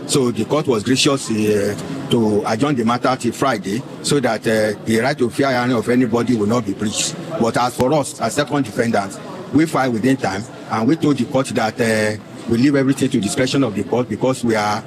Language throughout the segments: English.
So the court was gracious to adjourn the matter till Friday so that the right to fair hearing of anybody will not be breached. But as for us, as second defendants, we filed within time, and we told the court that we leave everything to discretion of the court because we are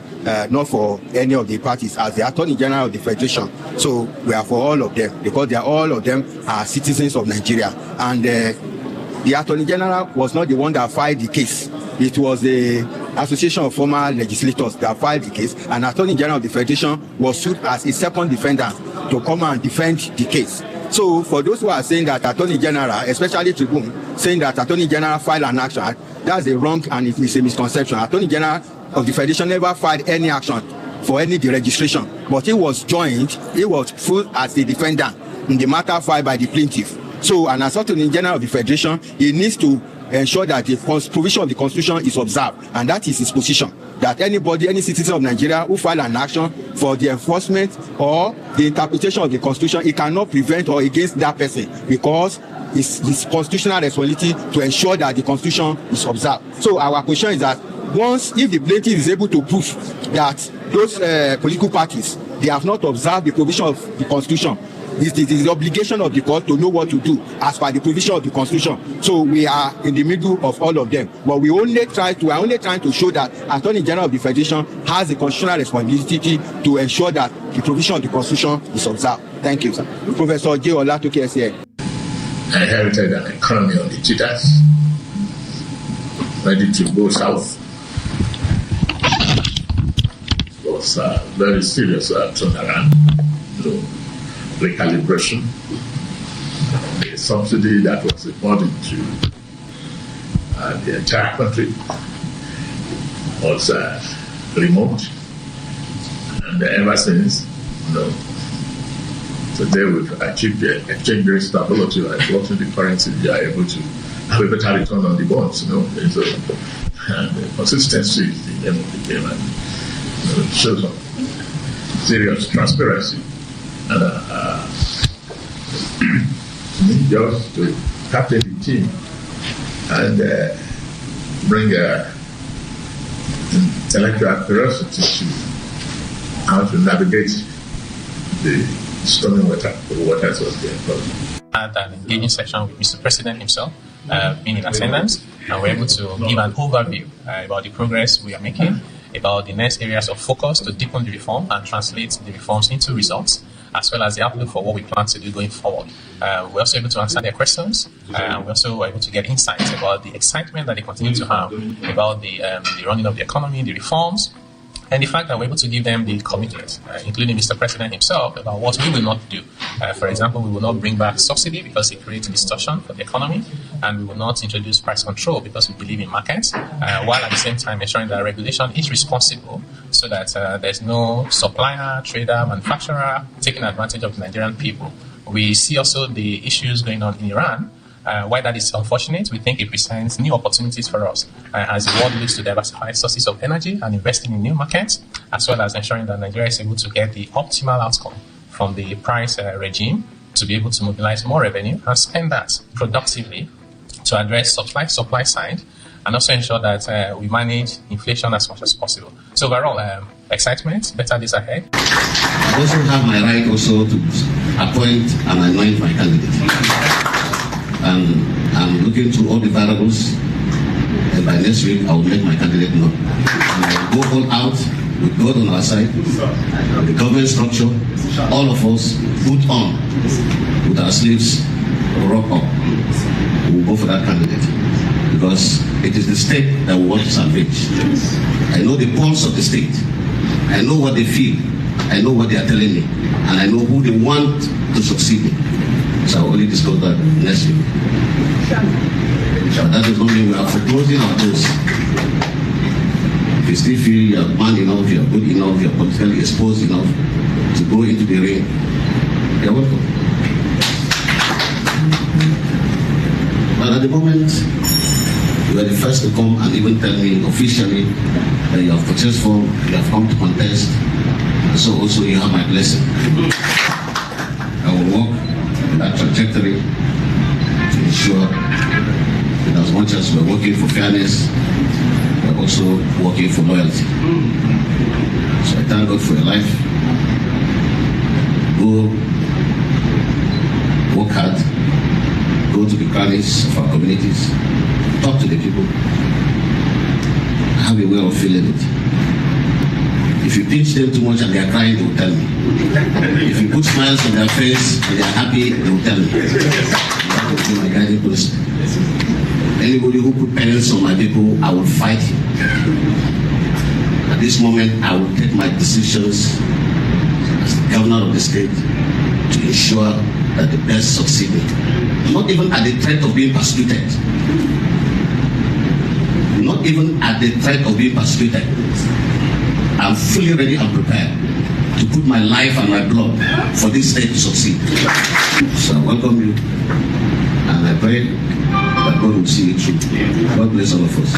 not for any of the parties as the Attorney General of the Federation. So we are for all of them because all of them are citizens of Nigeria. And the Attorney General was not the one that filed the case. It was the Association of Former Legislators that filed the case, and Attorney General of the Federation was sued as a second defendant to come and defend the case. So for those who are saying that Attorney General, especially Tribune, saying that Attorney General filed an action, that's a wrong and it is a misconception. Attorney General of the Federation never filed any action for any deregistration, but he was joined, he was full as a defendant in the matter filed by the plaintiff. So, and as Attorney General of the Federation, he needs to ensure that the provision of the Constitution is observed, and that is his position. That anybody, any citizen of Nigeria who file an action for the enforcement or the interpretation of the Constitution, it cannot prevent or against that person because it's his constitutional responsibility to ensure that the Constitution is observed. So our question is that once, if the plaintiff is able to prove that those political parties, they have not observed the provision of the Constitution, it is the obligation of the court to know what to do as per the provision of the Constitution. So we are in the middle of all of them, but we are only trying to show that Attorney General of the Federation has the constitutional responsibility to ensure that the provision of the Constitution is observed. Thank you, sir. Professor J. Olatoke here. I inherited an economy on the jitters, ready to go south. It was very serious turnaround, recalibration. The subsidy that was reported to the entire country was removed, and ever since, today we've achieved the exchange rate stability, and floating the currency, we are able to have a better return on the bonds, and the consistency is the name of the game, and it shows some serious transparency. And just to captain the team and bring intellectual curiosity to how to navigate the stormy waters of the economy. Had an engaging session with Mr. President himself, being in attendance, and we're able to give an overview about the progress we are making, about the next areas of focus to deepen the reform and translate the reforms into results, as well as the outlook for what we plan to do going forward. We're also able to answer their questions, and we're also able to get insights about the excitement that they continue to have about the running of the economy, the reforms, and the fact that we're able to give them the commitment, including Mr. President himself, about what we will not do. For example, we will not bring back subsidy because it creates distortion for the economy, and we will not introduce price control because we believe in markets, while at the same time ensuring that regulation is responsible so that there's no supplier, trader, manufacturer taking advantage of the Nigerian people. We see also the issues going on in Iran. Why that is unfortunate, we think it presents new opportunities for us as the world looks to diversify sources of energy and investing in new markets, as well as ensuring that Nigeria is able to get the optimal outcome from the price regime to be able to mobilize more revenue and spend that productively to address supply side, and also ensure that we manage inflation as much as possible. So overall, excitement, better days ahead. I also have my right also to appoint and anoint my candidate. I'm looking through all the variables, and by next week I will make my candidate known. And we'll go all out with God on our side, the government structure, all of us put on with our sleeves rock up. We'll go for that candidate because it is the state that we want to salvage. I know the pulse of the state. I know what they feel. I know what they are telling me, and I know who they want to succeed me. So I will only discuss that next week. So that is only we are foreclosing our doors. If you still feel you are man enough, you are good enough, you are politically exposed enough to go into the ring, you are welcome. But at the moment, you are the first to come and even tell me officially that you are successful, you have come to contest, and so also you have my blessing. I will work in that trajectory to ensure that as much as we're working for fairness, we're also working for loyalty. God for your life. Go work hard. Go to the crannies of our communities. Talk to the people. Have a way of feeling it. If you pinch them too much and they are crying, they will tell me. If you put smiles on their face and they are happy, they will tell me. That will be my guiding post. Anybody who put pens on my people, I will fight him. At this moment, I will take my decisions as the governor of the state to ensure that the best succeed. Not even at the threat of being persecuted. Not even at the threat of being persecuted. I'm fully ready and prepared to put my life and my blood for this state to succeed. So I welcome you, and I pray that God will see you through. God bless all of us.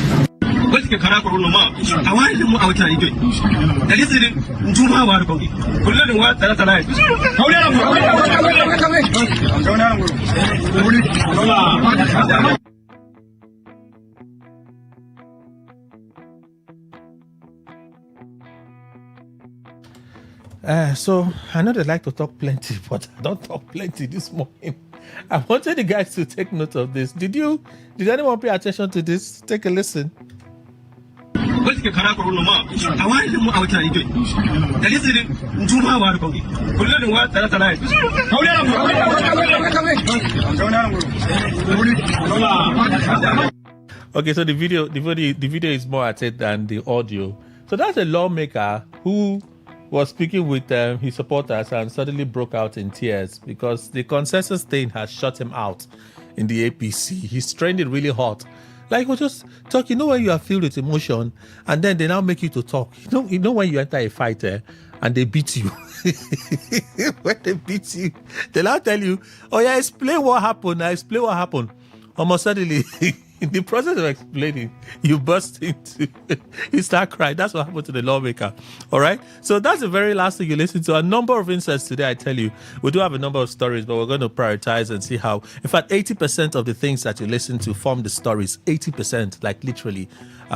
So I know they like to talk plenty, but I don't talk plenty this morning. I wanted you guys to take note of this. Did anyone pay attention to this? Take a listen. Okay, so the video is more at it than the audio. So that's a lawmaker who was speaking with his supporters and suddenly broke out in tears because the consensus thing has shut him out in the APC. He's trending really hot. Like, we'll just talk. You know when you are filled with emotion and then they now make you to talk. You know when you enter a fight and they beat you. When they beat you, they now tell you, oh yeah, explain what happened. Almost suddenly, in the process of explaining, you burst into, you start crying. That's what happened to the lawmaker. All right. So that's the very last thing you listen to. A number of insights today, I tell you. We do have a number of stories, but we're going to prioritize and see how. In fact, 80% of the things that you listen to form the stories. 80%, like literally,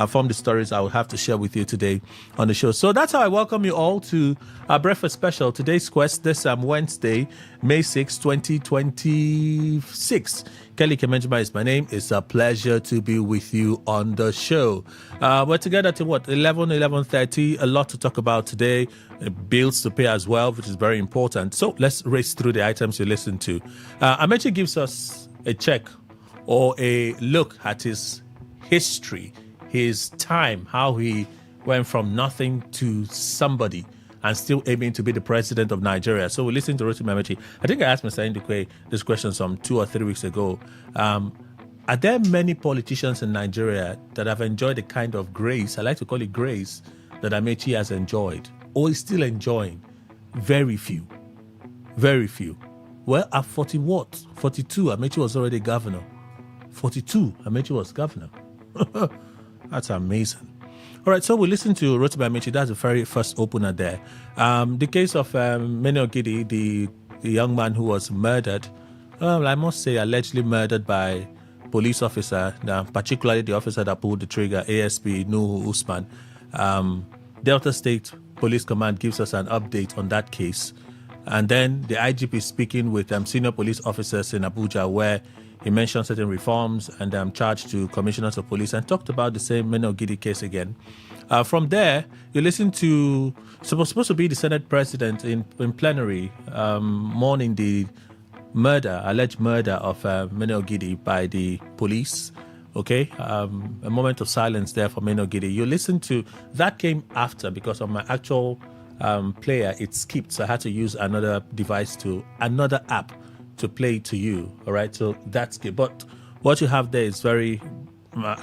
form the stories I will have to share with you today on the show. So that's how I welcome you all to our breakfast special. Today's quest, this Wednesday, May 6, 2026. Kelly Kemenjima is my name. It's a pleasure to be with you on the show. We're together to 11:30. A lot to talk about today. Bills to pay as well, which is very important. So let's race through the items you listen to. Amechi gives us a check or a look at his history, his time, how he went from nothing to somebody and still aiming to be the president of Nigeria. So we listen to Rotimi Amechi. I think I asked Mr. Ndukwe this question some 2 or 3 weeks ago. Are there many politicians in Nigeria that have enjoyed the kind of grace, I like to call it grace, that Amechi has enjoyed or is still enjoying? Very few. Very few. Well, at 42, Amechi was already governor. 42, Amechi was governor. That's amazing. All right, so we listen to Rotimi Amechi. That's the very first opener there. The case of Mene Ogidi, the young man who was murdered, I must say allegedly murdered by police officer, particularly the officer that pulled the trigger, ASP Nuhu Usman. Delta State Police Command gives us an update on that case. And then the IGP speaking with senior police officers in Abuja, where he mentioned certain reforms and charged to commissioners of police and talked about the same Mene Ogidi case again. From there, you listen to supposed to be the Senate president in plenary mourning the alleged murder of Mene Ogidi by the police. Okay, a moment of silence there for Mene Ogidi. You listen to that came after because on my actual player it skipped, so I had to use another app to play it to you. All right, so that's good. But what you have there is very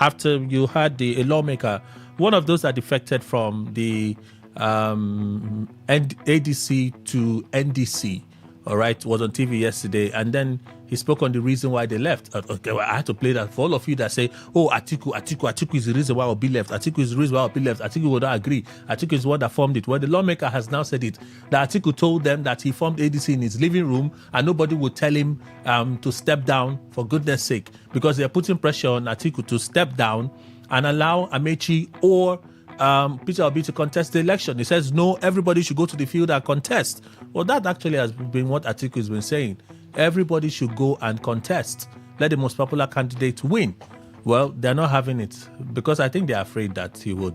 after you had a lawmaker, one of those that defected from the ADC to NDC. All right, was on TV yesterday, and then he spoke on the reason why they left. Okay, well, I had to play that for all of you that say, "Oh, Atiku is the reason why Obi left. Atiku is the reason why Obi left. Atiku would not agree. Atiku is the one that formed it." Well, the lawmaker has now said it that Atiku told them that he formed ADC in his living room, and nobody would tell him to step down for goodness sake, because they are putting pressure on Atiku to step down and allow Amechi or Peter Obi to contest the election. He says, no, everybody should go to the field and contest. Well, that actually has been what Atiku has been saying. Everybody should go and contest. Let the most popular candidate win. Well, they're not having it because I think they're afraid that he will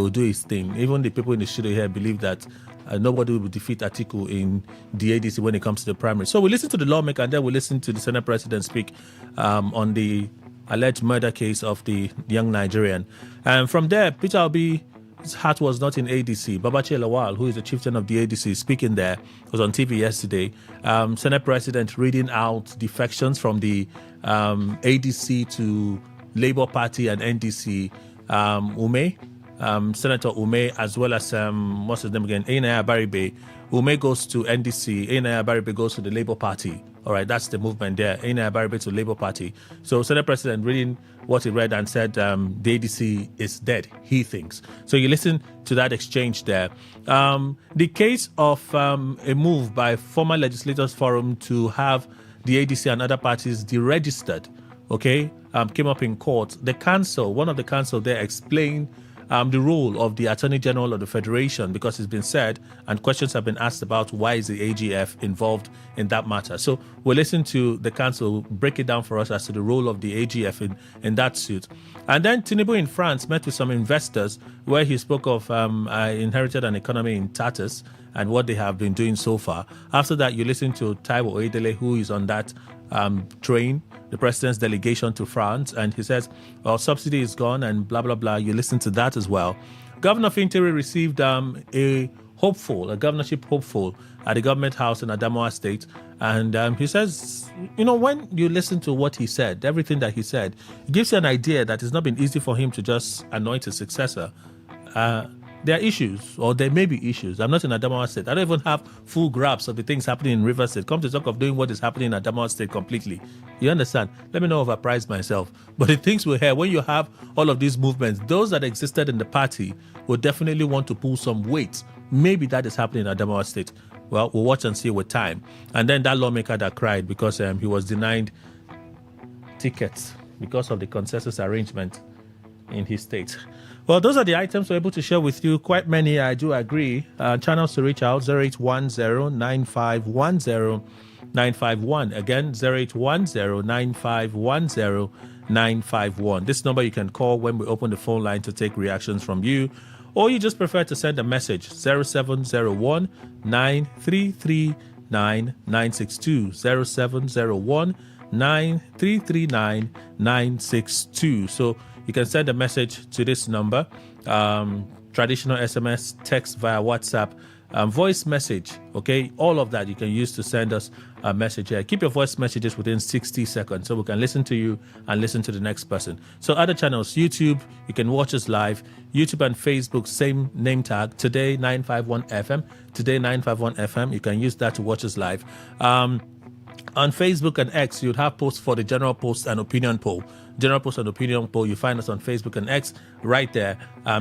do his thing. Even the people in the studio here believe that nobody will defeat Atiku in the ADC when it comes to the primary. So we listen to the lawmaker and then we listen to the Senate President speak on the alleged murder case of the young Nigerian. And from there, Peter Obi's heart was not in ADC. Babachi Lawal, who is the chieftain of the ADC, speaking there, was on TV yesterday. Senate President reading out defections from the ADC to Labour Party and NDC. Senator Ume, as well as what's his name again, Ainaya Baribe. Ume goes to NDC, Ainaya Baribe goes to the Labour Party. All right, that's the movement there. Ainaya Baribe to Labour Party. So Senate President reading what he read and said the ADC is dead, he thinks. So you listen to that exchange there. The case of a move by former Legislators Forum to have the ADC and other parties deregistered, okay, came up in court. The council, one of the council there explained the role of the Attorney General of the Federation, because it's been said and questions have been asked about why is the AGF involved in that matter. So we'll listen to the council break it down for us as to the role of the AGF in that suit. And then Tinubu in France met with some investors where he spoke of I inherited an economy in tatters and what they have been doing so far. After that, you listen to Taiwo Oedele, who is on that train, the president's delegation to France, and he says, well, subsidy is gone and blah, blah, blah. You listen to that as well. Governor Fintiri received a governorship hopeful at the government house in Adamawa State. And he says, when you listen to what he said, everything that he said, it gives you an idea that it's not been easy for him to just anoint a successor. There are issues, or there may be issues. I'm not in Adamawa State. I don't even have full grasp of the things happening in Rivers State. Come to talk of doing what is happening in Adamawa State completely. You understand? Let me not overprice myself. But the things we hear, when you have all of these movements, those that existed in the party will definitely want to pull some weight. Maybe that is happening in Adamawa State. Well, we'll watch and see with time. And then that lawmaker that cried because he was denied tickets because of the consensus arrangement in his state. Well, those are the items we're able to share with you. Quite many, I do agree. Channels to reach out, 0810-9510-951. Again, 0810-9510-951. This number you can call when we open the phone line to take reactions from you. Or you just prefer to send a message, 0701-933-9962. 0701-933-9962. So you can send a message to this number, traditional SMS, text via WhatsApp, voice message, okay? All of that you can use to send us a message here. Keep your voice messages within 60 seconds so we can listen to you and listen to the next person. So other channels, YouTube, you can watch us live. YouTube and Facebook, same name tag, Today951FM. Today951FM, you can use that to watch us live. On Facebook and X, you'd have posts for the general post and opinion poll. General post and opinion poll, you find us on Facebook and X right there.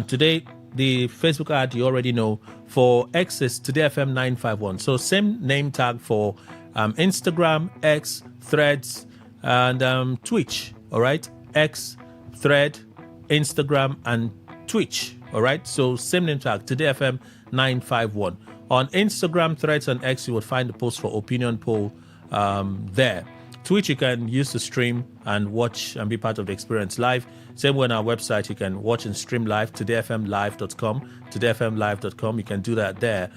Today, the Facebook ad you already know. For X is Today FM 951. So same name tag for Instagram, X, Threads, and Twitch. All right, X, Thread, Instagram, and Twitch. All right, so same name tag, Today FM 951. On Instagram, Threads, and X, you would find the post for opinion poll there. Twitch you can use to stream and watch and be part of the experience live. Same way on our website, you can watch and stream live, todayfmlive.com, todayfmlive.com. You can do that there.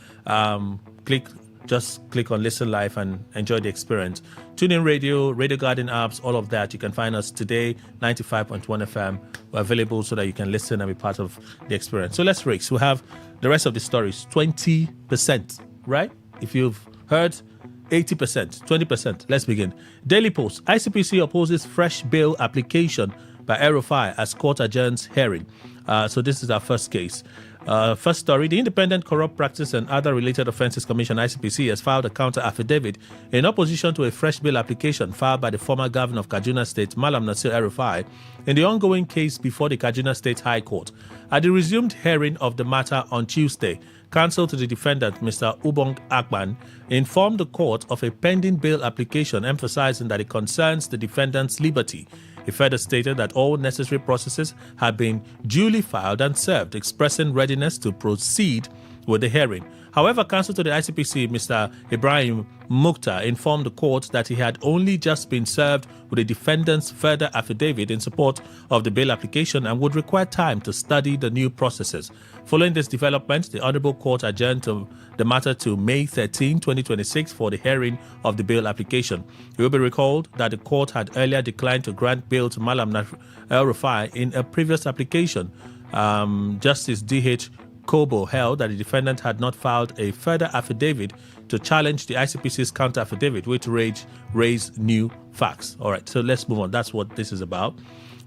Just click on listen live and enjoy the experience. Tune in radio, Radio Garden apps, all of that. You can find us today, 95.1 FM. We're available so that you can listen and be part of the experience. So let's race. We have the rest of the stories, 20%, right? If you've heard 80%, 20%. Let's begin. Daily Post. ICPC opposes fresh bail application by El-Rufai as court adjourns hearing. So this is our first case. First story, the Independent Corrupt Practice and Other Related Offences Commission, ICPC, has filed a counter affidavit in opposition to a fresh bail application filed by the former governor of Kaduna State, Malam Nasir El-Rufai, in the ongoing case before the Kaduna State High Court. At the resumed hearing of the matter on Tuesday, counsel to the defendant, Mr. Ubong Akban, informed the court of a pending bail application emphasizing that it concerns the defendant's liberty. He further stated that all necessary processes had been duly filed and served, expressing readiness to proceed with the hearing. However, counsel to the ICPC, Mr. Ibrahim Mukhtar, informed the court that he had only just been served with a defendant's further affidavit in support of the bail application and would require time to study the new processes. Following this development, the Honorable Court adjourned the matter to May 13, 2026 for the hearing of the bail application. It will be recalled that the court had earlier declined to grant bail to Malam El-Rufai in a previous application. Justice D.H. Kobo held that the defendant had not filed a further affidavit to challenge the ICPC's counter affidavit, which raised new facts. All right, so let's move on. That's what this is about.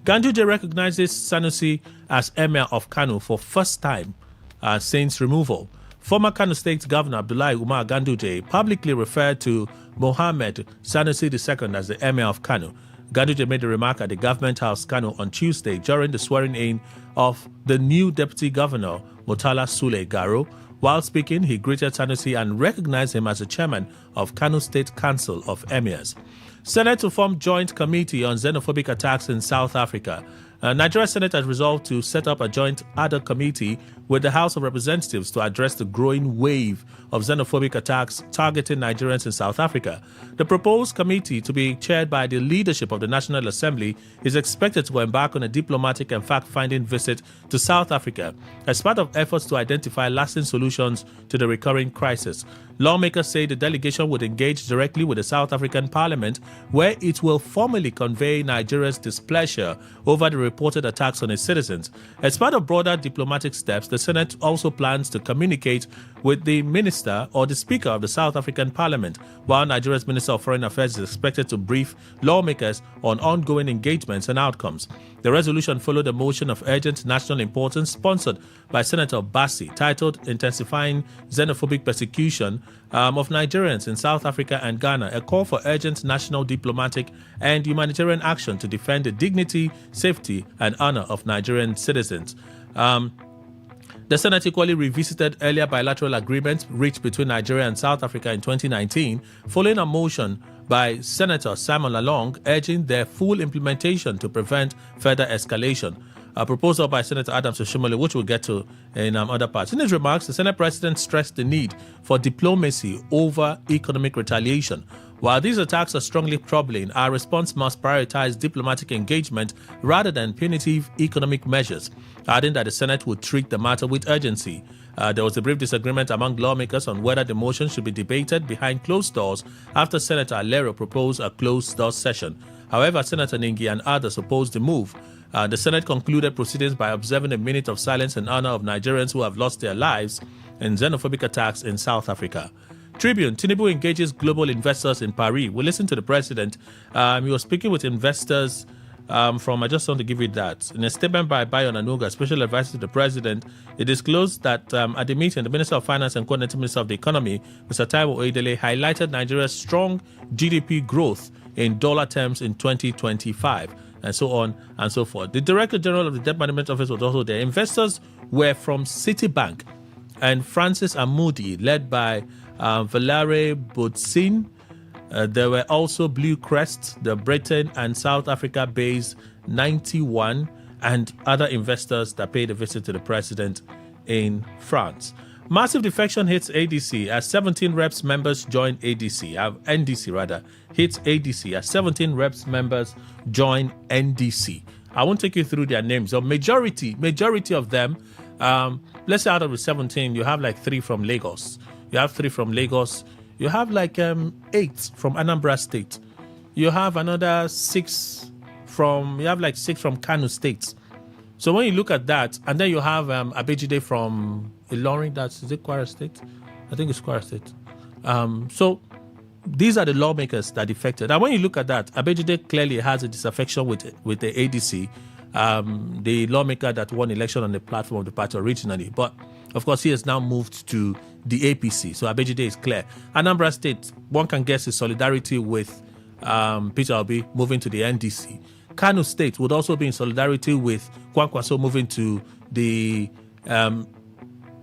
Ganduje recognizes Sanusi as Emir of Kano for first time since removal. Former Kano State Governor Abdullahi Umar Ganduje publicly referred to Mohammed Sanusi II as the Emir of Kano. Ganduje made a remark at the Government House, Kano, on Tuesday during the swearing-in of the new Deputy Governor, Murtala Sule Garo. While speaking, he greeted Sanusi and recognized him as the chairman of Kano State Council of Emirs. Senate to form joint committee on xenophobic attacks in South Africa. Nigeria Senate has resolved to set up a joint ad hoc committee with the House of Representatives to address the growing wave of xenophobic attacks targeting Nigerians in South Africa. The proposed committee, to be chaired by the leadership of the National Assembly, is expected to embark on a diplomatic and fact-finding visit to South Africa as part of efforts to identify lasting solutions to the recurring crisis. Lawmakers say the delegation would engage directly with the South African Parliament, where it will formally convey Nigeria's displeasure over the reported attacks on its citizens. As part of broader diplomatic steps, the Senate also plans to communicate with the Minister or the Speaker of the South African Parliament, while Nigeria's Minister of Foreign Affairs is expected to brief lawmakers on ongoing engagements and outcomes. The resolution followed a motion of urgent national importance sponsored by Senator Bassi, titled Intensifying Xenophobic Persecution of Nigerians in South Africa and Ghana, a call for urgent national diplomatic and humanitarian action to defend the dignity, safety, and honor of Nigerian citizens. The Senate equally revisited earlier bilateral agreements reached between Nigeria and South Africa in 2019, following a motion by Senator Simon Lalong urging their full implementation to prevent further escalation. A proposal by Senator Adams Oshomole, which we'll get to in other parts. In his remarks, the Senate President stressed the need for diplomacy over economic retaliation. While these attacks are strongly troubling, our response must prioritize diplomatic engagement rather than punitive economic measures, adding that the Senate would treat the matter with urgency. There was a brief disagreement among lawmakers on whether the motion should be debated behind closed doors after Senator Alero proposed a closed-door session. However, Senator Ningi and others opposed the move. The Senate concluded proceedings by observing a minute of silence in honor of Nigerians who have lost their lives in xenophobic attacks in South Africa. Tribune, Tinubu engages global investors in Paris. We listened to the president. He was speaking with investors I just want to give you that. In a statement by Bayo Nanuga, special advisor to the president, it disclosed that at the meeting, the Minister of Finance and Coordinating Minister of the Economy, Mr. Taiwo Oedele, highlighted Nigeria's strong GDP growth in dollar terms in 2025, and so on and so forth. The Director General of the Debt Management Office was also there. Investors were from Citibank and Francis Amudi, led by Valerie Boutsin. There were also Blue Crest, the Britain and South Africa-based 91, and other investors that paid a visit to the president in France. Massive defection hits ADC as 17 reps members join NDC hits ADC as 17 reps members join NDC. I won't take you through their names. The majority of them, let's say out of the 17, you have like 3 from Lagos. You have 3 from Lagos. You have like 8 from Anambra State. You have another 6 from Kano State. So when you look at that, and then you have Abejide from Ilorin, is it Kwara State? I think it's Kwara State. So these are the lawmakers that defected. And when you look at that, Abejide clearly has a disaffection with the ADC, the lawmaker that won election on the platform of the party originally. But of course, he has now moved to the APC. So Abejide is clear. Anambra State, one can guess his solidarity with Peter Obi moving to the NDC. Kano State would also be in solidarity with Kwankwaso moving to the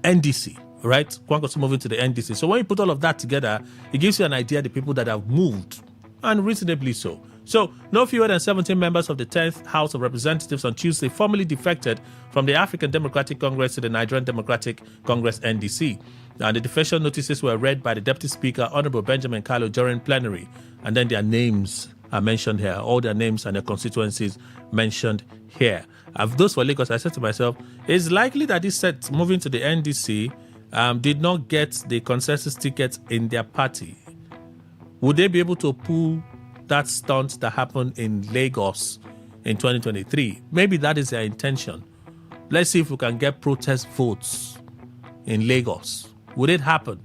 NDC, right? Kwankwaso moving to the NDC. So when you put all of that together, it gives you an idea of the people that have moved, and reasonably so. So, no fewer than 17 members of the 10th House of Representatives on Tuesday formally defected from the African Democratic Congress to the Nigerian Democratic Congress (NDC). And the defection notices were read by the Deputy Speaker, Honorable Benjamin Kalu, during plenary. And then their names are mentioned here, all their names and their constituencies mentioned here. Of those for Lagos, I said to myself, it's likely that this set moving to the NDC did not get the consensus ticket in their party. Would they be able to pull that stunt that happened in Lagos in 2023? Maybe that is their intention. Let's see if we can get protest votes in Lagos. Would it happen?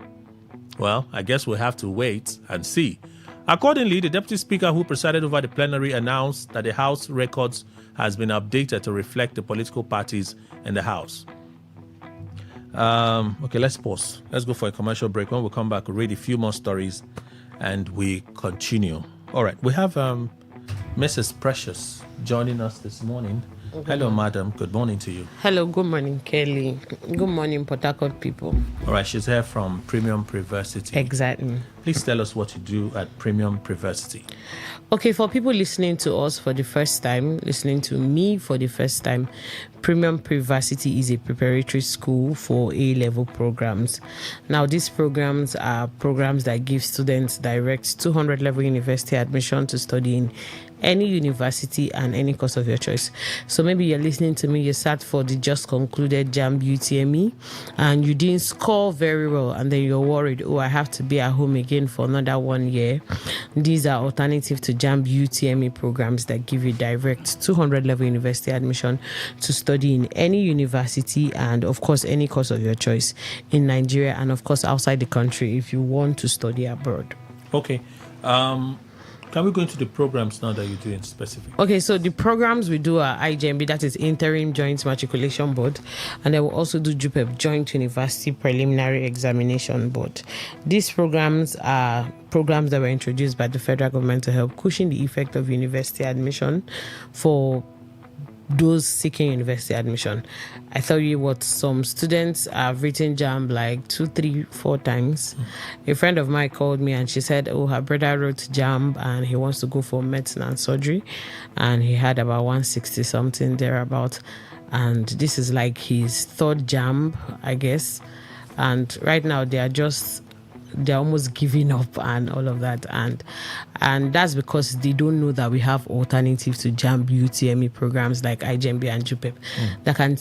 Well, I guess we'll have to wait and see. Accordingly, the Deputy Speaker who presided over the plenary announced that the House records has been updated to reflect the political parties in the House. Okay, let's pause. Let's go for a commercial break. When we come back, we'll read a few more stories and we continue. All right, we have Mrs. Precious joining us this morning. Hello, madam. Good morning to you. Hello, good morning, Kelly. Good morning, Port Harcourt people. All right, she's here from Premium Privacy. Exactly. Please tell us what you do at Premium Privacy. Okay, for people listening to us for the first time, listening to me for the first time, Premium Privacy is a preparatory school for A-level programs. Now, these programs are programs that give students direct 200-level university admission to study in any university and any course of your choice. So maybe you're listening to me, you sat for the just concluded JAMB UTME and you didn't score very well, and then you're worried, I have to be at home again for another 1 year. These are alternative to JAMB UTME programs that give you direct 200-level university admission to study in any university and, of course, any course of your choice in Nigeria and, of course, outside the country if you want to study abroad. Okay. Can we go into the programs now that you're doing specific? Okay, so the programs we do are IJMB, that is Interim Joint Matriculation Board, and then we'll also do JUPEP, Joint University Preliminary Examination Board. These programs are programs that were introduced by the federal government to help cushion the effect of university admission for those seeking university admission. I tell you what, some students have written JAMB like 2, 3, 4 times. A friend of mine called me and she said, her brother wrote JAMB and he wants to go for medicine and surgery, and he had about 160 something thereabout, and this is like his third JAMB, I guess. And right now they're almost giving up and all of that, and that's because they don't know that we have alternatives to JAMB UTME programs like IJMB and JUPEP that can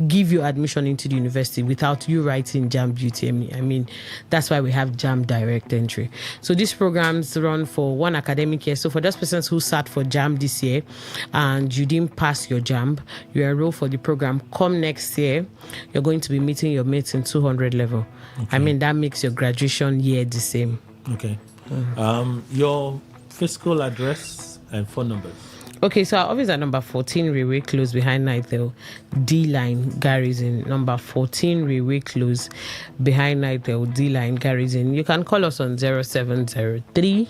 give you admission into the university without you writing JAMB UTME. I mean, that's why we have JAMB direct entry. So these programs run for 1 academic year. So for those persons who sat for JAMB this year and you didn't pass your JAMB, you enroll for the program. Come next year, you're going to be meeting your mates in 200 level. Okay. I mean, that makes your graduation year the same. Okay. Your physical address and phone numbers. Okay, so our office at number 14 Railway Close behind Nighthale, D-Line Garrison. Number 14 Railway Close behind Nighthale, D-Line Garrison. You can call us on 0703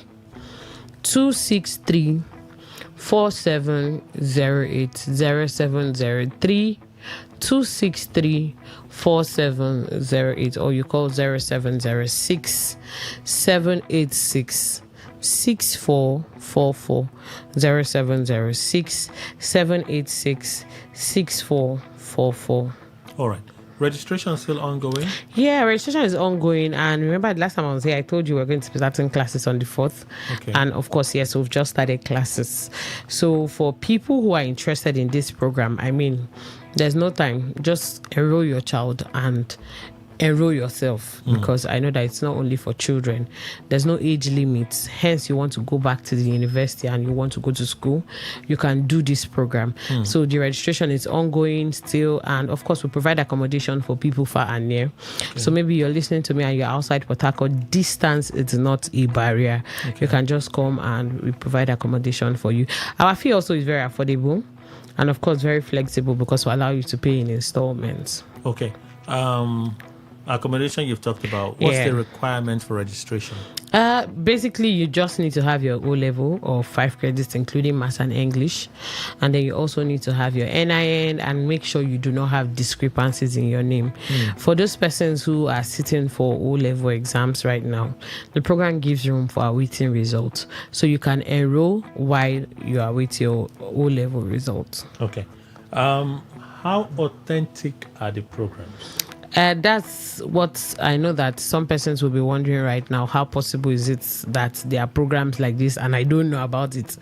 263 4708 0703 263 4708, or you call 0706 786 6444 0706 786 6444. All right. Registration is still ongoing? Yeah, registration is ongoing. And remember, the last time I was here, I told you we're going to be starting classes on the 4th. Okay. And of course, yes, we've just started classes. So for people who are interested in this program, I mean, there's no time. Just enroll your child and enroll yourself, because I know that it's not only for children. There's no age limit. Hence, you want to go back to the university and you want to go to school, you can do this program. So the registration is ongoing still, and of course we provide accommodation for people far and near. So maybe you're listening to me and you're outside Port Harcourt, distance is not a barrier. You can just come and we provide accommodation for you. Our fee also is very affordable and of course very flexible, because we allow you to pay in installments. Okay. Accommodation you've talked about. What's Yeah. the requirement for registration? Basically, you just need to have your O level or 5 credits, including Maths and English, and then you also need to have your NIN and make sure you do not have discrepancies in your name. For those persons who are sitting for O level exams right now, the program gives room for awaiting results, so you can enroll while you await your O level results. Okay. How authentic are the programs? That's what I know that some persons will be wondering right now. How possible is it that there are programs like this and I don't know about it?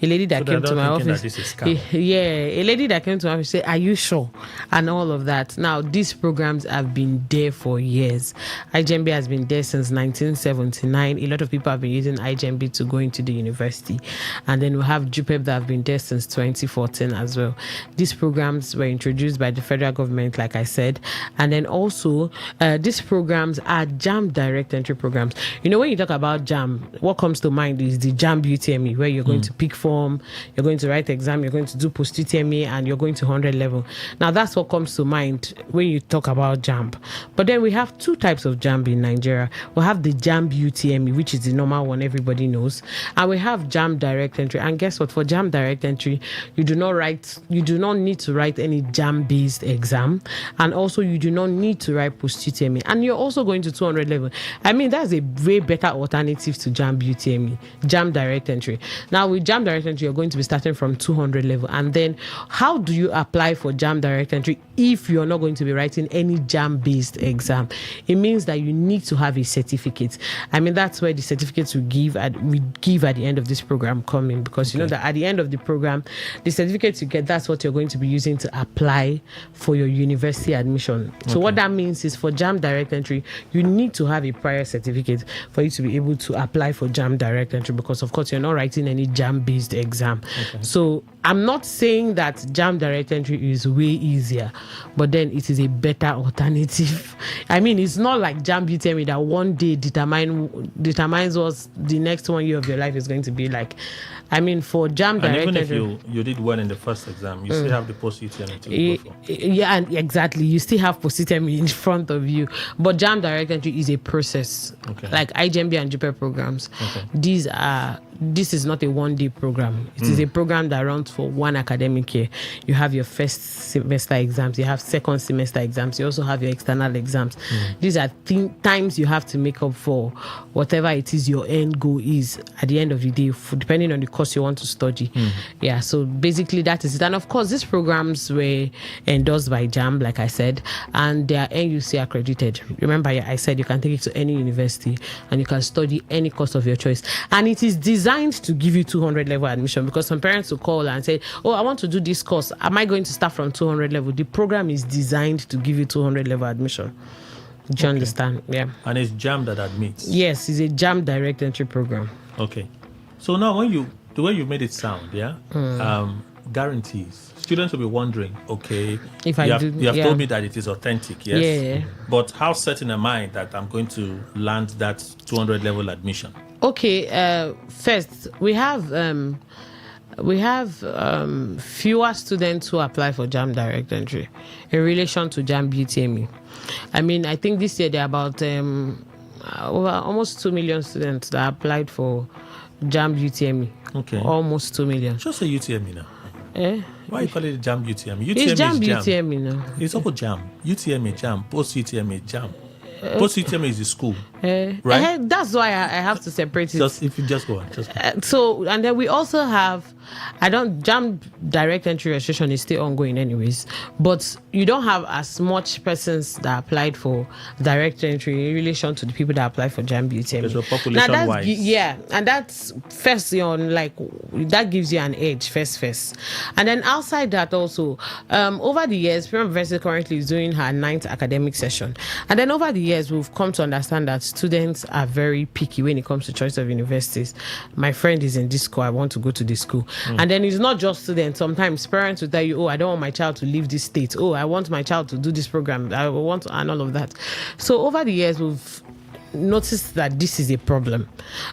A lady that came to my office, a lady that came to my office said, "Are you sure?" and all of that. Now, these programs have been there for years. IGMB has been there since 1979. A lot of people have been using IGMB to go into the university, and then we have JUPEP that have been there since 2014 as well. These programs were introduced by the federal government, like I said, and then also these programs are JAMB direct entry programs. You know, when you talk about JAMB, what comes to mind is the JAMB UTME, where you're going to pick form, you're going to write exam, you're going to do post UTME, and you're going to 100 level. Now that's what comes to mind when you talk about JAMB. But then we have 2 types of JAMB in Nigeria. We have the JAMB UTME, which is the normal one everybody knows, and we have JAMB direct entry. And guess what? For JAMB direct entry, you do not need to write any JAMB based exam, and also you do not need to write post UTME, and you're also going to 200 level. I mean, that's a way better alternative to JAMB UTME, JAMB direct entry. Now with JAMB direct entry, you're going to be starting from 200 level. And then how do you apply for JAMB direct entry if you're not going to be writing any JAMB based exam? It means that you need to have a certificate. I mean, that's where the certificates we give at the end of this program come in, because you know that at the end of the program, the certificates you get, that's what you're going to be using to apply for your university admission. So what that means is, for JAMB direct entry, you need to have a prior certificate for you to be able to apply for JAMB direct entry, because of course you're not writing any JAMB based exam. So I'm not saying that JAMB direct entry is way easier, but then it is a better alternative. I mean, it's not like JAMB UTME that one day determines what the next 1 year of your life is going to be like. I mean, for JAMB direct entry, entry, even if you did well in the first exam, you still have the post UTME to go for. Yeah, and exactly. You still have post UTME in front of you. But JAMB direct entry is a process. Like IGMB and JUPEP programs. This is not a one-day program. It is a program that runs for 1 academic year. You have your first semester exams, you have second semester exams, you also have your external exams. These are times you have to make up for whatever it is your end goal is at the end of the day, depending on the course you want to study. Yeah, so basically that is it. And of course, these programs were endorsed by JAMB, like I said, and they are NUC accredited. Remember, I said you can take it to any university and you can study any course of your choice. And it is designed to give you 200 level admission, because some parents will call and say, "Oh, I want to do this course. Am I going to start from 200 level?" The program is designed to give you 200 level admission. Do you understand? Yeah. And it's JAMB that admits? Yes, it's a JAMB direct entry program. Okay. So now the way you made it sound, guarantees. Students will be wondering, okay, if you have told me that it is authentic, yes. Yeah. But how certain am I that I'm going to land that 200 level admission? Okay, first we have fewer students who apply for JAMB direct entry in relation to JAMB UTME. I mean, I think this year there are about over almost 2 million students that applied for JAMB UTME. Okay. Almost 2 million. Just say UTME now. Eh? Why you call it JAMB UTME? UTME It's JAMB is JAMB. UTME now. It's also JAMB. UTME JAMB. Post UTME JAMB. Post UTME is the school, right? That's why I have to separate it. If you just go on. So, and then we also have, JAMB direct entry registration is still ongoing anyways, but you don't have as much persons that applied for direct entry in relation to the people that applied for JAMB UTME. So population wise. Yeah, and that's first that gives you an edge first. And then outside that also, over the years, Premier University currently is doing her 9th academic session. And then over the years, we've come to understand that students are very picky when it comes to choice of universities. My friend is in this school, I want to go to this school. And then it's not just students. Sometimes parents will tell you, "Oh, I don't want my child to leave this state. Oh, I want my child to do this program. I want," and all of that. So over the years, we've notice that this is a problem,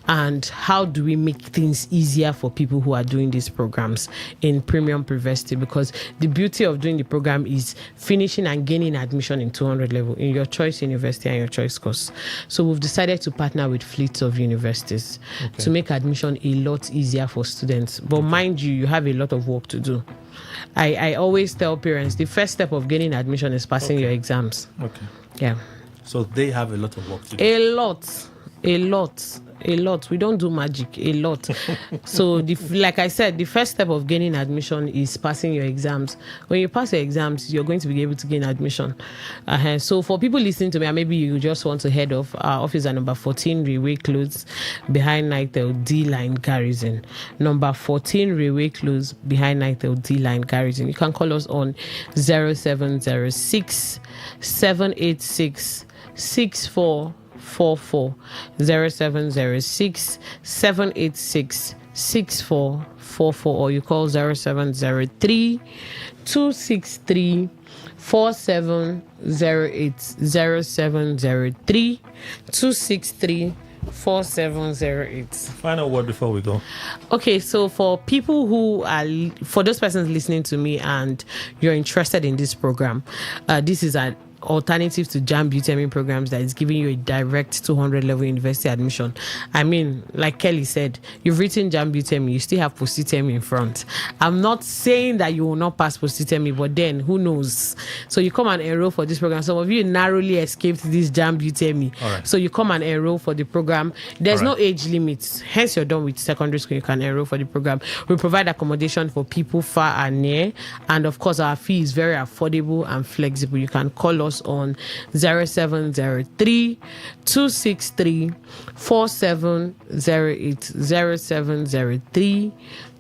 and how do we make things easier for people who are doing these programs in premium pre-university? Because the beauty of doing the program is finishing and gaining admission in 200 level in your choice university and your choice course. So we've decided to partner with fleets of universities to make admission a lot easier for students. But mind you have a lot of work to do. I always tell parents the first step of gaining admission is passing your exams. Yeah. So they have a lot of work to do. A lot. We don't do magic. A lot. So, like I said, the first step of gaining admission is passing your exams. When you pass your exams, you're going to be able to gain admission. So, for people listening to me, maybe you just want to head off, our office at number 14 Railway Close behind Nightel D Line Garrison. Number 14 Railway Close behind Nightel D Line Garrison. You can call us on 0706 786 6444 0706 786 6444, or you call 0703 263 4708 0703 263 4708. Final word before we go. Okay, so for people for those persons listening to me and you're interested in this program, this is an alternative to JAMB UTME programs that is giving you a direct 200 level university admission. I mean, like Kelly said, you've written JAMB UTME, you still have post-UTME in front. I'm not saying that you will not pass post-UTME, but then who knows? So you come and enroll for this program. Some of you narrowly escaped this JAMB UTME. Right. So you come and enroll for the program. There's no age limits. Hence, you're done with secondary school, you can enroll for the program. We provide accommodation for people far and near. And of course, our fee is very affordable and flexible. You can call us on 0703 263 4708 0703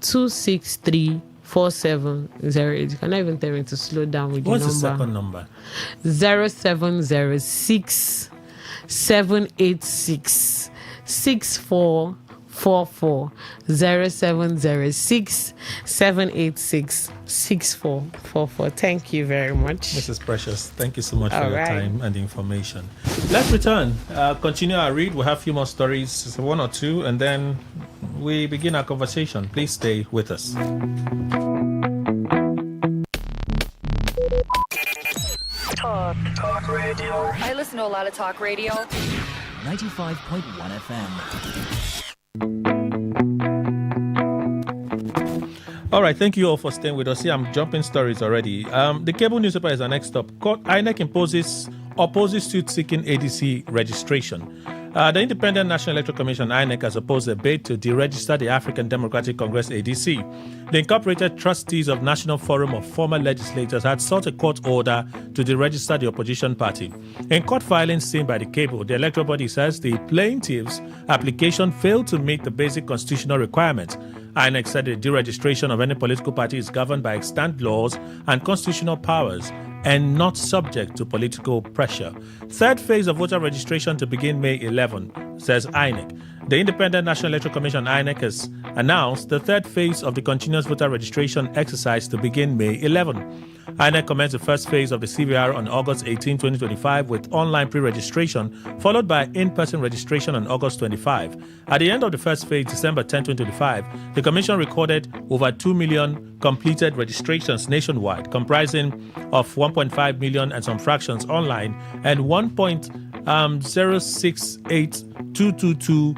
263 4708. You cannot even tell me to slow down with What's the second number? 0706 786 6444 0706 786 6444. Thank you very much, Mrs. Precious. Thank you so much for your right. time and the information. Let's return. Continue our read. We'll have a few more stories, one or two, and then we begin our conversation. Please stay with us. Talk radio. I listen to a lot of talk radio. 95.1 FM. All right, thank you all for staying with us. See, I'm jumping stories already. The cable newspaper is our next stop. INEC opposes suit seeking ADC registration. The Independent National Electoral Commission, INEC, has opposed a bid to deregister the African Democratic Congress, ADC. The Incorporated Trustees of National Forum of Former Legislators had sought a court order to deregister the opposition party. In court filings seen by the cable, the electoral body says the plaintiff's application failed to meet the basic constitutional requirements. INEC said the deregistration of any political party is governed by extant laws and constitutional powers and not subject to political pressure. Third phase of voter registration to begin May 11, says INEC. The Independent National Electoral Commission, INEC, has announced the third phase of the continuous voter registration exercise to begin May 11. INEC commenced the first phase of the CVR on August 18, 2025 with online pre-registration, followed by in-person registration on August 25. At the end of the first phase, December 10, 2025, the Commission recorded over 2 million completed registrations nationwide, comprising of 1.5 million and some fractions online and 1.068222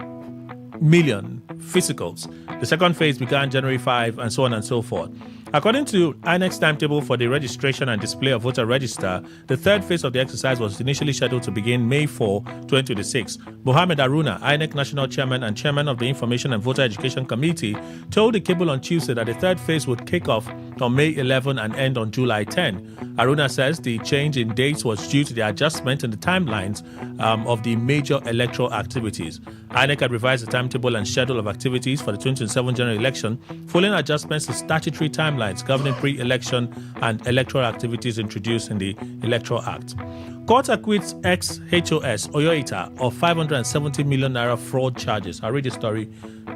million physicals. The second phase began January 5 and so on and so forth. According to INEC's timetable for the registration and display of voter register, the third phase of the exercise was initially scheduled to begin May 4, 2026. Mohammed Aruna, INEC National Chairman and Chairman of the Information and Voter Education Committee, told the cable on Tuesday that the third phase would kick off on May 11 and end on July 10. Aruna says the change in dates was due to the adjustment in the timelines of the major electoral activities. INEC had revised the timetable and schedule of activities for the 2027 general election, following adjustments to statutory timelines governing pre-election and electoral activities introduced in the Electoral Act. Court acquits ex-HOS Oyoita of 570 million naira fraud charges. I'll read the story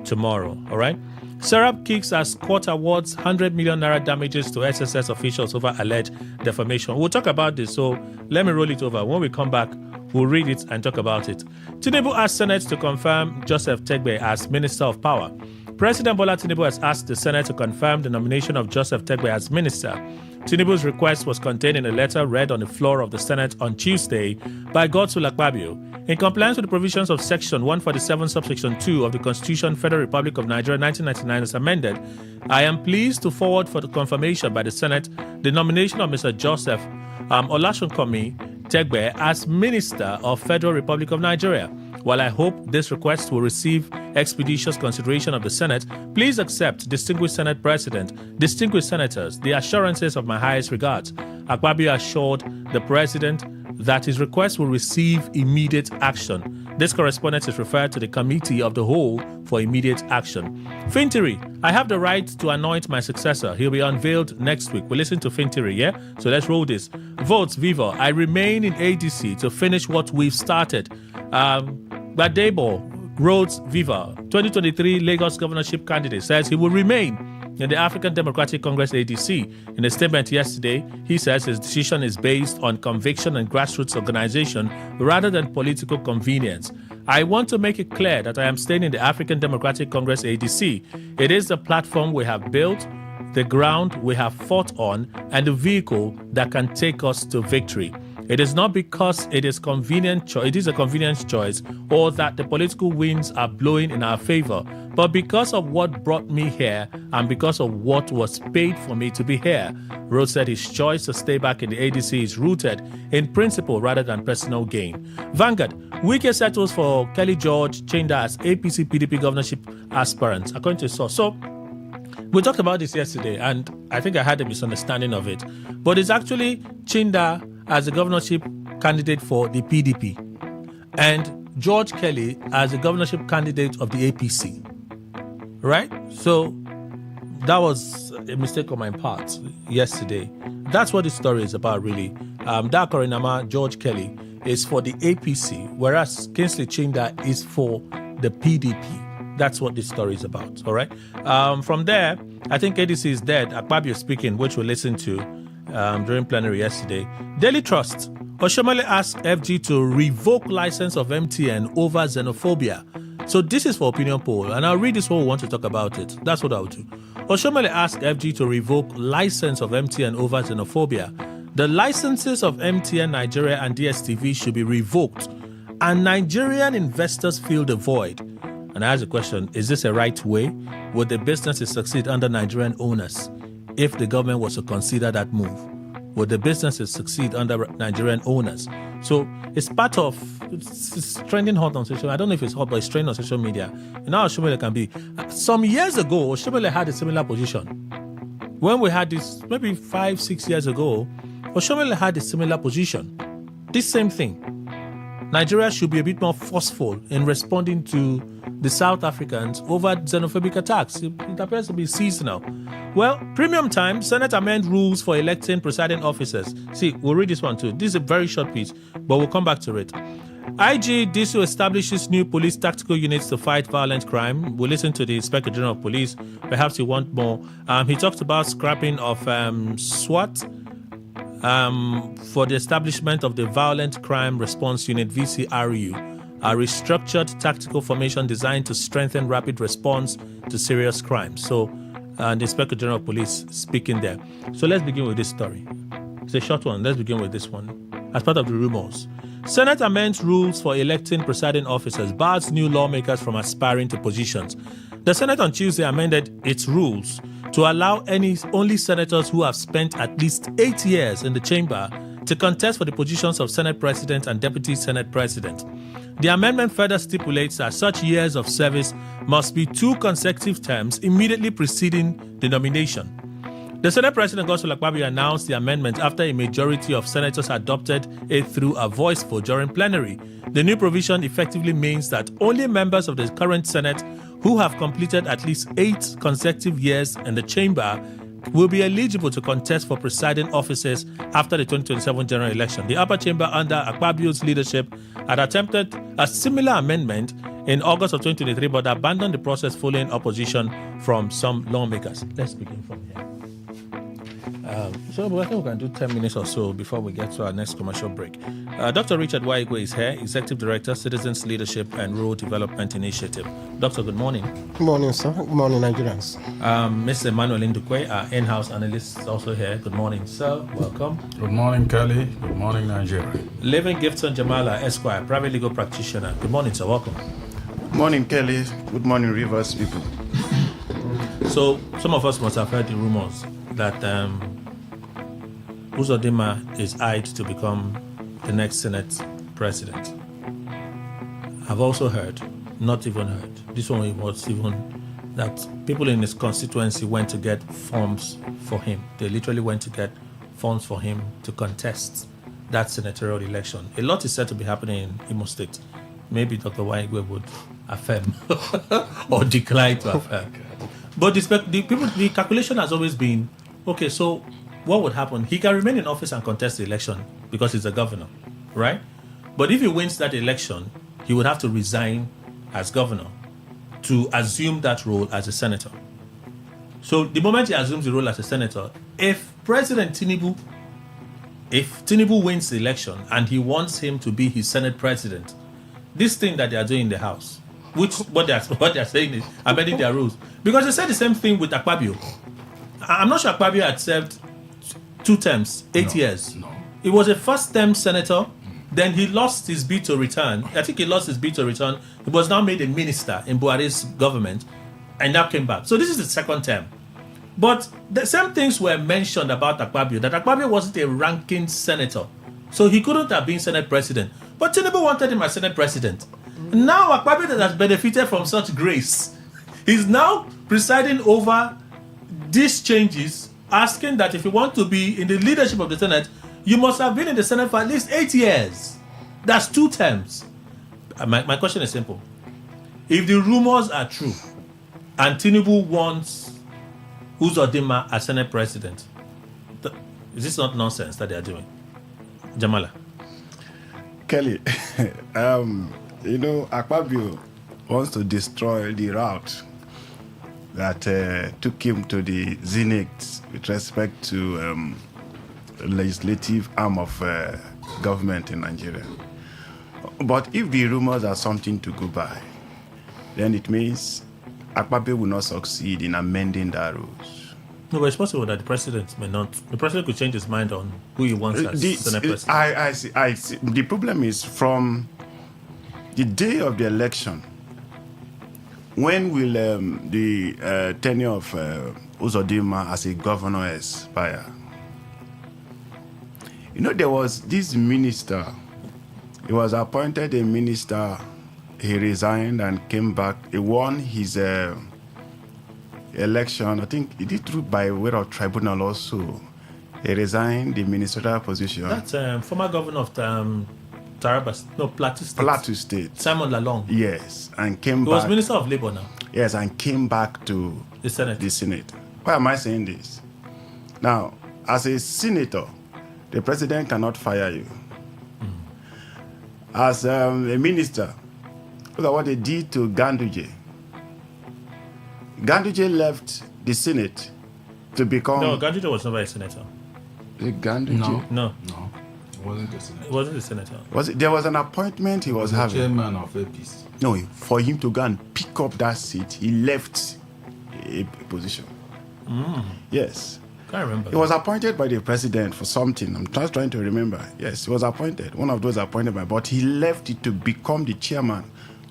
tomorrow, all right? Serap kicks as court awards 100 million naira damages to SSS officials over alleged defamation. We'll talk about this, so let me roll it over. When we come back, We'll read it and talk about it. Tinubu asked Senate to confirm Joseph Tegbe as Minister of Power. President Bola Tinubu has asked the Senate to confirm the nomination of Joseph Tegbe as minister. Tinubu's request was contained in a letter read on the floor of the Senate on Tuesday by Godswill Akpabio. In compliance with the provisions of Section 147, subsection 2 of the Constitution, Federal Republic of Nigeria, 1999, as amended, I am pleased to forward for the confirmation by the Senate the nomination of Mr. Joseph Olasunkomi Tegbe as Minister of Federal Republic of Nigeria. While I hope this request will receive expeditious consideration of the Senate, please accept, distinguished Senate President, distinguished senators, the assurances of my highest regards. Akpabio assured the President that his request will receive immediate action. This correspondence is referred to the Committee of the Whole for immediate action. Fintiri, I have the right to anoint my successor. He'll be unveiled next week. We'll listen to Fintiri, yeah? So let's roll this. Votes, Viva. I remain in ADC to finish what we've started. Badebo, Rhodes, Viva. 2023 Lagos governorship candidate says he will remain in the African Democratic Congress ADC. In a statement yesterday, he says his decision is based on conviction and grassroots organization rather than political convenience. I want to make it clear that I am staying in the African Democratic Congress ADC. It is the platform we have built, the ground we have fought on, and the vehicle that can take us to victory. It is not because it is a convenient choice or that the political winds are blowing in our favor, but because of what brought me here and because of what was paid for me to be here. Rhodes said his choice to stay back in the ADC is rooted in principle rather than personal gain. Vanguard, Wike settles for Kelly George Chinda as APC PDP governorship aspirant, according to a source. So, we talked about this yesterday, and I think I had a misunderstanding of it. But it's actually Chinda as a governorship candidate for the PDP and George Kelly as a governorship candidate of the APC. Right? So that was a mistake on my part yesterday. That's what the story is about, really. Dakorinama George Kelly is for the APC, whereas Kingsley Chinda is for the PDP. That's what this story is about, all right? From there, I think ADC is dead. Akpabio speaking, which we listened to during plenary yesterday. Daily Trust. Oshomole asked FG to revoke license of MTN over xenophobia. So this is for opinion poll, and I'll read this whole want to talk about it. That's what I'll do. Oshomole asked FG to revoke license of MTN over xenophobia. The licenses of MTN Nigeria and DSTV should be revoked, and Nigerian investors fill the void. And I ask the question, is this a right way? Would the businesses succeed under Nigerian owners if the government was to consider that move? Would the businesses succeed under Nigerian owners? So it's part of, it's trending hot on social media. I don't know if it's hot, but it's trending on social media. And now Oshomole can be. Some years ago, Oshomole had a similar position. When we had this, maybe 5-6 years ago, Oshomole had a similar position. This same thing. Nigeria should be a bit more forceful in responding to the South Africans over xenophobic attacks. It appears to be seasonal. Well, premium time, Senate amend rules for electing presiding officers. See, we'll read this one too. This is a very short piece, but we'll come back to it. IG DSU establishes new police tactical units to fight violent crime. We'll listen to the Inspector General of Police. Perhaps you want more. He talked about scrapping of SWAT for the establishment of the Violent Crime Response Unit, VCRU, a restructured tactical formation designed to strengthen rapid response to serious crimes. So, the Inspector General of Police speaking there. So let's begin with this story. It's a short one. Let's begin with this one. As part of the rumors, Senate amends rules for electing presiding officers, bars new lawmakers from aspiring to positions. The Senate on Tuesday amended its rules to allow only senators who have spent at least 8 years in the chamber to contest for the positions of Senate President and Deputy Senate President. The amendment further stipulates that such years of service must be 2 consecutive terms immediately preceding the nomination. The Senate President Godswill Akpabio announced the amendment after a majority of senators adopted it through a voice vote during plenary. The new provision effectively means that only members of the current Senate who have completed at least 8 consecutive years in the chamber will be eligible to contest for presiding offices after the 2027 general election. The upper chamber under Akpabio's leadership had attempted a similar amendment in August of 2023 but abandoned the process following opposition from some lawmakers. Let's begin from here. So I think we can do 10 minutes or so before we get to our next commercial break. Dr. Richard Waigwe is here, Executive Director, Citizens Leadership and Rural Development Initiative. Doctor, good morning. Good morning, sir. Good morning, Nigerians. Mr. Emmanuel Indukwe, our in-house analyst, is also here. Good morning, sir. Welcome. Good morning, Kelly. Good morning, Nigeria. Living Gifton Jamala, Esquire, private legal practitioner. Good morning, sir. Welcome. Good morning, Kelly. Good morning, Rivers people. So, some of us must have heard the rumors that Uzodinma is eyed to become the next Senate president. I've also heard, not even heard, this one was even that people in his constituency went to get forms for him. They literally went to get forms for him to contest that senatorial election. A lot is said to be happening in Imo State. Maybe Dr. Waigwe would affirm or decline to affirm. But the calculation has always been, okay, so what would happen? He can remain in office and contest the election because he's a governor, right? But if he wins that election, he would have to resign as governor to assume that role as a senator. So the moment he assumes the role as a senator, if Tinubu wins the election and he wants him to be his Senate president, this thing that they are doing in the House, which what they are saying is amending their rules. Because they said the same thing with Akpabio. I'm not sure Akpabio had served 2 terms, 8 years. No. He was a first-term senator. Then he lost his bid to return. I think he lost his bid to return. He was now made a minister in Buhari's government and now came back. So this is the second term. But the same things were mentioned about Akpabio, that Akpabio wasn't a ranking senator. So he couldn't have been Senate president. But Tinubu wanted him as Senate president. Now Akpabio that has benefited from such grace is now presiding over these changes, asking that if you want to be in the leadership of the Senate, you must have been in the Senate for at least 8 years. That's 2 terms. My question is simple. If the rumors are true and Tinubu wants Uzodinma as Senate president, is this not nonsense that they are doing? Jamala. Kelly, Akpabio wants to destroy the route that took him to the zenith with respect to legislative arm of government in Nigeria. But if the rumors are something to go by, then it means Akpabio will not succeed in amending that rules. No, but it's possible that the president may not. The president could change his mind on who he wants as Senate president. I see. The problem is from the day of the election. When will the tenure of Uzodinma as a governor expire? There was this minister. He was appointed a minister. He resigned and came back. He won his election. I think he did through by way of tribunal also. He resigned the ministerial position. That's former governor of Plateau State. Plateau State. Simon Lalong. Yes, and came back. He was Minister of Labour now. Yes, and came back to the Senate. Why am I saying this? Now, as a senator, the president cannot fire you. As a minister, look at what they did to Ganduje. Ganduje left the Senate to become... No, Ganduje was never a senator. Ganduje? No. It wasn't the senator. It wasn't the senator. There was an appointment he was having. Chairman of APC. No, for him to go and pick up that seat, he left a position. Yes. Can't remember. He was appointed by the president for something. I'm just trying to remember. Yes, he was appointed. One of those appointed by, but he left it to become the chairman,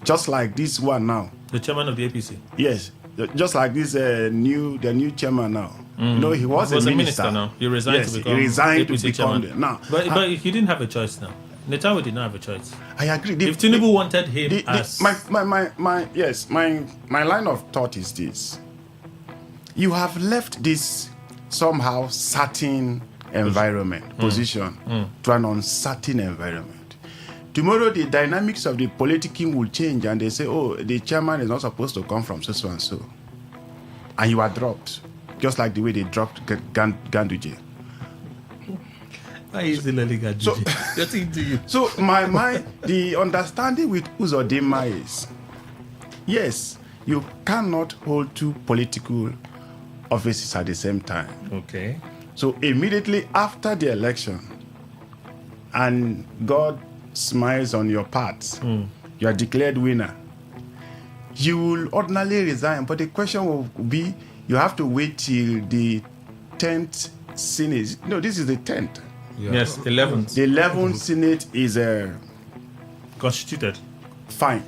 just like this one now. The chairman of the APC. Yes, just like this new chairman now. He was a minister now. He resigned to become APC chairman. Now, but he didn't have a choice now. Netanyahu did not have a choice. I agree. If Tinubu wanted him as... My line of thought is this. You have left this somehow certain environment, position, to an uncertain environment. Tomorrow, the dynamics of the politicking will change and they say, the chairman is not supposed to come from so and so. And you are dropped, just like the way they dropped Ganduje. Why is the Ganduje? So the understanding with Uzodinma is, yes, you cannot hold 2 political offices at the same time. Okay. So immediately after the election, and God smiles on your path, you are declared winner. You will ordinarily resign, but the question will be, you have to wait till the 10th Senate. No, this is the 10th. Yeah. Yes, 11th. The 11th Senate is constituted. Fine.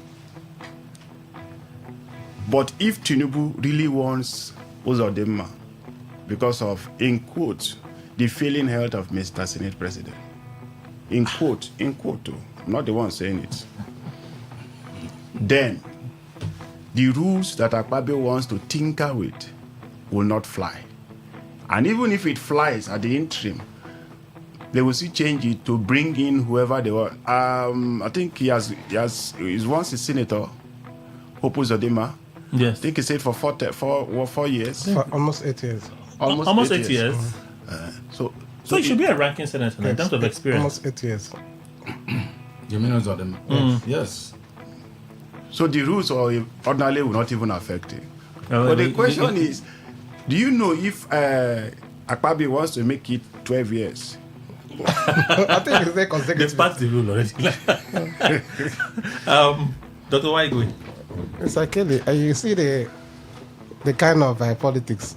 But if Tinubu really wants Uzodinma because of, in quote, the failing health of Mr. Senate President, in quote, too, I'm not the one saying it, then the rules that Akpabio wants to tinker with will not fly. And even if it flies at the interim, they will still change it to bring in whoever they want. I think he's once a senator, Hope Uzodinma. Yes. I think he said for 4 years. For almost 8 years. Almost 8 years. So he should be a ranking senator in terms of experience. Almost 8 years. You mean Uzodinma? Yes. So the rules ordinarily will not even affect it. But the question is, do you know if Akpabio wants to make it 12 years? I think it's very consecutive. They've passed the rule already. Dr. Waigui. It's actually, you see the kind of politics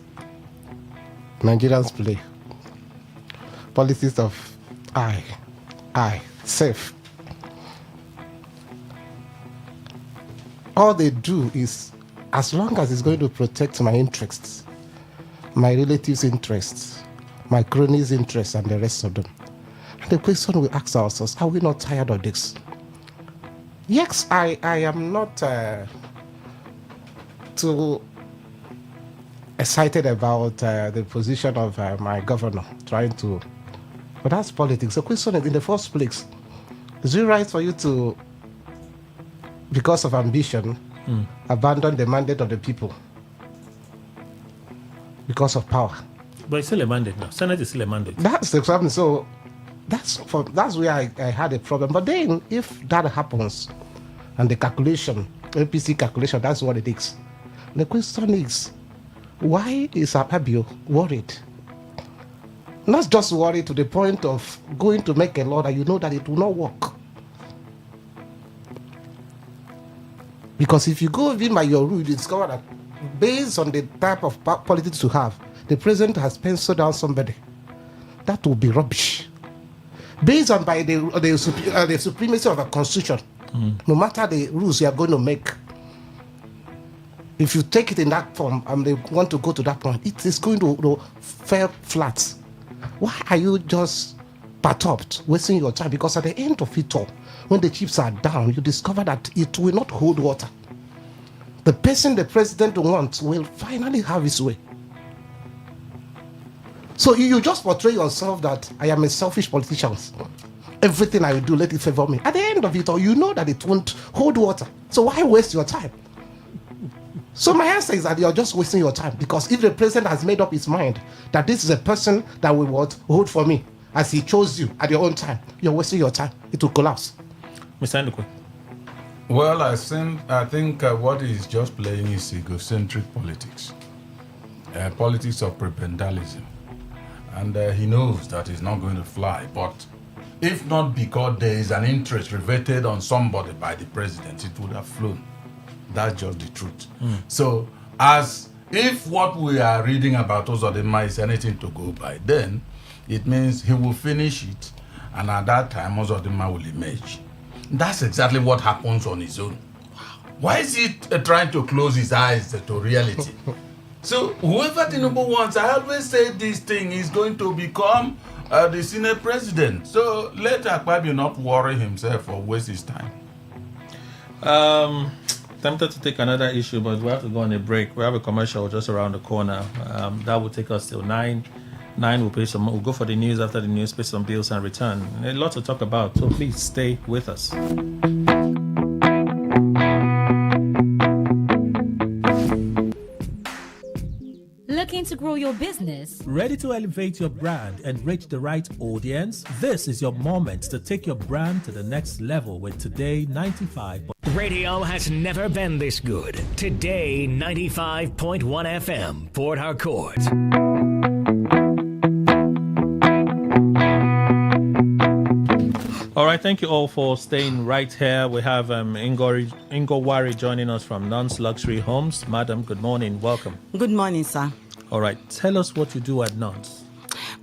Nigerians play. Politics of I, self. All they do is, as long as it's going to protect my interests, my relatives' interests, my cronies' interests, and the rest of them. And the question we ask ourselves, are we not tired of this? Yes, I am not too excited about the position of my governor trying to, but that's politics. The question is, in the first place, is it right for you to, because of ambition, abandon the mandate of the people because of power? But it's still a mandate now. Senate is still a mandate. That's the problem. So that's where I had a problem. But then, if that happens, and the calculation, APC calculation, that's what it is. The question is, why is Akpabio worried? Not just worried to the point of going to make a law that you know that it will not work. Because if you go in by your rule, you discover that based on the type of politics you have, the president has penciled down somebody. That will be rubbish. Based on by the supremacy of a constitution, no matter the rules you are going to make, if you take it in that form and they want to go to that point, it is going to fall flat. Why are you just perturbed, wasting your time? Because at the end of it all, when the chips are down, you discover that it will not hold water. The person the president wants will finally have his way. So you just portray yourself that I am a selfish politician. Everything I will do, let it favor me. At the end of it all, you know that it won't hold water. So why waste your time? So my answer is that you're just wasting your time, because if the president has made up his mind that this is a person that will hold for me as he chose you at your own time, you're wasting your time. It will collapse. Mr. Ndukwe. Well, I think what he's just playing is egocentric politics. Politics of prebendalism. And he knows that it's not going to fly. But if not because there is an interest riveted on somebody by the president, it would have flown. That's just the truth. So, as if what we are reading about Uzodinma is anything to go by, then it means he will finish it, and at that time, Uzodinma will emerge. That's exactly what happens on his own. Why is he trying to close his eyes to reality? So, whoever Tinubu wants, I always say this thing is going to become the Senate president. So, let Akpabio not worry himself or waste his time. Tempted to take another issue, but we have to go on a break. We have a commercial just around the corner. That will take us till 9. 9 we'll go for the news. After the news, pay some bills and return. A lot to talk about, so please stay with us. Looking to grow your business? Ready to elevate your brand and reach the right audience? This is your moment to take your brand to the next level with Today 95. Radio has never been this good. Today 95.1 FM, Port Harcourt. right, thank you all for staying right here. We have Ingowari joining us from Non's Luxury Homes. Madam, good morning. Welcome. Good morning, sir. All right, tell us what you do at Non's.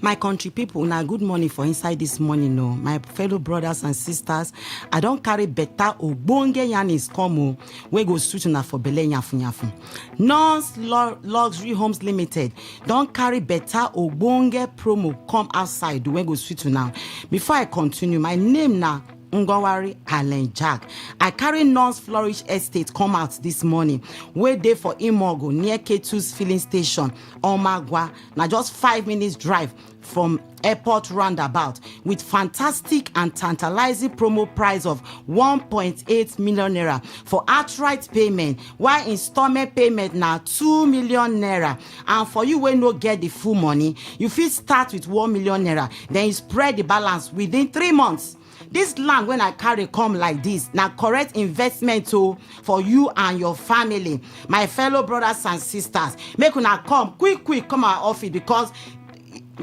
My country people, now good morning for inside this morning. No, my fellow brothers and sisters, I don't carry better ogbonge yanis come we go suit na for bele nyafu. Non's Luxury Homes Limited don't carry better ogbonge promo come outside we go suit now. Before I continue, my name now Ngowari Allen Jack. I carry Non's Flourish Estate come out this morning. Way there for Imogo near K2's filling station, Omagwa. Now just 5 minutes drive from airport roundabout with fantastic and tantalizing promo price of 1.8 million naira for outright payment, while installment payment now 2 million naira. And for you when no get the full money, you fit start with 1 million naira, then you spread the balance within 3 months. This land when I carry come like this, now correct investment for you and your family. My fellow brothers and sisters, make una come quick come our office because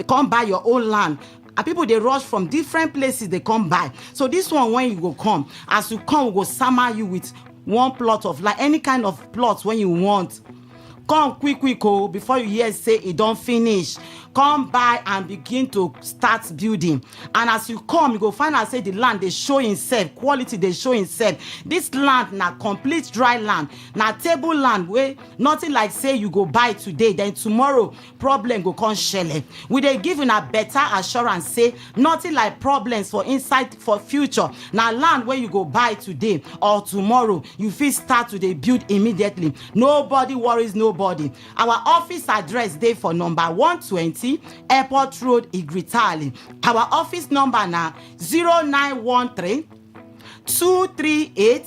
come buy your own land. And people they rush from different places, they come by. So this one when you go come, as you come, we go summer you with one plot of like any kind of plot when you want. Come quick before you hear say it don't finish. Come by and begin to start building. And as you come, you go find out say the land they show itself, quality they show itself. This land na complete dry land, na table land where nothing like say you go buy today, then tomorrow problem go come shele. We they give you a better assurance say nothing like problems for inside for future. Now land where you go buy today or tomorrow, you fit start to build immediately. Nobody worries nobody. Our office address there for number 120 Airport Road, Igritali. Our office number now 0913 238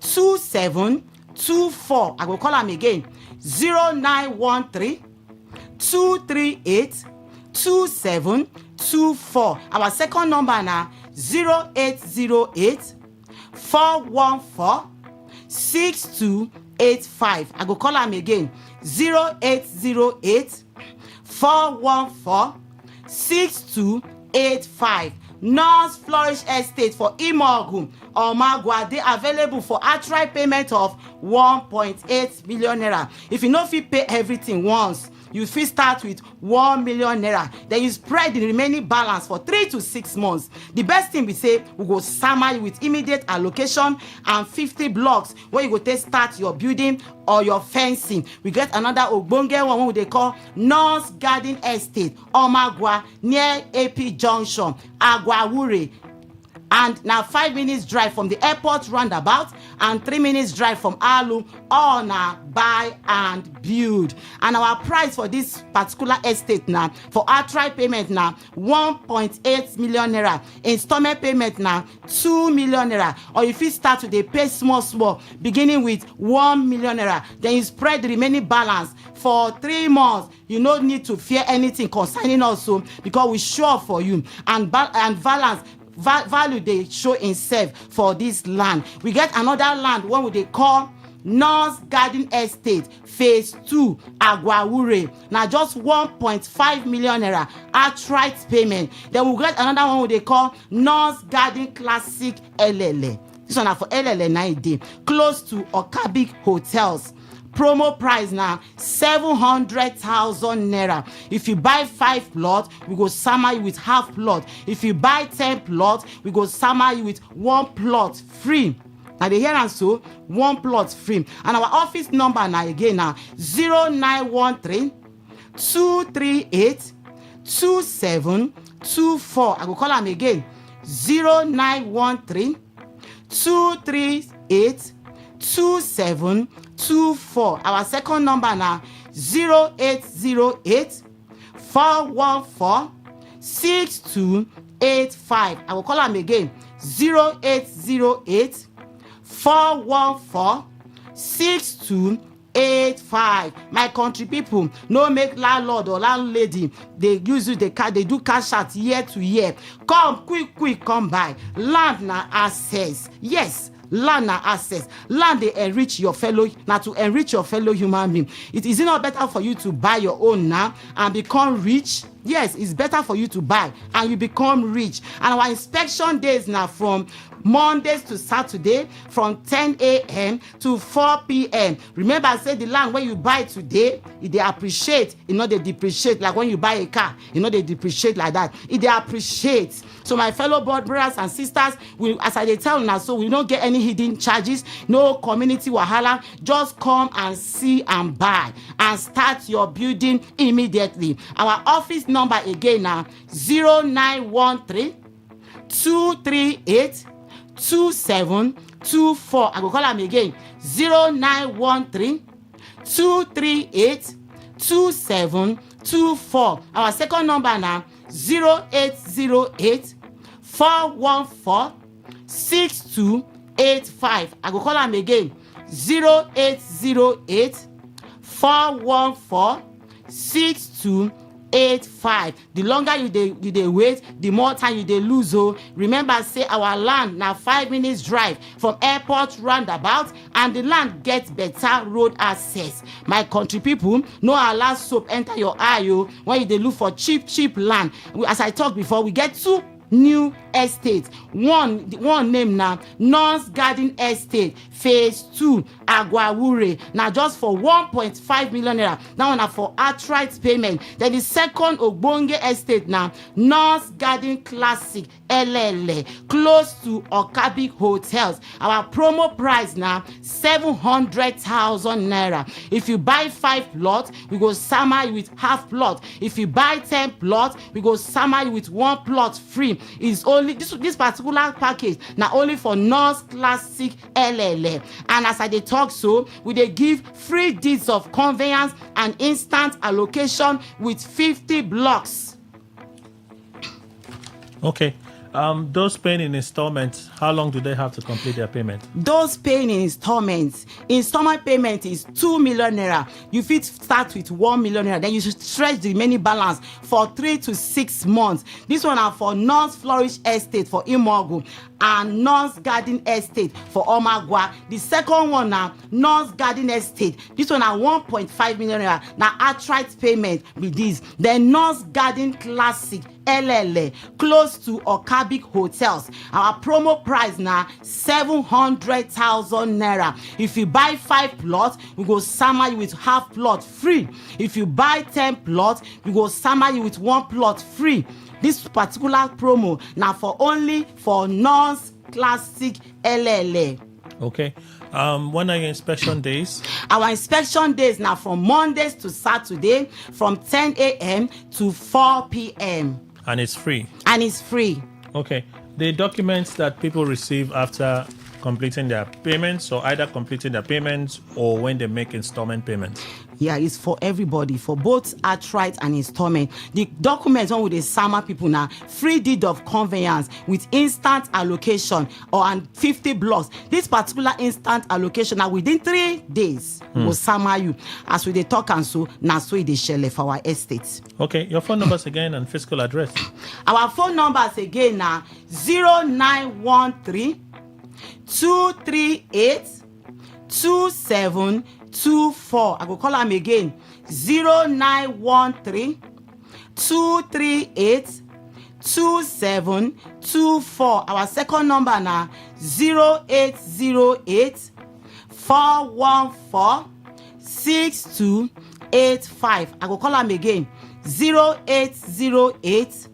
2724. I will call them again 0913 238 2724. Our second number now 0808 414 6285. I go call them again 0808 414 6285. Non's Flourish Estate for Imogu or Magwa, they available for outright payment of 1.8 million naira. If you know if you pay everything once, you fit start with 1 million naira. Then you spread the remaining balance for 3 to 6 months. The best thing we say, we go summer you with immediate allocation and 50 blocks where you go take start your building or your fencing. We get another ogbonge one they call Non's Garden Estate, Omagwa, near AP Junction, Agwawure. And now 5 minutes drive from the airport roundabout and 3 minutes drive from Alu, all now buy and build. And our price for this particular estate now, for outright payment now, 1.8 million naira. Installment payment now, 2 million naira. Or if you start to pay small, beginning with 1 million naira, then you spread the remaining balance for 3 months. You no need to fear anything concerning us, because we sure for you and balance. Value they show itself for this land. We get another land, one they call Non's Garden Estate Phase 2 Agwawure. Now just 1.5 million naira outright payment. Then we get another one they call Non's Garden Classic LLA. This one are for LLA 90, close to Okabik Hotels. Promo price now 700,000 naira. If you buy 5 plots, we go summer you with half plot. If you buy 10 plots, we go summer you with 1 plot free. Now they hear and so 1 plot free. And our office number now again now 0913 238 2724. I go call them again 0913 238 2724. Our second number now 0808 414 6285. I will call them again 0808 414 6285. My country people, no make landlord or landlady they use you they do cash out year to year. Come quick come by. Land na access. Yes, land na access. Land they enrich your fellow, now to enrich your fellow human being. Is it not better for you to buy your own now and become rich? Yes, it's better for you to buy and you become rich. And our inspection days now from Mondays to Saturday from 10 a.m. to 4 p.m. Remember, I said the land when you buy today, if they appreciate, they depreciate. Like when you buy a car, they depreciate like that. If they appreciate. So my fellow brothers and sisters, as I tell you now, so we don't get any hidden charges, no community wahala. Just come and see and buy and start your building immediately. Our office number again now 0913 238 2724. I go call them again 0913 238 2724. Our second number now 0808 414 6285. I go call them again 0808 414 6285. The longer you dey wait, the more time you dey lose. Oh, remember say our land now 5 minutes drive from airport roundabout, and the land gets better road access. My country people, no allow soap enter your eye. Oh, when you dey look for cheap land. As I talked before, we get two new estate. One name now Non's Garden Estate Phase 2 Agwawure. Now just for 1.5 million naira. That one for outright payment. Then the second Ogbonge Estate now Non's Garden Classic LLA close to Okabi Hotels. Our promo price now 700,000 naira. If you buy 5 plots, we go summer you with half plot. If you buy 10 plots, we go summer you with 1 plot free. Is only this particular package now only for North Classic LLA. And as I dey talk so, we dey give free deeds of conveyance and instant allocation with 50 blocks. Okay. Those paying in installments, how long do they have to complete their payment? Those paying in installment payment is 2 million naira. You fit start with 1 million naira, then you should stretch the remaining balance for 3 to 6 months. This one are for North Flourish Estate for Imogu and North Garden Estate for Omagwa. The second one now North Garden Estate. This one are 1.5 million naira. Now outright payment with this. Then North Garden Classic LLA close to Okabi Hotels. Our promo price now 700,000 naira. If you buy 5 plots, we go summer you with half plot free. If you buy 10 plots, we go summer you with 1 plot free. This particular promo now for only for North Classic LLA. Okay. When are your inspection days? Our inspection days now from Mondays to Saturday from 10 a.m. to 4 p.m. And it's free? And it's free. Okay. The documents that people receive after completing their payments, or either completing their payments or when they make installment payments? Yeah, it's for everybody, for both outright and installment. The documents on with the summer people now, free deed of conveyance with instant allocation and 50 blocks. This particular instant allocation now within 3 days will summer you. As we dey talk and so, now so they share for our estates. Okay, your phone numbers again and physical address. Our phone numbers again now 0913 238 2724. I go call them again 0913 238 2724. Our second number now 0808 414 6285. I go call them again 0808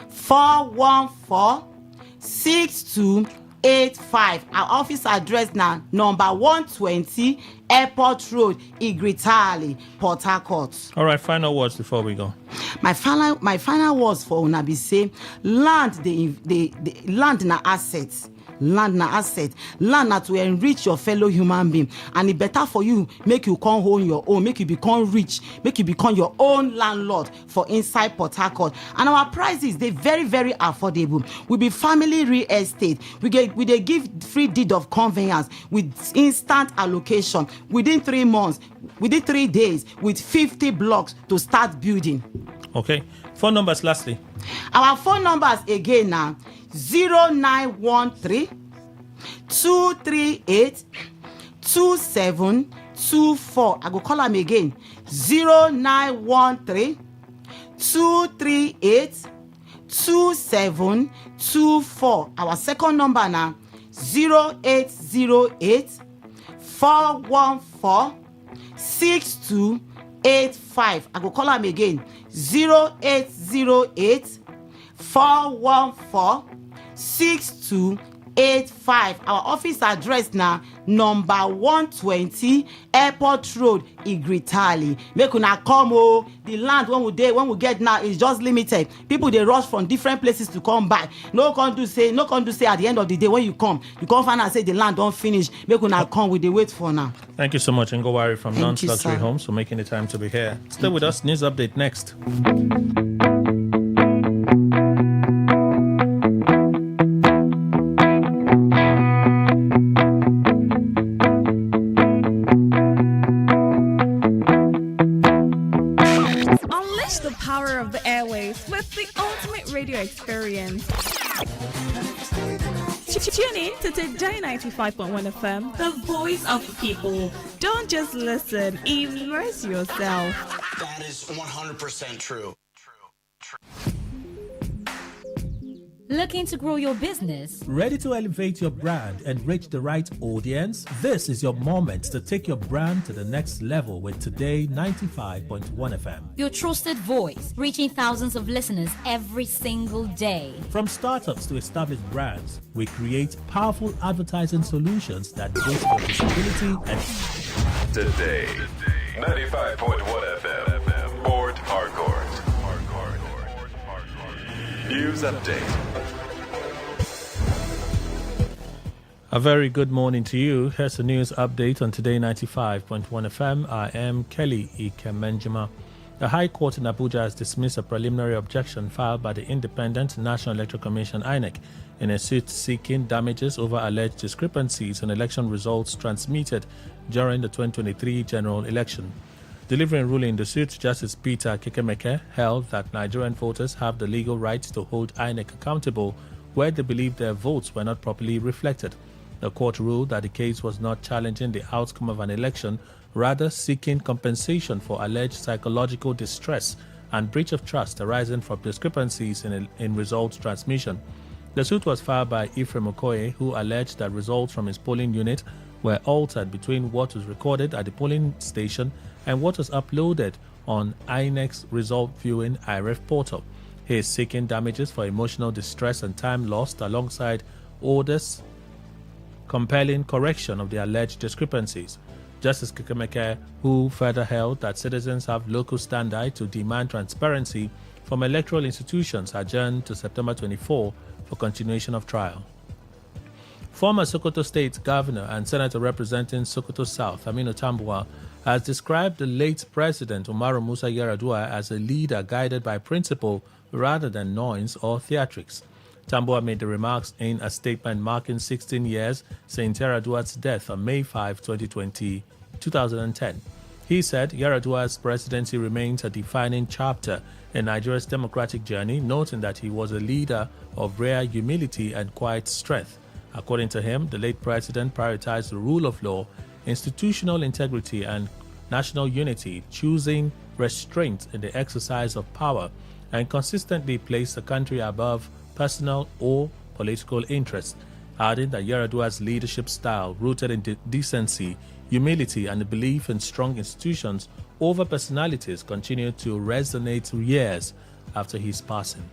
414 6285. Our office address now number 120 Airport Road, Igritali, Port Harcourt. All right, final words before we go. My final words for una be say land the land na assets. Land na asset. Land na to enrich your fellow human being. And it better for you, make you come own your own, make you become rich, make you become your own landlord for inside Port Harcourt. And our prices, they very, very affordable. We be family real estate. We dey give free deed of conveyance with instant allocation within 3 months, within 3 days, with 50 blocks to start building. Okay. Phone numbers lastly. Our phone numbers again now 0913 238 2724. I go call am again 0913 238 2724. Our second number now 0808 414 6285. I go call am again 0808 414 6285. Our office address now number 120 Airport Road, Igritali. Make una come oh. The land when we get now is just limited. People they rush from different places to come back. No can do say at the end of the day when you come find out say the land don't finish. Make una come with the wait for now. Thank you so much, Ngowari from Non-Luxury Homes, for making the time to be here. Stay with us. News update next. Unleash the power of the airwaves with the ultimate radio experience. Tune in to Today 95.1 FM, the voice of the people. Don't just listen, immerse yourself. That is 100% true. Looking to grow your business? Ready to elevate your brand and reach the right audience? This is your moment to take your brand to the next level with Today 95.1 FM. Your trusted voice, reaching thousands of listeners every single day. From startups to established brands, we create powerful advertising solutions that boost your visibility and... Today, 95.1 FM, Port Harcourt. News update. A very good morning to you. Here's a news update on Today 95.1 FM. I am Kelly Ikemenjima. The High Court in Abuja has dismissed a preliminary objection filed by the Independent National Electoral Commission (INEC) in a suit seeking damages over alleged discrepancies in election results transmitted during the 2023 general election. Delivering a ruling in the suit, Justice Peter Kekemeke held that Nigerian voters have the legal right to hold INEC accountable where they believe their votes were not properly reflected. The court ruled that the case was not challenging the outcome of an election, rather seeking compensation for alleged psychological distress and breach of trust arising from discrepancies in results transmission. The suit was filed by Ephraim Okoye, who alleged that results from his polling unit were altered between what was recorded at the polling station and what was uploaded on INEC's result viewing IREF portal. He is seeking damages for emotional distress and time lost alongside orders compelling correction of the alleged discrepancies. Justice Kekemeke, who further held that citizens have local standby to demand transparency from electoral institutions, adjourned to September 24 for continuation of trial. Former Sokoto State Governor and Senator representing Sokoto South, Aminu Tambuwal, has described the late President Umaru Musa Yar'Adua as a leader guided by principle rather than noise or theatrics. Tambuwal made the remarks in a statement marking 16 years since Yar'Adua's death on May 5, 2010. He said Yar'Adua's presidency remains a defining chapter in Nigeria's democratic journey, noting that he was a leader of rare humility and quiet strength. According to him, the late president prioritized the rule of law, institutional integrity, and national unity, choosing restraint in the exercise of power, and consistently placed the country above personal or political interests, adding that Yar'Adua's leadership style, rooted in decency, humility, and the belief in strong institutions over personalities, continued to resonate years after his passing.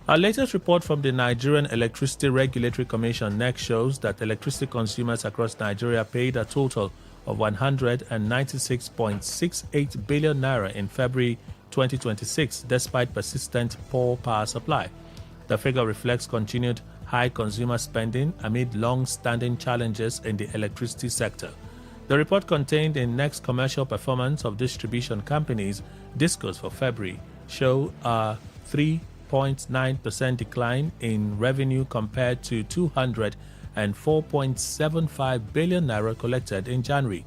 Our latest report from the Nigerian Electricity Regulatory Commission (NEC) shows that electricity consumers across Nigeria paid a total of 196.68 billion naira in February 2026, despite persistent poor power supply. The figure reflects continued high consumer spending amid long-standing challenges in the electricity sector. The report contained in NEC's commercial performance of distribution companies discos for February show a 3.9% decline in revenue compared to 204.75 billion naira collected in January.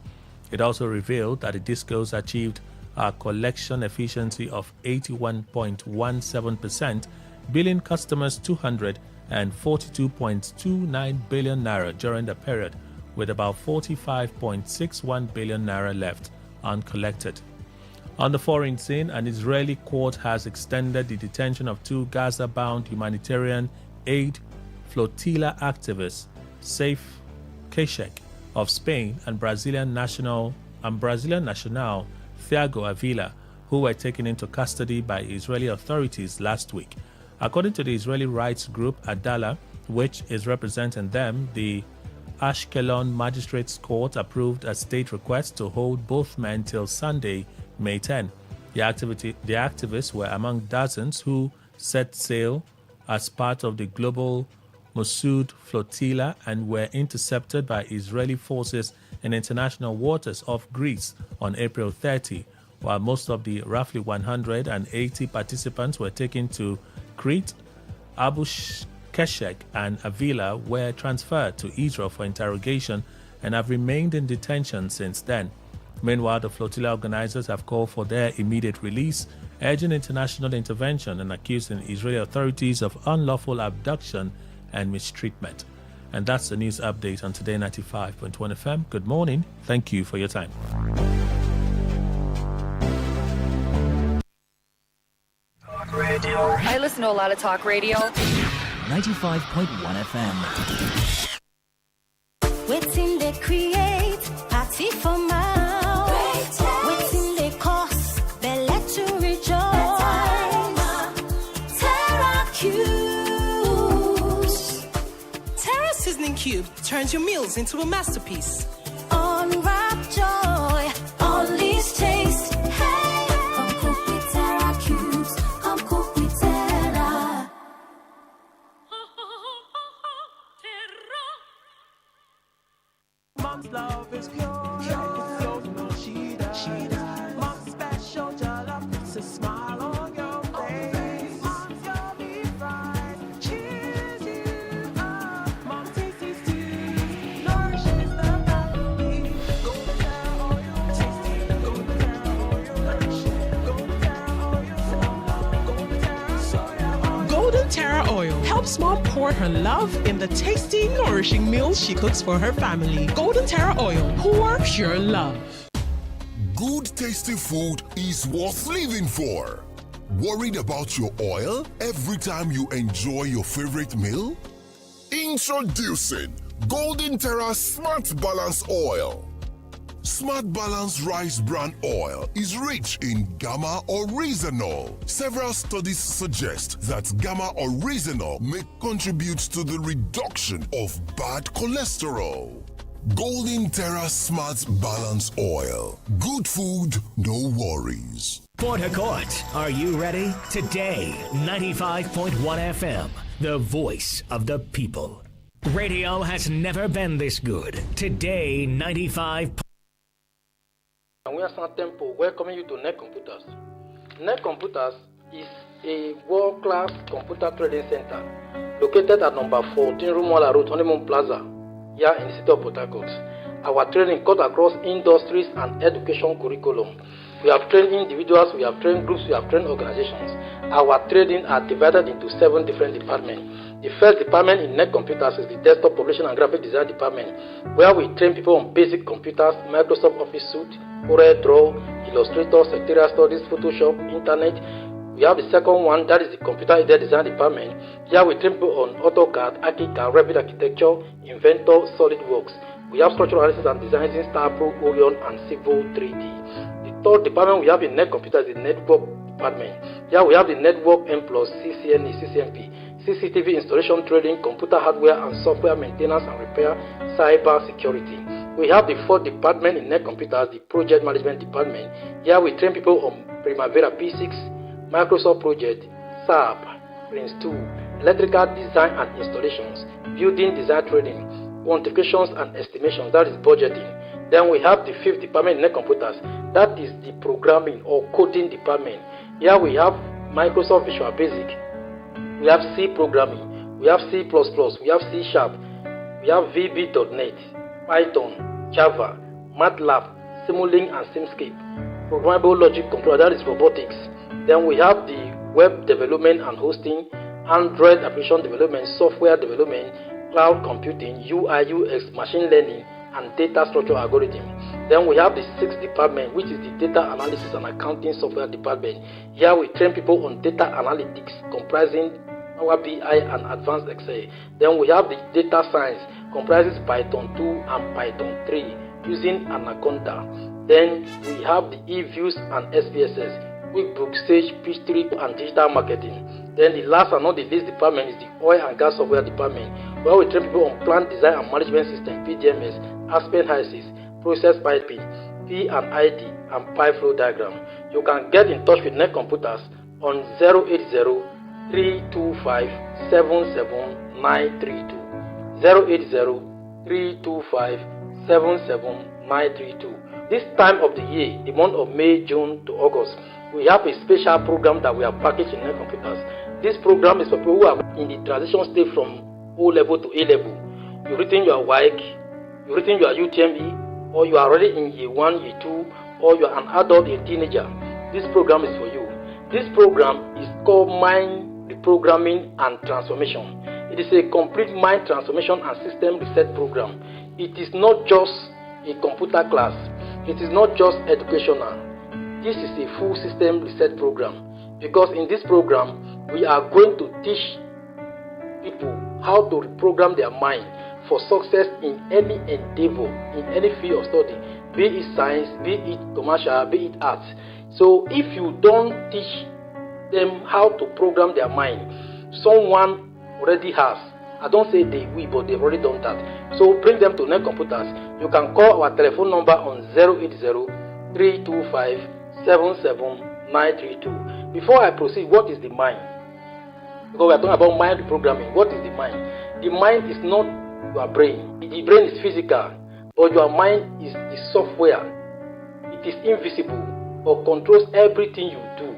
It also revealed that the discos achieved a collection efficiency of 81.17%, billing customers 206 and 42.29 billion naira during the period, with about 45.61 billion naira left uncollected. On the foreign scene, an Israeli court has extended the detention of two Gaza-bound humanitarian aid flotilla activists, Saif Keshek of Spain and Brazilian national Thiago Avila, who were taken into custody by Israeli authorities last week. According to the Israeli rights group Adala, which is representing them, the Ashkelon Magistrates Court approved a state request to hold both men till Sunday, May 10. The activists were among dozens who set sail as part of the global Mossad flotilla and were intercepted by Israeli forces in international waters off Greece on April 30, while most of the roughly 180 participants were taken to Crete. Abu Keshek and Avila were transferred to Israel for interrogation and have remained in detention since then. Meanwhile, the flotilla organizers have called for their immediate release, urging international intervention and accusing Israeli authorities of unlawful abduction and mistreatment. And that's the news update on Today 95.1 FM. Good morning. Thank you for your time. I listen to a lot of talk radio. 95.1 FM. Waiting they create party for mouth. Waiting they cause they let you rejoice. Terra Cubes. Terra Seasoning Cube turns your meals into a masterpiece. Unwrap joy, unleash taste. Hey, come cook with Terra Cubes. Come cook with Terra. Mom's love is pure. It's so no she does. Mom's special jollof. It's a smile on your face. Mom's your beef fries. Cheers you up. Mom's tasty stew. Nourishes the family. Golden Terra oil. Tasty. Golden Terra oil. Nourishing. Golden Terra oil. Golden Terra soya oil. Golden Terra Oil helps mom pour her love in the tasty, nourishing meals she cooks for her family. Golden Terra Oil, pour pure love. Good tasty food is worth living for. Worried about your oil every time you enjoy your favorite meal? Introducing Golden Terra Smart Balance Oil. Smart Balance Rice Bran Oil is rich in gamma oryzanol. Several studies suggest that gamma oryzanol may contribute to the reduction of bad cholesterol. Golden Terra Smart Balance Oil. Good food, no worries. Port Harcourt, are you ready? Today, 95.1 FM, the voice of the people. Radio has never been this good. Today, 95. And we are San Tempo welcoming you to Net Computers. Net Computers is a world-class computer trading center located at number 14 Rumola Road, Honeymoon Plaza, here in the city of Port Harcourt. Our training cut across industries and education curriculum. We have trained individuals, we have trained groups, we have trained organizations. Our training are divided into 7 different departments. The first department in Net Computers is the Desktop Publishing and Graphic Design department, where we train people on basic computers, Microsoft Office Suite, CorelDRAW, Illustrator, Secretarial Studies, Photoshop, Internet. We have the second one, that is the Computer Aided Design department. Here we train people on AutoCAD, ArchiCAD, Revit Architecture, Inventor, SolidWorks. We have Structural Analysis and Design in StarPro, Orion, and Civil 3D. The third department we have in Net Computers is the Network department. Here we have the Network M+, CCNE, CCNP, CCTV installation, trading, computer hardware and software maintenance and repair, cyber security. We have the fourth department in Net Computers, the Project Management department. Here we train people on Primavera P6, Microsoft Project, SAP, Prince2, electrical design and installations, building design trading, quantifications and estimations, that is budgeting. Then we have the fifth department in Net Computers, that is the programming or coding department. Here we have Microsoft Visual Basic, we have C programming, we have C++, we have C#, we have VB.NET, Python, Java, MATLAB, Simulink and Simscape, programmable logic controller, that is robotics. Then we have the web development and hosting, Android application development, software development, cloud computing, UI, UX, machine learning, and data structure algorithm. Then we have the sixth department, which is the data analysis and accounting software department. Here we train people on data analytics, comprising Power BI and advanced Excel. Then we have the data science, comprises Python 2 and Python 3, using Anaconda. Then we have the eViews and SPSS, QuickBooks, Sage, Peachtree, and digital marketing. Then the last and not the least department is the oil and gas software department, where we train people on plant design and management system, PDMS, Aspen HYSYS, process piping, P&ID, and pipe flow diagram. You can get in touch with Net Computers on 080-325-77932. 080-325-77932. This time of the year, the month of May, June to August, we have a special program that we have packaged in Net Computers. This program is for people who are in the transition state from O level to A level. You've written your WAEC, you've written your UTME, or you are already in year 1, year 2, or you are an adult, a teenager. This program is for you. This program is called Mind Reprogramming and Transformation. It is a complete mind transformation and system reset program. It is not just a computer class. It is not just educational. This is a full system reset program, because in this program we are going to teach people how to reprogram their mind for success in any endeavor, in any field of study, be it science, be it commercial, be it arts. So if you don't teach them how to program their mind, someone already has. I don't say they will, but they've already done that. So bring them to Net Computers. You can call our telephone number on 080-325-77932. Before I proceed, what is the mind? Because we are talking about mind reprogramming. What is the mind? The mind is not your brain. The brain is physical, but your mind is the software. It is invisible, but controls everything you do.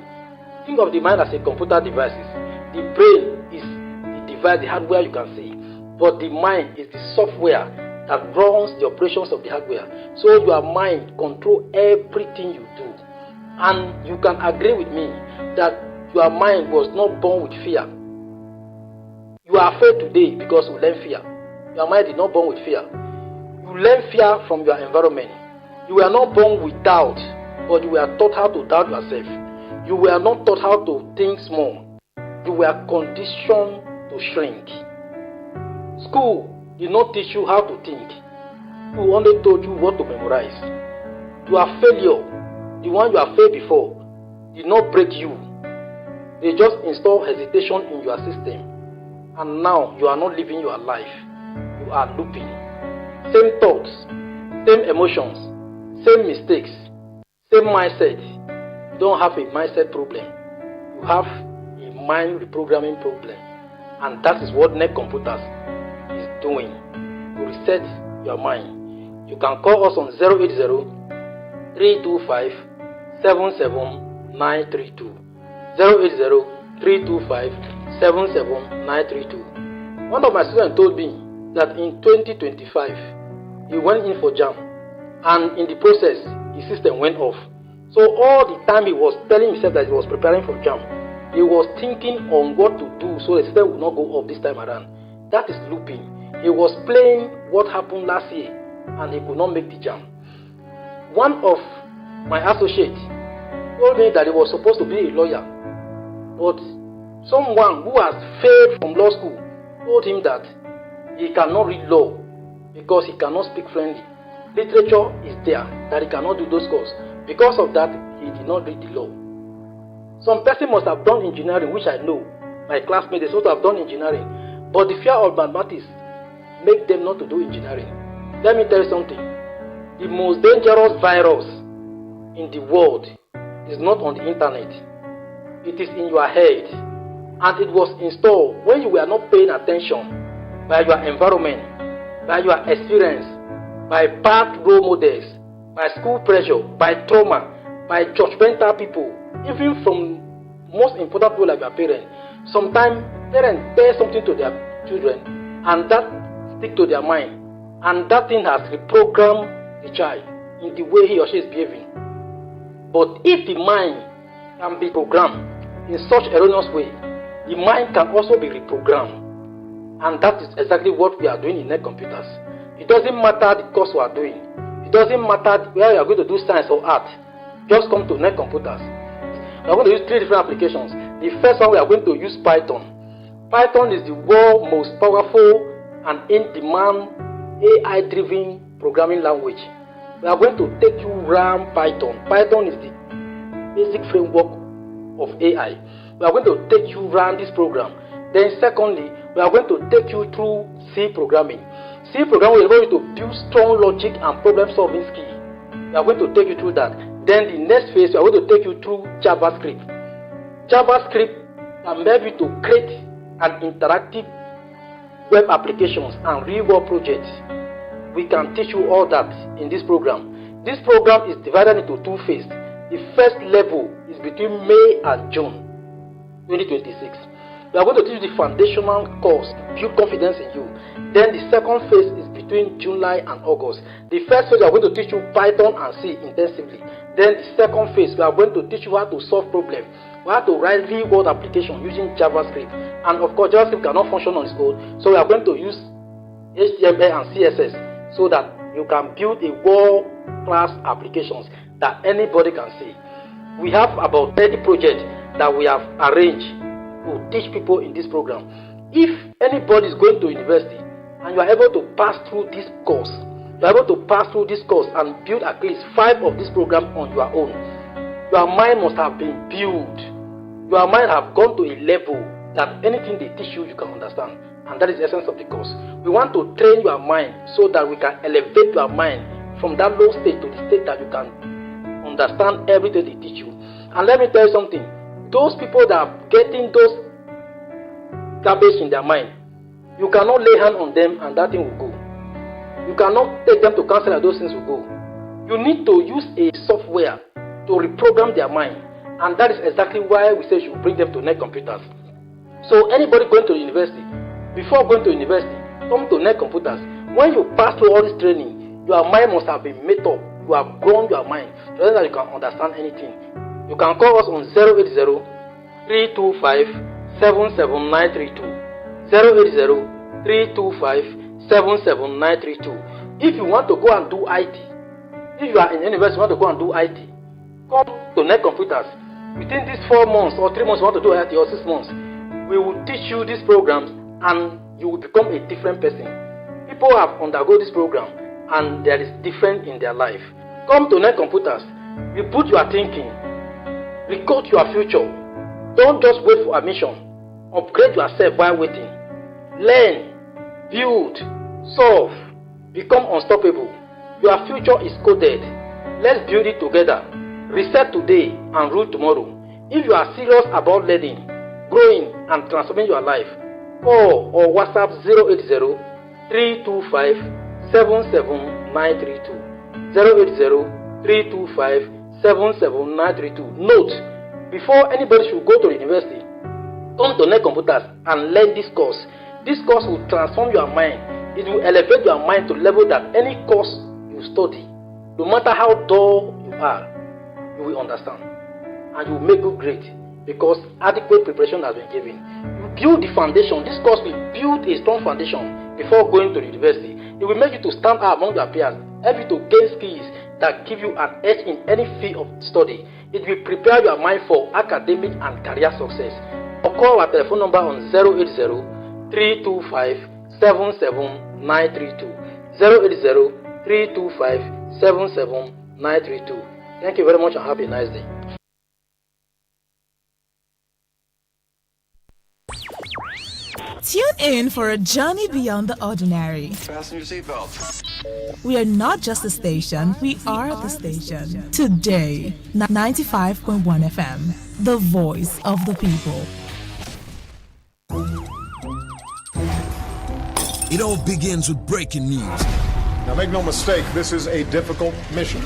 Think of the mind as a computer devices. The brain is the device, the hardware you can see, but the mind is the software that runs the operations of the hardware. So your mind controls everything you do. And you can agree with me that your mind was not born with fear. You are afraid today because you learn fear. Your mind is not born with fear. You learn fear from your environment. You were not born with doubt, but you were taught how to doubt yourself. You were not taught how to think small. You were conditioned to shrink. School did not teach you how to think. School only told you what to memorize. Your failure, the one you have failed before, did not break you. They just installed hesitation in your system. And now you are not living your life. You are looping. Same thoughts, same emotions, same mistakes, same mindset. You don't have a mindset problem. You have a mind reprogramming problem. And that is what Net Computers is doing to reset your mind. You can call us on 080-325-77932. 080-325-77932. One of my students told me that in 2025, he went in for JAM, and in the process, his system went off. So all the time he was telling himself that he was preparing for JAM, he was thinking on what to do so the system would not go off this time around. That is looping. He was playing what happened last year, and he could not make the JAM. One of my associates told me that he was supposed to be a lawyer, but someone who has failed from law school told him that he cannot read law because he cannot speak fluently. Literature is there, that he cannot do those courses. Because of that, he did not read the law. Some person must have done engineering, which I know. My classmates, they sort of have done engineering. But the fear of mathematics make them not to do engineering. Let me tell you something. The most dangerous virus in the world is not on the internet. It is in your head. And it was installed when you were not paying attention by your environment, by your experience, by bad role models, by school pressure, by trauma, by judgmental people, even from most important people like your parents. Sometimes parents say something to their children and that stick to their mind, and that thing has reprogrammed the child in the way he or she is behaving. But if the mind can be programmed in such erroneous way, the mind can also be reprogrammed. And that is exactly what we are doing in net computers. It doesn't matter the course we are doing. It doesn't matter where you are going to do science or art. Just come to net computers. We are going to use 3 different applications. The first one, we are going to use Python. Python is the world's most powerful and in-demand AI-driven programming language. We are going to take you around Python. Python is the basic framework of AI. We are going to take you around this program. Then secondly, we are going to take you through C programming. C programming is going to build strong logic and problem-solving skills. We are going to take you through that. Then the next phase, we are going to take you through JavaScript. JavaScript can help you to create an interactive web applications and real-world projects. We can teach you all that in this program. This program is divided into 2 phases. The first level is between May and June 2026. We are going to teach you the foundational course, build confidence in you. Then the second phase is between July and August. The first phase, we are going to teach you Python and C intensively. Then the second phase, we are going to teach you how to solve problems. We have to write real-world application using JavaScript. And of course, JavaScript cannot function on its own. So we are going to use HTML and CSS so that you can build a world-class applications that anybody can see. We have about 30 projects that we have arranged to teach people in this program. If anybody is going to university and you are able to pass through this course, you are able to pass through this course and build at least 5 of this program on your own, your mind must have been built. Your mind have gone to a level that anything they teach you, you can understand. And that is the essence of the course. We want to train your mind so that we can elevate your mind from that low state to the state that you can understand everything they teach you. And let me tell you something. Those people that are getting those garbage in their mind, you cannot lay hand on them and that thing will go. You cannot take them to counseling and those things will go. You need to use a software to reprogram their mind. And that is exactly why we say you should bring them to net computers. So anybody going to university, before going to university, come to net computers. When you pass through all this training, your mind must have been made up. You have grown your mind so that you can understand anything. You can call us on 080-325-77932. 080-325-77932. If you want to go and do IT, if you are in university, you want to go and do IT, come to net computers. Within these 4 months or 3 months, you want to do IT or 6 months, we will teach you these programs and you will become a different person. People have undergone this program and there is difference in their life. Come to net computers. Reboot your thinking. Recode your future. Don't just wait for admission. Upgrade yourself while waiting. Learn, build, solve, become unstoppable. Your future is coded. Let's build it together. Reset today and rule tomorrow. If you are serious about learning, growing and transforming your life, call or WhatsApp 080-325-77932. 080-325-77932. Note, before anybody should go to the university, come to net computers and learn this course. This course will transform your mind. It will elevate your mind to the level that any course you study, no matter how dull you are, you will understand and you will make you great because adequate preparation has been given. You build the foundation. This course will build a strong foundation before going to the university. It will make you to stand out among your peers, help you to gain skills that give you an edge in any field of study. It will prepare your mind for academic and career success. Or call our telephone number on 080-325-77932. 080-325-77932. Thank you very much and have a nice day. Tune in for a journey beyond the ordinary. Fasten your seatbelts. We are not just a station, we are the station. Today, 95.1 FM, the voice of the people. It all begins with breaking news. Now make no mistake, this is a difficult mission,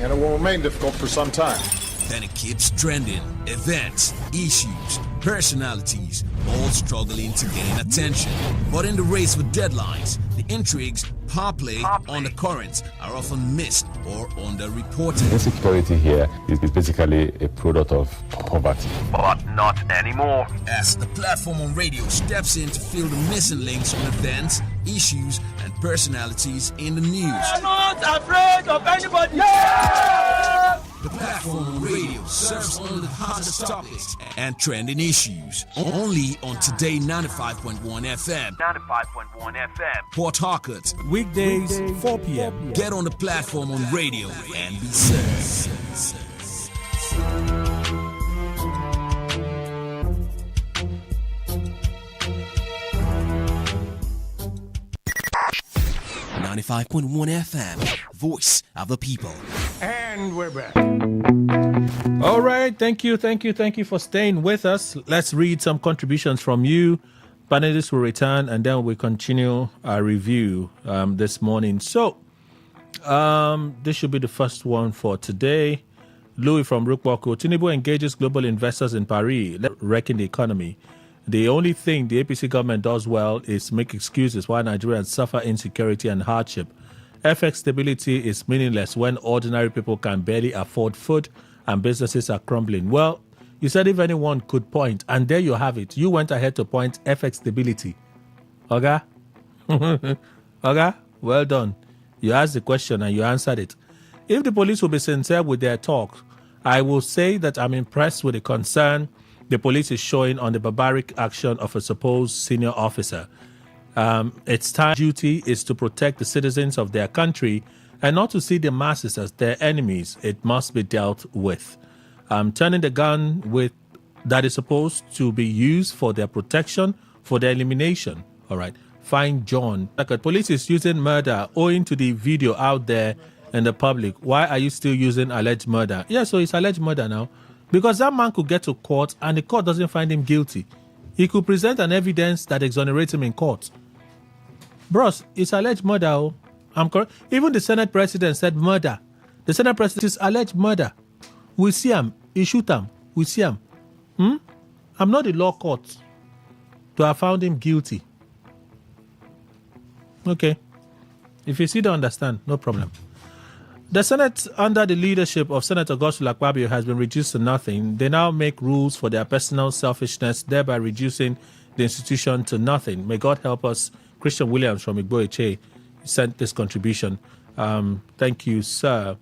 and it will remain difficult for some time. Then it keeps trending. Events, issues, personalities, all struggling to gain attention. But in the race for deadlines, the intrigues, power play, undercurrents are often missed or underreported. Insecurity here is basically a product of poverty. But not anymore. As the platform on radio steps in to fill the missing links on events, issues, and personalities in the news. I'm not afraid of anybody. The platform on radio serves only the hottest topics and trending issues. Only on Today 95.1 FM. 95.1 FM. Port Harcourt. Weekdays, 4 p.m. Get on the platform on radio and be served. 95.1 FM, voice of the people. And we're back. All right, thank you for staying with us. Let's read some contributions from you. Panelists will return, and then we'll continue our review this morning. So, this should be the first one for today. Louis from Rukwaku. Tinubu engages global investors in Paris, wrecking the economy. The only thing the APC government does well is make excuses why Nigerians suffer insecurity and hardship. FX stability is meaningless when ordinary people can barely afford food and businesses are crumbling. Well, you said if anyone could point, and there you have it. You went ahead to point FX stability. Okay? Okay? Well done. You asked the question and you answered it. If the police will be sincere with their talk, I will say that I'm impressed with the concern the police is showing on the barbaric action of a supposed senior officer. Its time duty is to protect the citizens of their country and not to see the masses as their enemies. It must be dealt with. Turning the gun that is supposed to be used for their protection, for their elimination. All right. Fine, John. Police is using murder owing to the video out there in the public. Why are you still using alleged murder? Yeah, so it's alleged murder now. Because that man could get to court and the court doesn't find him guilty. He could present an evidence that exonerates him in court. Bros, it's alleged murder. Oh. I'm correct. Even the Senate president said murder. The Senate president is alleged murder. We see him. He shoot him. We see him. I'm not the law court to have found him guilty. Okay. If you still don't understand, no problem. The Senate, under the leadership of Senator Godswill Akpabio, has been reduced to nothing. They now make rules for their personal selfishness, thereby reducing the institution to nothing. May God help us. Christian Williams from Igbo sent this contribution. Thank you, sir.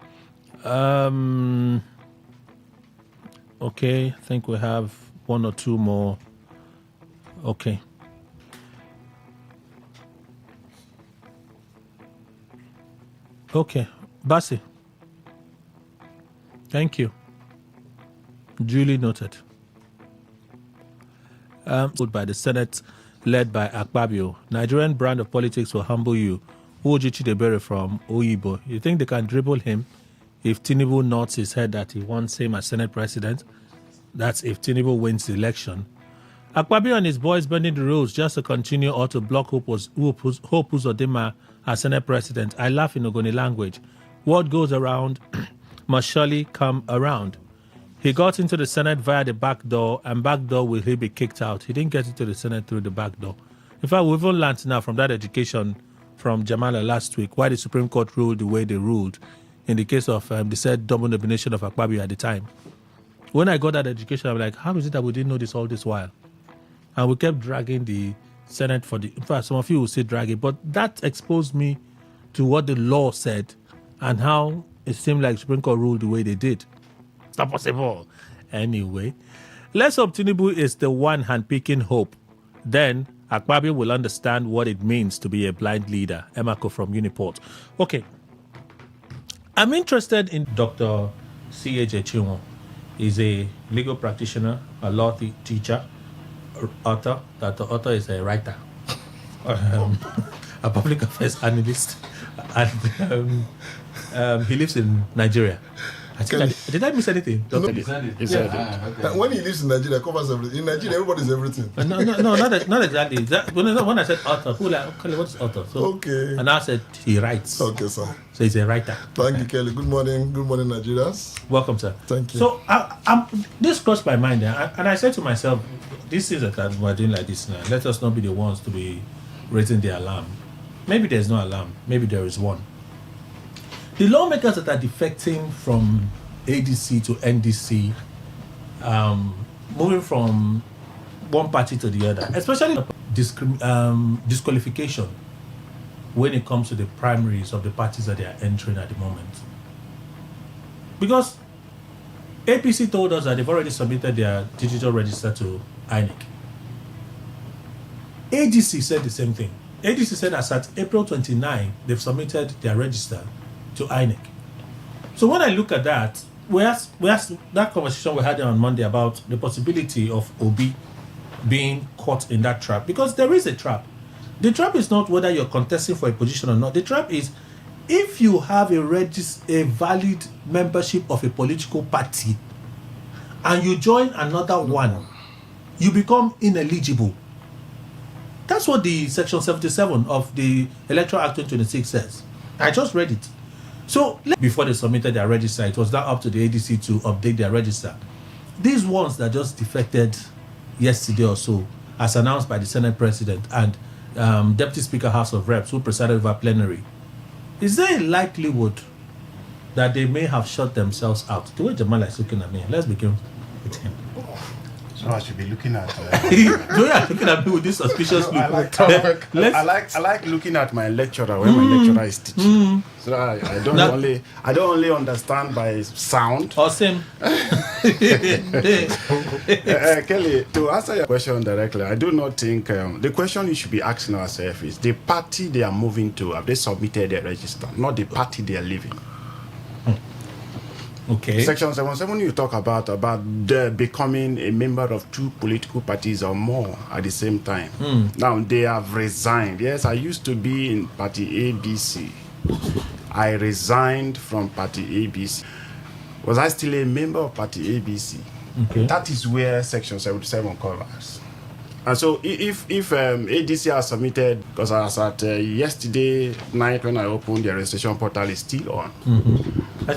Okay, I think we have one or two more. Okay. Okay. Basi. Thank you. Duly noted. By the Senate, led by Akpabio. Nigerian brand of politics will humble you. Uji Chidebere from Oyibo. You think they can dribble him if Tinubu nods his head that he wants him as Senate president? That's if Tinubu wins the election. Akpabio and his boys bending the rules just to continue or to block Hope Uzodinma as Senate president. I laugh in Ogoni language. What goes around must surely come around. He got into the Senate via the back door, and back door will he be kicked out. He didn't get into the Senate through the back door. In fact, we've even learned now from that education from Jamala last week why the Supreme Court ruled the way they ruled in the case of the said double nomination of Akpabio at the time. When I got that education, I'm like, how is it that we didn't know this all this while? And we kept dragging the Senate for the... In fact, some of you will say drag it, but that exposed me to what the law said and how it seemed like Supreme Court ruled the way they did. It's not possible. Anyway, let's hope Tinubu is the one handpicking hope. Then Akpabio will understand what it means to be a blind leader. Emako from Uniport. Okay. I'm interested in Dr. C.A.J. Chinwo. He's a legal practitioner, a law teacher, author. That the author is a writer, a public affairs analyst, and he lives in Nigeria. Did I miss anything? No, Okay. he said it. When he lives in Nigeria, covers everything. In Nigeria, everybody's everything. No, not exactly. When I said author, who like, okay, what's author? So, okay. And I said he writes. Okay, sir. So he's a writer. Thank you, Kelly. Good morning, Nigerians. Welcome, sir. Thank you. So this crossed my mind, and I said to myself, this is that we're doing like this now. Let us not be the ones to be raising the alarm. Maybe there's no alarm. Maybe there is one. The lawmakers that are defecting from ADC to NDC, moving from one party to the other, especially disqualification when it comes to the primaries of the parties that they are entering at the moment. Because APC told us that they've already submitted their digital register to INEC. ADC said the same thing. ADC said as at April 29, they've submitted their register to INEC. So when I look at that, we asked that conversation we had on Monday about the possibility of Obi being caught in that trap, because there is a trap. The trap is not whether you're contesting for a position or not. The trap is if you have a valid membership of a political party and you join another one, you become ineligible. That's what the section 77 of the Electoral Act 2026 says. I just read it. So before they submitted their register, it was now up to the ADC to update their register. These ones that just defected yesterday or so, as announced by the Senate President and Deputy Speaker House of Reps, who presided over plenary, is there a likelihood that they may have shut themselves out? The way Jamal is looking at me, let's begin with him. So I should be looking at. You are looking at me with this suspicious look. I like looking at my lecturer when my lecturer is teaching. So I don't only understand by sound. Awesome. Kelly, to answer your question directly, I do not think the question you should be asking ourselves is the party they are moving to, have they submitted their register, not the party they are leaving. Okay. Section 77, you talk about becoming a member of two political parties or more at the same time. Now, they have resigned. Yes, I used to be in party ABC. I resigned from party ABC. Was I still a member of party ABC? Okay. That is where section 77 covers. And so if ADC has submitted, because as at yesterday night when I opened the registration portal, is still on.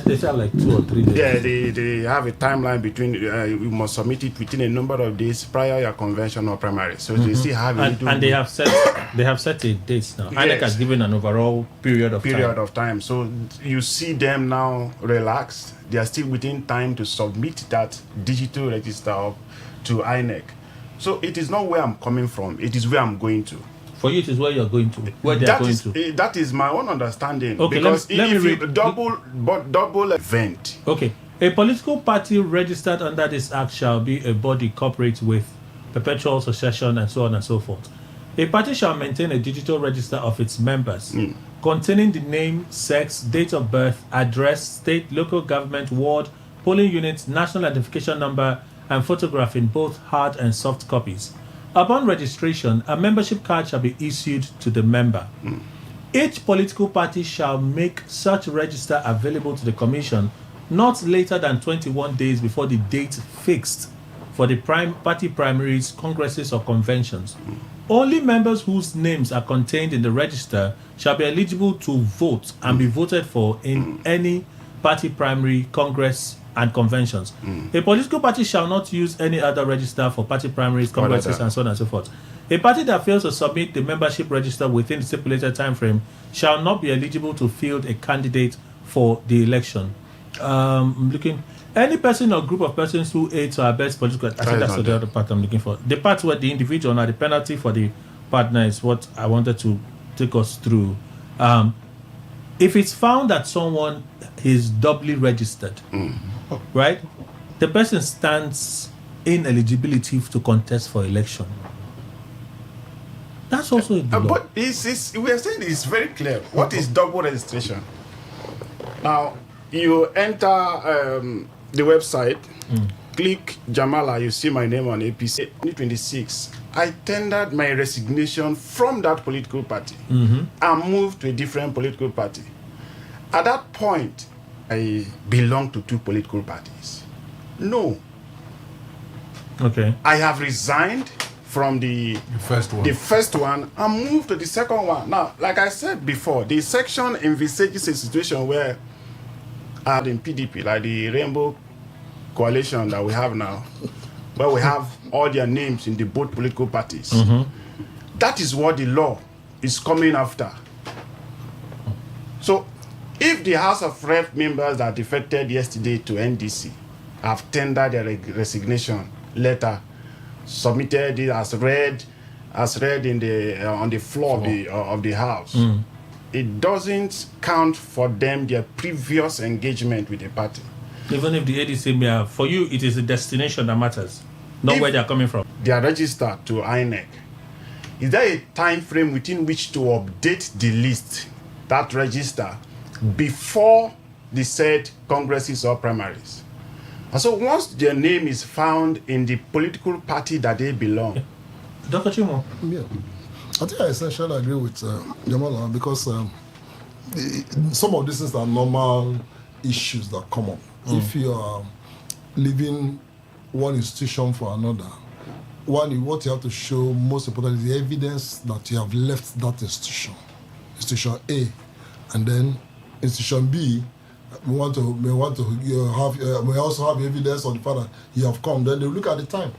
They have like 2 or 3 days. Yeah, they have a timeline between, you must submit it within a number of days prior your convention or primary. So they still have and they have set a date now. INEC has given an overall period of time. So you see them now relaxed. They are still within time to submit that digital register up to INEC. So it is not where I'm coming from. It is where I'm going to. For you, it is where you're going to. Where they're going to. That is my own understanding. Okay, because let me read. Double event. Okay. A political party registered under this act shall be a body corporate with perpetual succession and so on and so forth. A party shall maintain a digital register of its members containing the name, sex, date of birth, address, state, local government, ward, polling unit, national identification number, and photograph in both hard and soft copies. Upon registration, a membership card shall be issued to the member. Each political party shall make such register available to the Commission not later than 21 days before the date fixed for the party primaries, congresses, or conventions. Only members whose names are contained in the register shall be eligible to vote and be voted for in any party primary, congress, and conventions. A political party shall not use any other register for party primaries, congresses, and so on and so forth. A party that fails to submit the membership register within the stipulated time frame shall not be eligible to field a candidate for the election. Any person or group of persons who aids or abets political... I think that's the other part I'm looking for. The part where the individual or the penalty for the partner is what I wanted to take us through. If it's found that someone is doubly registered, right, the person stands ineligibility to contest for election. That's also the law. But we are saying it's very clear. What is double registration? Now, you enter the website, click Jamala, you see my name on APC. 2026, I tendered my resignation from that political party and moved to a different political party. At that point, I belong to two political parties. No. Okay. I have resigned from the first one and moved to the second one. Now, like I said before, the section envisages a situation where in PDP, like the Rainbow Coalition that we have now, where we have all their names in the both political parties. That is what the law is coming after. So, if the House of Rep members that defected yesterday to NDC have tendered their resignation letter, submitted it as read in the on the floor of the House, it doesn't count for them their previous engagement with the party. Even if the ADC may have, for you, it is the destination that matters, not where they are coming from. They are registered to INEC. Is there a time frame within which to update the list, that register, before the said congresses or primaries? And so once their name is found in the political party that they belong. Dr. Chimo? Yeah. I think I essentially agree with Jamal because some of these things are normal issues that come up. If you are leaving one institution for another, what you have to show most importantly is the evidence that you have left that institution A, and then institution B may also have evidence on the fact that you have come. Then they look at the time.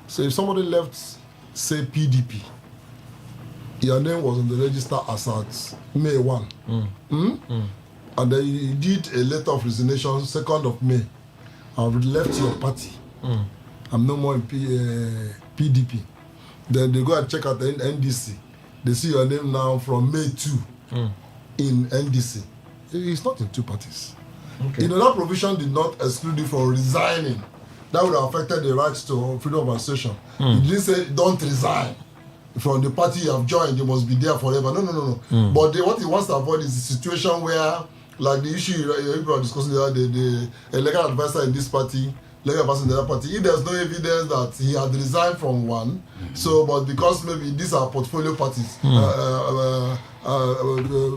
So if somebody left, say PDP, your name was on the register as at May 1, and then you did a letter of resignation 2nd of May, and left your party. I'm no more in PDP. Then they go and check out the NDC. They see your name now from May 2 in NDC. It's not in two parties. Okay. That provision did not exclude you from resigning. That would have affected the rights to freedom of association. It didn't say don't resign from the party you have joined. You must be there forever. No. But what he wants to avoid is the situation where, like the issue you are discussing, the legal advisor in this party, legal advisor in the other party, if there's no evidence that he had resigned from one, but because maybe these are portfolio parties,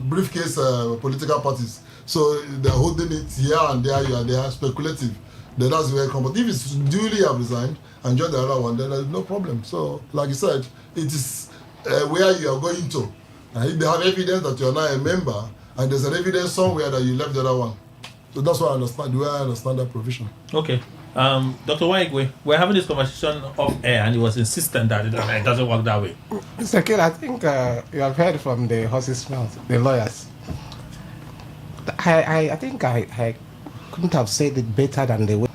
briefcase political parties, so they're holding it here and there, they are speculative, then that's where it comes. But if it's duly have resigned and joined the other one, then there's no problem. So, like you said, it is where you are going to. And if they have evidence that you are now a member, and there's an evidence somewhere that you left the other one. So that's what I understand, the way I understand that provision. Okay. Dr. Waigwe, we're having this conversation off air, and he was insistent that it doesn't work that way. Mr. Kill, I think you have heard from the horse's mouth, the lawyers. I think I couldn't have said it better than they were.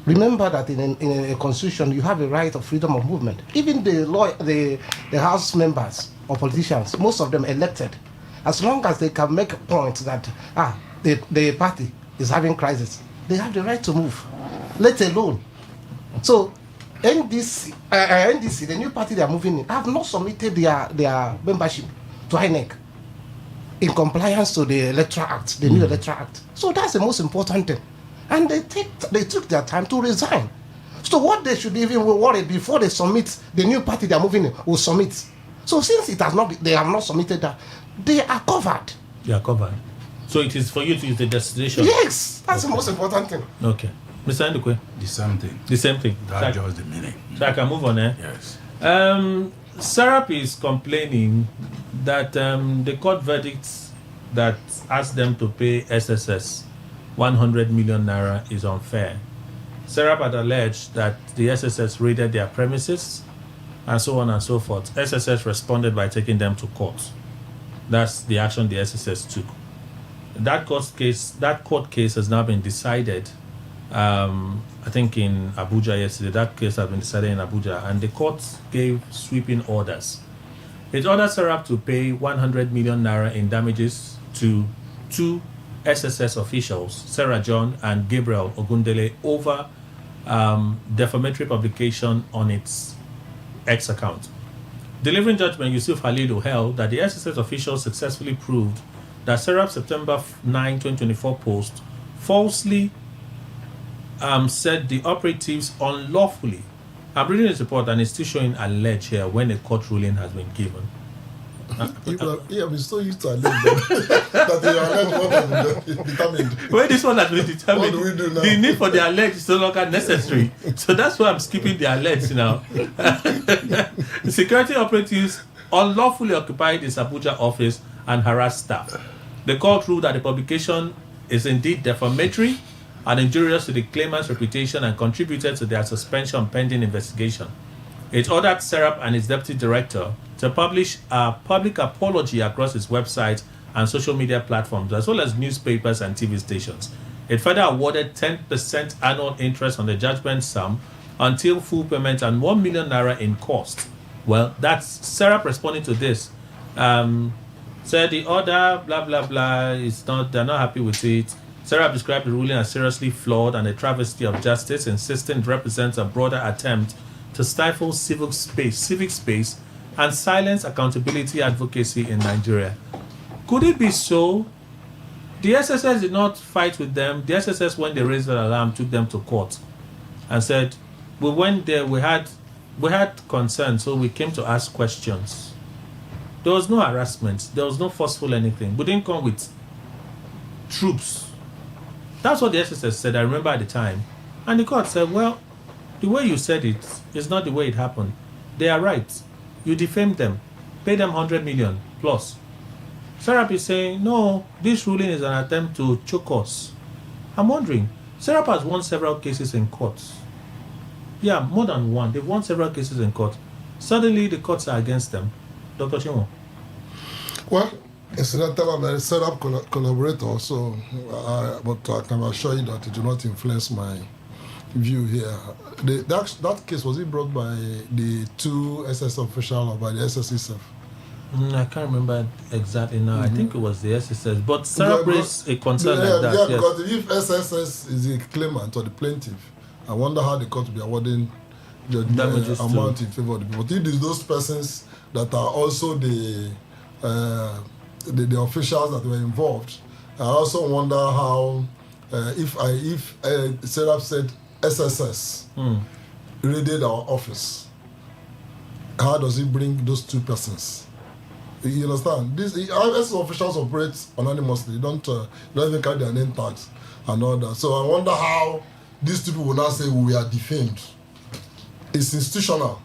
Remember that in a constitution, you have a right of freedom of movement. Even the House members or politicians, most of them elected, as long as they can make a point that the party is having crisis, they have the right to move, let alone. So NDC, the new party they are moving in, have not submitted their membership to INEC in compliance to the Electoral Act, the new Electoral Act. So that's the most important thing. And they took their time to resign. So what they should even worry before they submit, the new party they are moving in will submit. So since they have not submitted that, they are covered. They are covered. So it is for you to use the destination? Yes, that's the most important thing. Okay. Mr. Ndukwe? The same thing. The same thing. That's just the meaning. So I can move on, eh? Yes. Serap is complaining that the court verdicts that asked them to pay SSS 100 million naira is unfair. Serap had alleged that the SSS raided their premises and so on and so forth. SSS responded by taking them to court. That's the action the SSS took. That court case has now been decided, I think in Abuja yesterday. That case has been decided in Abuja, and the court gave sweeping orders. It ordered Serap to pay 100 million naira in damages to two SSS officials, Sarah John and Gabriel Ogundele, over defamatory publication on its X account. Delivering judgment, Yusuf Halilu held that the SSS officials successfully proved that Serap's September 9, 2024 post falsely said the operatives unlawfully. I'm reading this report and it's still showing alleged here when a court ruling has been given. You have been so used to alleged that you are alleged what has been determined. Well, this one has been determined. What do we do now? The need for the alleged is no longer necessary. So that's why I'm skipping the alleged now. Security operatives unlawfully occupied his Abuja office and harassed staff. The court ruled that the publication is indeed defamatory and injurious to the claimant's reputation and contributed to their suspension pending investigation. It ordered Serap and his deputy director to publish a public apology across its website and social media platforms, as well as newspapers and TV stations. It further awarded 10% annual interest on the judgment sum until full payment and 1 million naira in cost. Well, that's Serap responding to this. Said the order, blah, blah, blah, they're not happy with it. Serap described the ruling as seriously flawed and a travesty of justice, insisting it represents a broader attempt to stifle civic space, and silence accountability advocacy in Nigeria. Could it be so? The SSS did not fight with them. The SSS, when they raised the alarm, took them to court and said, we went there, we had concern, so we came to ask questions. There was no harassment. There was no forceful anything. We didn't come with troops. That's what the SSS said, I remember at the time. And the court said, well, the way you said it is not the way it happened. They are right. You defamed them. Pay them 100 million plus. Serap is saying, no, this ruling is an attempt to choke us. I'm wondering, Serap has won several cases in courts. Yeah, more than one. They've won several cases in court. Suddenly, the courts are against them. Dr. Chinwo. Well, incidentally, I'm a Serap collaborator, so but I can assure you that it do not influence my view here. That case, was it brought by the two SS officials or by the SS itself? I can't remember exactly now. I think it was the SSS. But Serap raised a concern like that. Yeah, because if SSS is the claimant or the plaintiff, I wonder how the court will be awarding the amount in favor of the people. But if it's those persons that are also the officials that were involved, I also wonder how if Serap said SSS raided our office, how does it bring those two persons? You understand? SS officials operate anonymously. They don't even carry their name tags and all that. So I wonder how these people will now say we are defamed. It's institutional.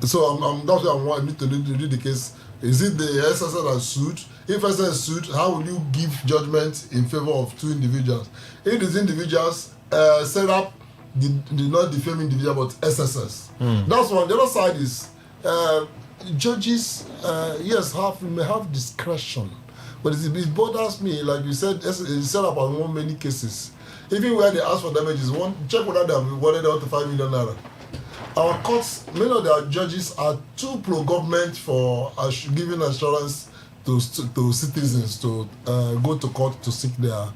So that's why I need to read the case. Is it the SSS that sued? If SSS sued, how will you give judgment in favor of two individuals? If these individuals set up did not defame individual but SSS. That's one. The other side is judges, yes, may have discretion, but it bothers me, like you said, it's set up on many cases. Even where they ask for damages, check whether they have awarded out to 5 million naira. Our courts, many of their judges are too pro-government for giving assurance to citizens to go to court to seek their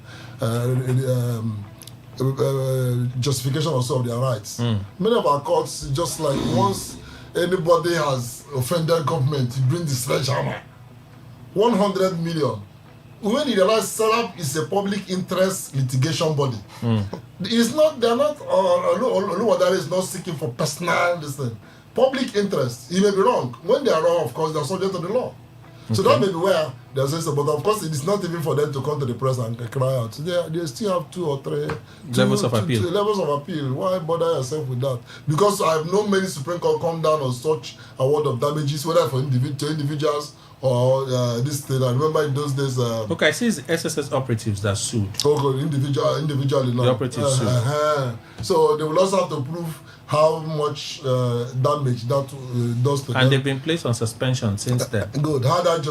justification also of their rights. Many of our courts, just like once anybody has offended government, you bring the sledgehammer. 100 million. When you realize Serap is a public interest litigation body, it's not, they're not, Oluwadare is not seeking for personal public interest. He may be wrong. When they are wrong, of course, they're subject to the law. So that may be where there's a, but of course, it is not even for them to come to the press and cry out. They still have 2 or 3 levels of appeal. Levels of appeal. Why bother yourself with that? Because I have known many Supreme Court come down on such award of damages, whether for individuals or this thing. I remember in those days. Okay, I see it's SSS operatives that sued. Okay, individually now. The operatives sued. So they will also have to prove how much damage that does to them. And they've been placed on suspension since then. Good. How that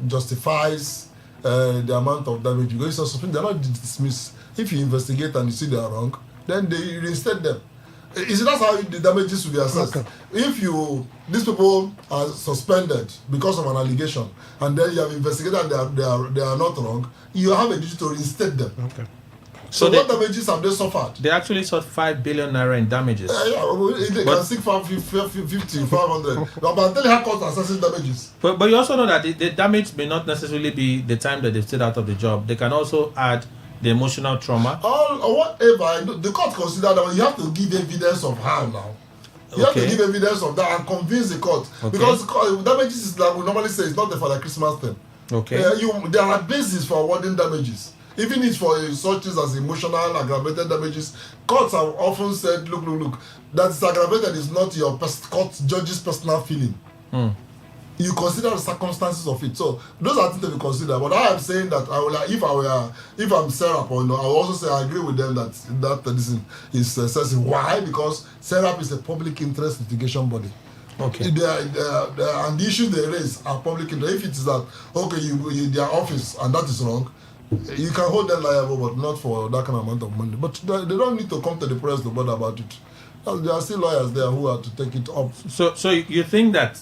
justifies the amount of damage. Because they're not dismissed. If you investigate and you see they are wrong, then they reinstate them. That's how the damages will be assessed. Okay. If these people are suspended because of an allegation, and then you have investigated and they are not wrong, you have a duty to reinstate them. Okay. So what damages have they suffered? They actually sought 5 billion naira in damages. They can seek 50, 500. But I'm telling how courts are assessing damages. But you also know that the damage may not necessarily be the time that they've stayed out of the job. They can also add the emotional trauma. Or whatever. The court consider that you have to give evidence of how now. You have to give evidence of that and convince the court. Because damages is like we normally say, it's not the Father Christmas thing. Okay. There are bases for awarding damages. Even if for such things as emotional, aggravated damages, courts have often said, look, that is aggravated is not your court judge's personal feeling. You consider the circumstances of it. So those are things to be considered. But I am saying that if I'm Serap, I will also say I agree with them that this is excessive. Why? Because Serap is a public interest litigation body. Okay. And the issues they raise are public interest. If it is that their office and that is wrong, you can hold them liable, but not for that kind of amount of money. But they don't need to come to the press to bother about it. There are still lawyers there who are to take it up. So you think that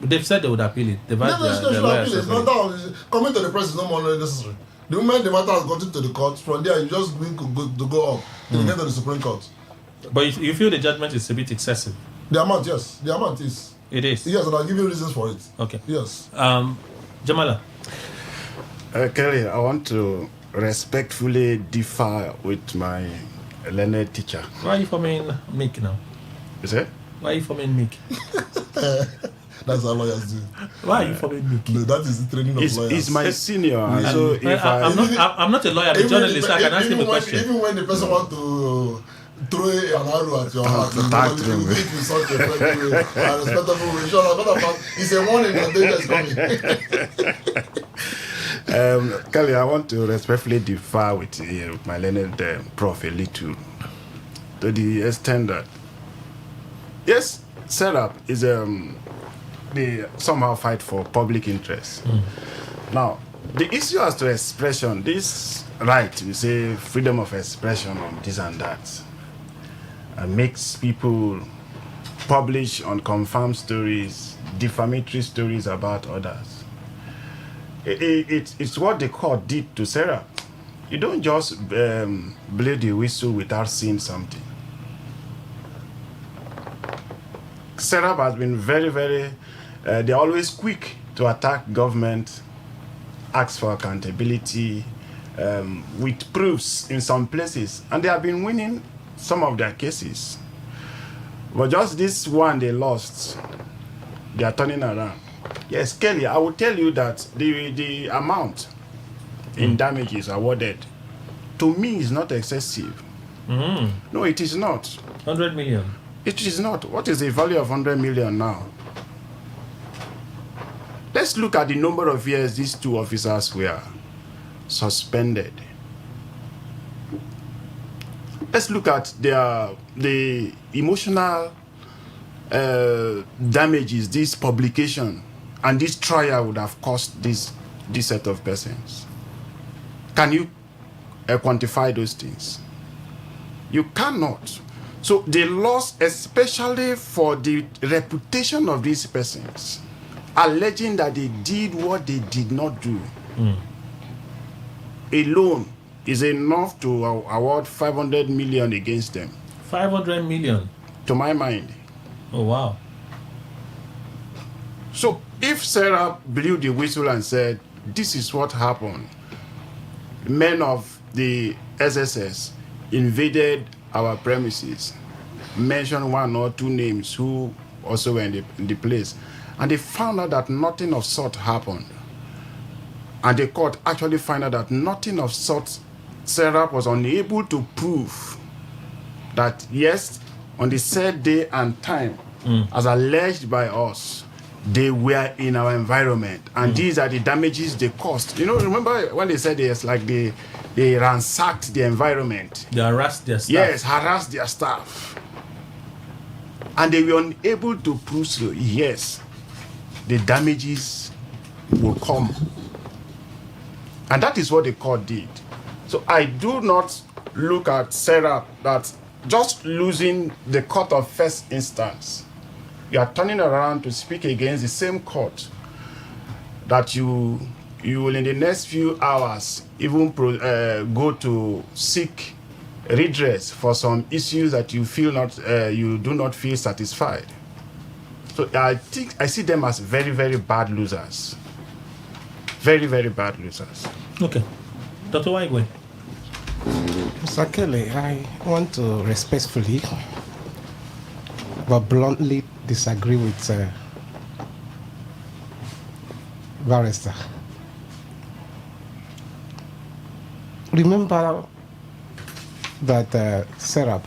they've said they would appeal it? They've appeal it. Coming to the press is no more necessary. The moment the matter has gotten to the court, from there you just need to go up to get to the Supreme Court. But you feel the judgment is a bit excessive? The amount, yes. The amount is. It is? Yes, and I'll give you reasons for it. Okay. Yes. Jamala? Kelly, I want to respectfully differ with my learned teacher. Why are you forming meek now? Is it? Why are you forming meek? That's how lawyers do. Why are you forming meek? No, that is the training of lawyers. He's my senior. So if I'm not a lawyer, I'm a journalist, so I can ask him a question. Even when the person wants to throw an arrow at your heart, you do it in such a friendly way, a respectable way. Sure, it's a warning that danger is coming. Kelly, I want to respectfully differ with my learned prof a little, to the extent that yes, Serap is they somehow fight for public interest. Now, the issue as to expression, this right, we say freedom of expression on this and that, makes people publish unconfirmed stories, defamatory stories about others. It's what the court did to Serap. You don't just blow the whistle without seeing something. Serap has been very, very, they're always quick to attack government, ask for accountability, with proofs in some places. And they have been winning some of their cases. But just this one they lost, they are turning around. Yes, Kelly, I will tell you that the amount in damages awarded, to me, is not excessive. No, it is not. 100 million. It is not. What is the value of 100 million now? Let's look at the number of years these two officers were suspended. Let's look at the emotional damages this publication and this trial would have cost this set of persons. Can you quantify those things? You cannot. So the loss, especially for the reputation of these persons, alleging that they did what they did not do, alone is enough to award 500 million against them. 500 million? To my mind. Oh, wow. So if Sarah blew the whistle and said, this is what happened, men of the SSS invaded our premises, mentioned one or two names who also were in the place, and they found out that nothing of sort happened, and the court actually found out that nothing of sort, Sarah was unable to prove that yes, on the said day and time, as alleged by us, they were in our environment, and these are the damages they caused. You know, remember when they said it's like they ransacked the environment. They harassed their staff. Yes, harassed their staff. And they were unable to prove so. Yes, the damages will come. And that is what the court did. So I do not look at Sarah that just losing the court of first instance, you are turning around to speak against the same court that you will in the next few hours even go to seek redress for some issues that you feel not you do not feel satisfied. So I think I see them as very, very bad losers. Very, very bad losers. Okay. Dr. Waigwe. Mr. Kelly, I want to respectfully but bluntly disagree with Barrister. Remember that Serap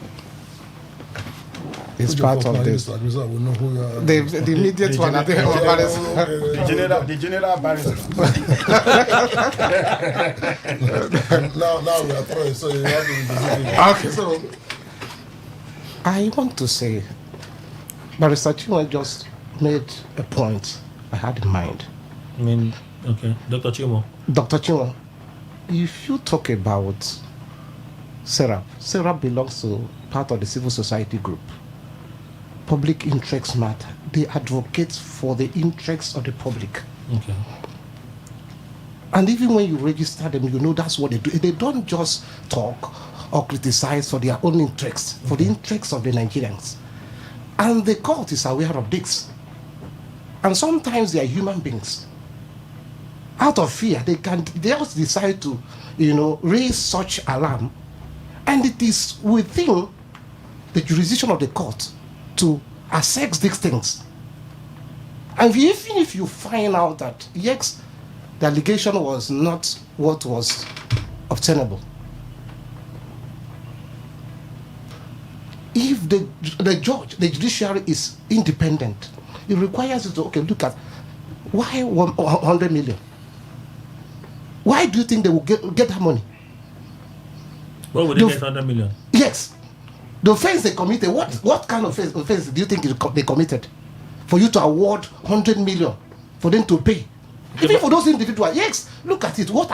is part of this. The immediate one at the The general barrister. now we are throwing, so you have to be specific. Okay, so I want to say, Barrister Chinwe just made a point I had in mind. I mean, okay, Dr. Chimo. Dr. Chinwe, if you talk about Serap belongs to part of the civil society group. Public interests matter. They advocate for the interests of the public. Okay. And even when you register them, you know that's what they do. They don't just talk or criticize for their own interests, for the interests of the Nigerians. And the court is aware of this. And sometimes they are human beings. Out of fear, they just decide to, raise such alarm. And it is within the jurisdiction of the court to assess these things. And even if you find out that, yes, the allegation was not what was obtainable, if the judge, the judiciary is independent, it requires you to, look at why 100 million? Why do you think they will get that money? What would they get 100 million? Yes. The offense they committed, what kind of offense do you think they committed? For you to award 100 million for them to pay? Even for those individuals, yes, look at it. What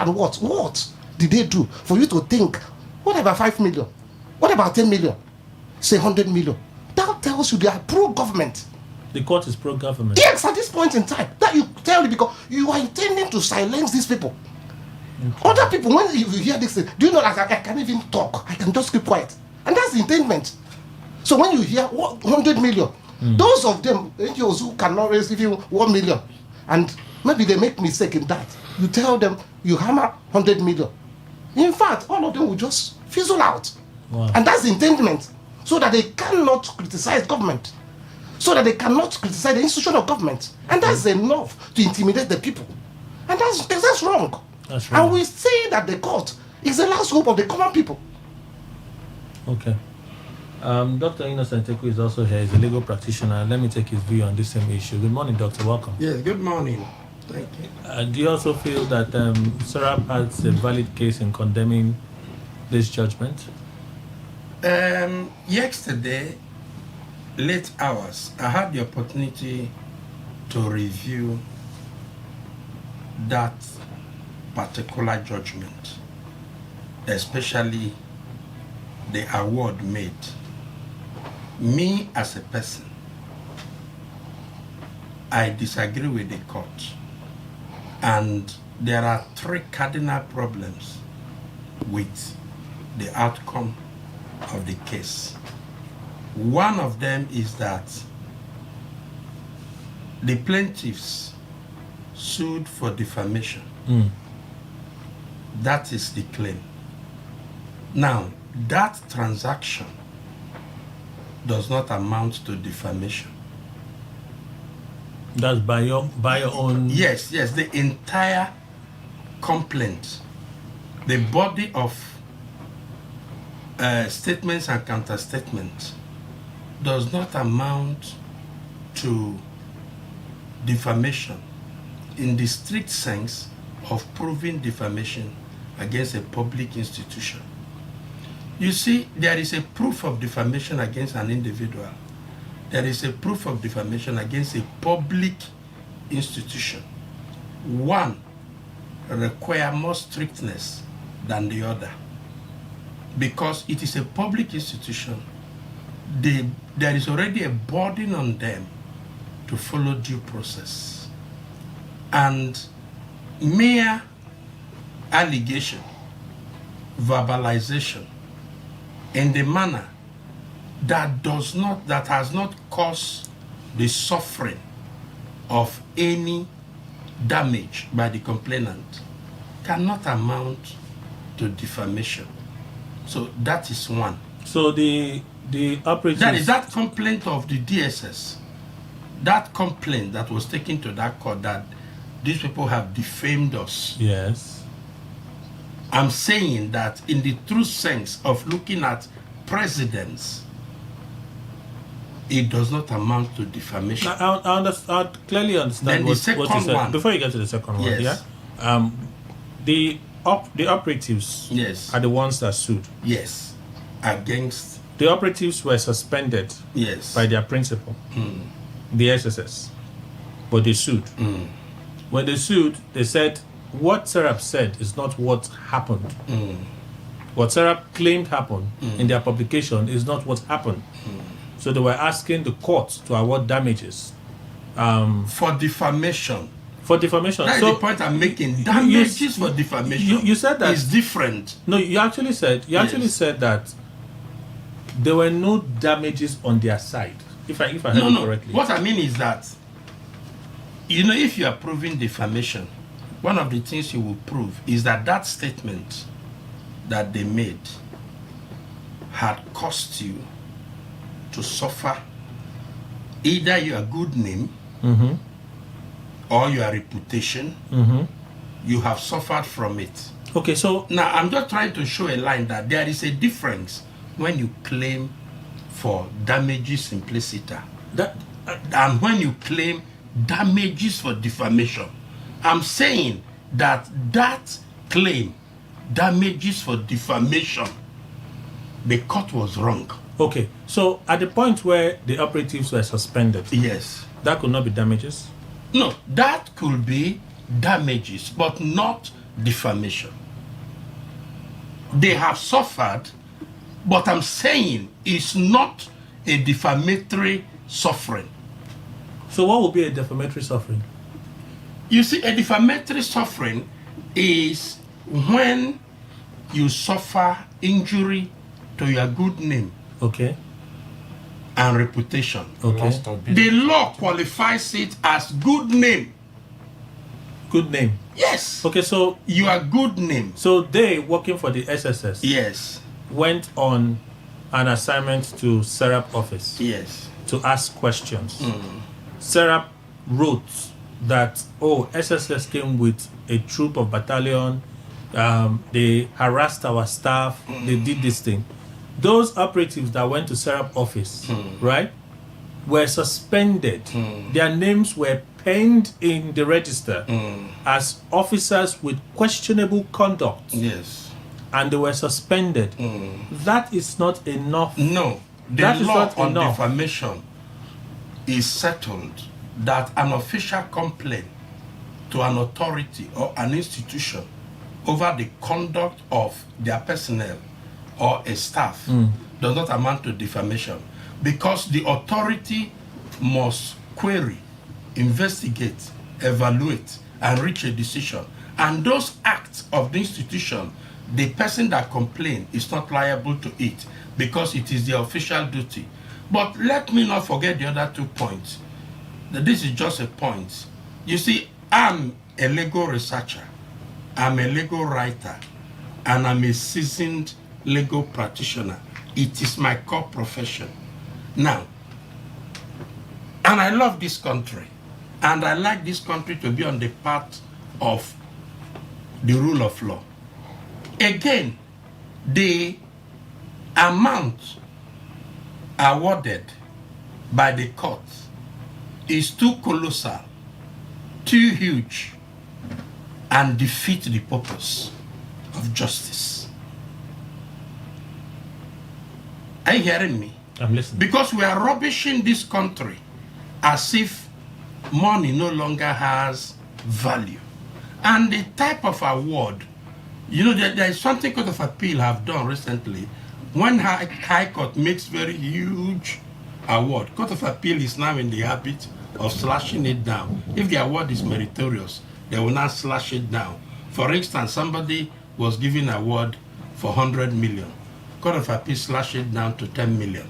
did they do for you to think, what about 5 million? What about 10 million? Say 100 million. That tells you they are pro-government. The court is pro-government. Yes, at this point in time. That you tell you because you are intending to silence these people. Okay. Other people, when you hear this thing, do you know that I can't even talk? I can just keep quiet. And that's the intent. So when you hear 100 million, those of them, NGOs who cannot raise even 1 million, and maybe they make mistake in that, you tell them you hammer 100 million. In fact, all of them will just fizzle out. Wow. And that's the intent, so that they cannot criticize government, so that they cannot criticize the institution of government. And that's enough to intimidate the people. And that's wrong. That's wrong. And we say that the court is the last hope of the common people. Okay. Dr. Innocent Teku is also here. He's a legal practitioner. Let me take his view on this same issue. Good morning, Doctor. Welcome. Yes, good morning. Thank you. Do you also feel that Serap has a valid case in condemning this judgment? Yesterday, late hours, I had the opportunity to review that particular judgment, especially the award made. Me as a person, I disagree with the court, and there are 3 cardinal problems with the outcome of the case. One of them is that the plaintiffs sued for defamation. That is the claim. Now, that transaction does not amount to defamation. That's by your own... Yes, the entire complaint, the body of statements and counter-statements does not amount to defamation in the strict sense of proving defamation against a public institution. You see, there is a proof of defamation against an individual. There is a proof of defamation against a public institution. One requires more strictness than the other. Because it is a public institution, there is already a burden on them to follow due process. And mere allegation, verbalization, in the manner that has not caused the suffering of any damage by the complainant cannot amount to defamation. So that is one. So the the operatives... That is that complaint of the DSS. That complaint that was taken to that court that these people have defamed us. Yes. I'm saying that in the true sense of looking at presidents, it does not amount to defamation. I clearly understand what you said. One, before you get to the second one, yes. The operatives are the ones that sued. Yes. Against... The operatives were suspended by their principal, the SSS, but they sued. When they sued, they said what Serap said is not what happened. What Serap claimed happened in their publication is not what happened. So they were asking the court to award damages. For defamation. For defamation. That's the point I'm making. Damages for defamation. You said that is different. No, you actually said said that there were no damages on their side. If I heard it correctly. What I mean is that, if you are proving defamation, one of the things you will prove is that statement that they made had cost you to suffer either your good name or your reputation. You have suffered from it. Okay, so now I'm just trying to show a line that there is a difference when you claim for damages implicita and when you claim damages for defamation. I'm saying that claim, damages for defamation, the court was wrong. Okay, so at the point where the operatives were suspended, yes, that could not be damages? No, that could be damages, but not defamation. They have suffered, but I'm saying it's not a defamatory suffering. So what would be a defamatory suffering? You see, a defamatory suffering is when you suffer injury to your good name. Okay. And reputation. Okay. The law qualifies it as good name. Good name? Yes. Okay, so... Your good name. So they, working for the SSS... Yes. Went on an assignment to Serap office. Yes. To ask questions. Serap wrote that, SSS came with a troop of battalion, they harassed our staff, they did this thing. Those operatives that went to Serap office, right, were suspended. Their names were penned in the register as officers with questionable conduct. Yes. And they were suspended. That is not enough. No. The law on defamation is settled that an official complaint to an authority or an institution over the conduct of their personnel or a staff does not amount to defamation, because the authority must query, investigate, evaluate, and reach a decision. And those acts of the institution, the person that complained is not liable to it because it is the official duty. But let me not forget the other 2 points. This is just a point. You see, I'm a legal researcher, I'm a legal writer, and I'm a seasoned legal practitioner. It is my core profession. Now, and I love this country, and I like this country to be on the path of the rule of law. Again, the amount awarded by the court is too colossal, too huge, and defeat the purpose of justice. Are you hearing me? I'm listening. Because we are rubbishing this country as if money no longer has value. And the type of award, there is something Court of Appeal have done recently. When High Court makes very huge award, Court of Appeal is now in the habit of slashing it down. If the award is meritorious, they will now slash it down. For instance, somebody was given an award for 100 million. Court of Appeal slashed it down to 10 million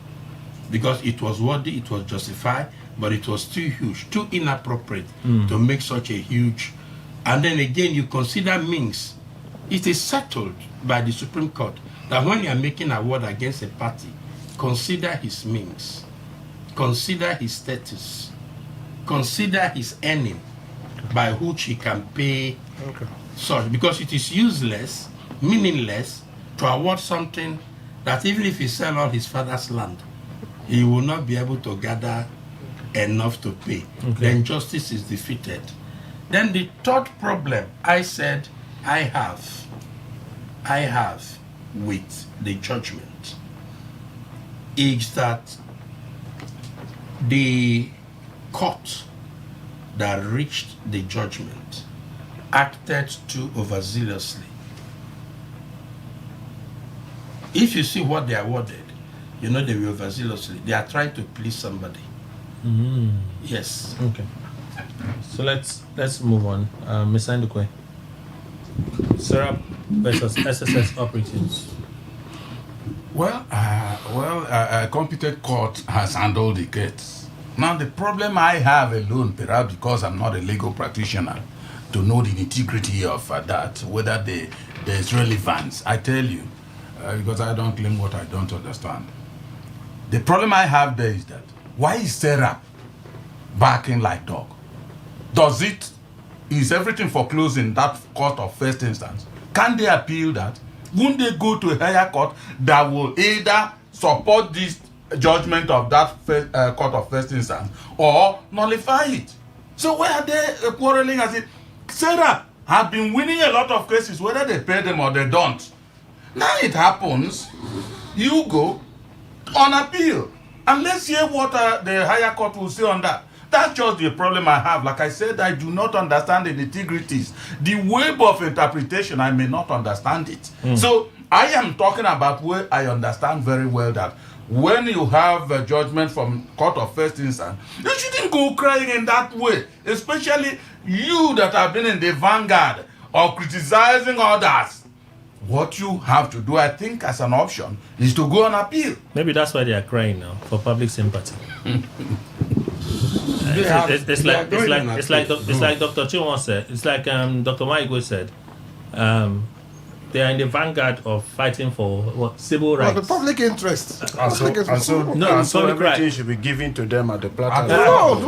because it was worthy, it was justified, but it was too huge, too inappropriate to make such a huge. And then again, you consider means. It is settled by the Supreme Court that when you are making an award against a party, consider his means, consider his status, consider his earning by which he can pay such, because it is useless, meaningless to award something that even if he sell all his father's land, he will not be able to gather enough to pay. Then justice is defeated. Then the third problem I said I have with the judgment is that the court that reached the judgment acted too overzealously. If you see what they awarded, you know they were overzealously. They are trying to please somebody. Yes. Okay. So let's move on. Ms. Andukwe. Syrup versus SSS operations. Well, a competent court has handled the case. Now, the problem I have alone, perhaps because I'm not a legal practitioner, to know the nitty-gritty of that, whether there's relevance, I tell you, because I don't claim what I don't understand. The problem I have there is that, why is Syrup barking like dog? Is everything foreclosed in that court of first instance? Can they appeal that? Won't they go to a higher court that will either support this judgment of that court of first instance or nullify it? So where are they quarreling as it? Syrup have been winning a lot of cases, whether they pay them or they don't. Now it happens, you go on appeal. And let's hear what the higher court will say on that. That's just the problem I have. Like I said, I do not understand the nitty-gritties. The web of interpretation, I may not understand it. So I am talking about where I understand very well that when you have a judgment from court of first instance, you shouldn't go crying in that way, especially you that have been in the vanguard of criticizing others. What you have to do, I think, as an option, is to go on appeal. Maybe that's why they are crying now, for public sympathy. It's like Dr. Chinwon said. It's like Dr. Maigwe said. They are in the vanguard of fighting for civil rights. The public interest. And so everything should be given to them at the platform.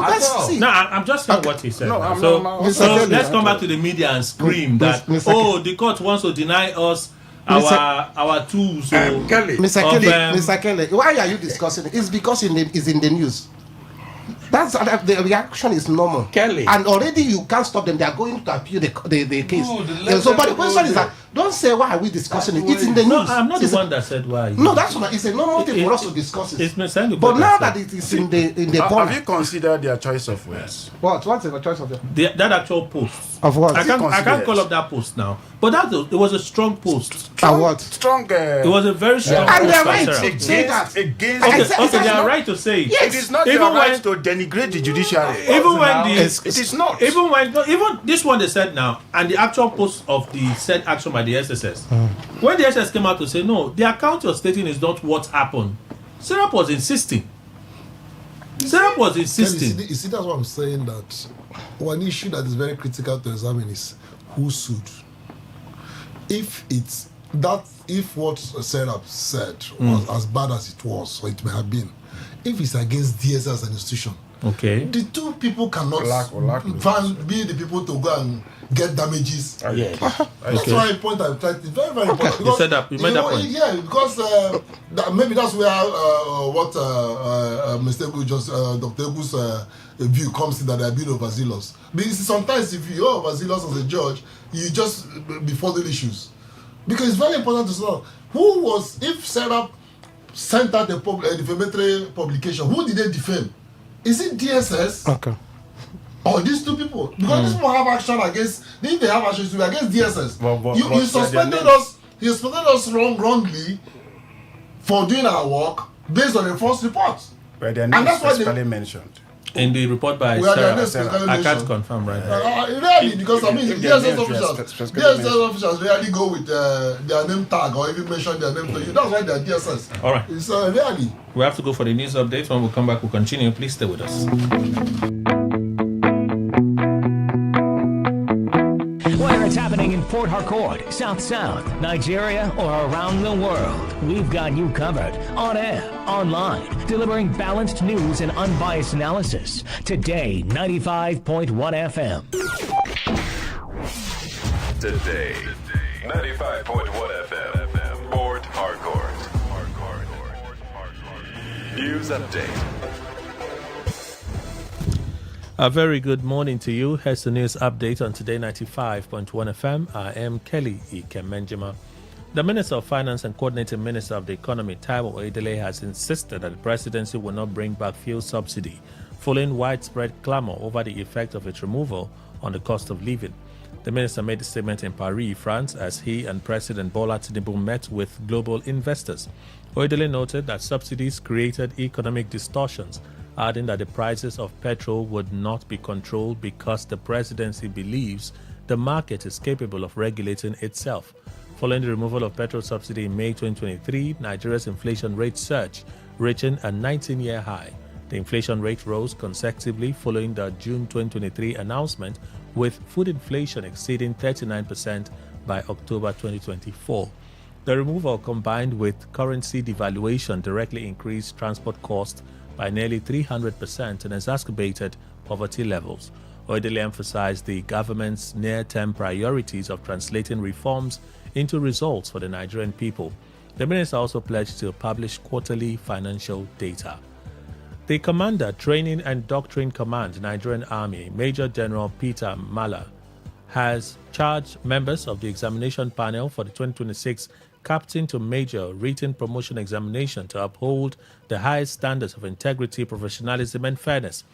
I'm just saying what he said. So let's come back to the media and scream that the court wants to deny us our tools. Mr. Kelly, why are you discussing it? It's because it's in the news. That's the reaction is normal. Kelly. And already you can't stop them. They are going to appeal the case. But the question is that don't say why are we discussing it. It's in the news. No, I'm not the one that said why. No, that's not. It's a normal thing for us to discuss it. But now that it is in the point. Have you considered their choice of words? What's the choice of them? That actual post. Of what? I can't call up that post now. But it was a strong post. What? Strong. It was a very strong post. And they're right to say that. Okay, they are right to say it. It is not your right to denigrate the judiciary. It is not. Even this one they said now, and the actual post of the said action by the SSS. When the SSS came out to say no, the account you're stating is not what happened. Syrup was insisting. You see, that's what I'm saying, that one issue that is very critical to examine is who sued. If what Syrup said was as bad as it was, or it may have been, if it's against DSS as an institution, the two people cannot be the people to go and get damages. That's why I point out that it's very, very important. Because, you made that point. Yeah, because maybe that's where what Mr. Egu Dr. Egu's view comes in, that they are being overzealous. Because sometimes if you're overzealous as a judge, you just befuddle issues. Because it's very important to know if Syrup sent out a defamatory publication, who did they defame? Is it DSS? Or these two people? Because these people have action against, if they have action against DSS. You suspended us. You suspended us wrongly for doing our work based on a false report. But their name is specifically mentioned. In the report by Sarah, I can't confirm right now. Really, because DSS officials rarely go with their name tag or even mention their name to you. That's why they're DSS. All right. It's rarely. We have to go for the news update. When we come back, we'll continue. Please stay with us. Where what's happening in Port Harcourt, South South, Nigeria, or around the world. We've got you covered on air, online, delivering balanced news and unbiased analysis. Today, 95.1 FM. Today, 95.1 FM, Port Harcourt. News update. A very good morning to you. Here's the news update on Today 95.1 FM. I am Kelly Ikemenjima. The Minister of Finance and Coordinating Minister of the Economy, Taiwo Oyedele, has insisted that the presidency will not bring back fuel subsidy, following widespread clamor over the effect of its removal on the cost of living. The minister made the statement in Paris, France, as he and President Bola Tinubu met with global investors. Oyedele noted that subsidies created economic distortions, adding that the prices of petrol would not be controlled because the presidency believes the market is capable of regulating itself. Following the removal of petrol subsidy in May 2023, Nigeria's inflation rate surged, reaching a 19-year high. The inflation rate rose consecutively following the June 2023 announcement, with food inflation exceeding 39% by October 2024. The removal, combined with currency devaluation, directly increased transport costs by nearly 300% and exacerbated poverty levels. Oyedele emphasized the government's near-term priorities of translating reforms into results for the Nigerian people. The minister also pledged to publish quarterly financial data. The Commander, Training and Doctrine Command, Nigerian Army, Major General Peter Mala, has charged members of the examination panel for the 2026 Captain to Major Written Promotion Examination to uphold the highest standards of integrity, professionalism, and fairness.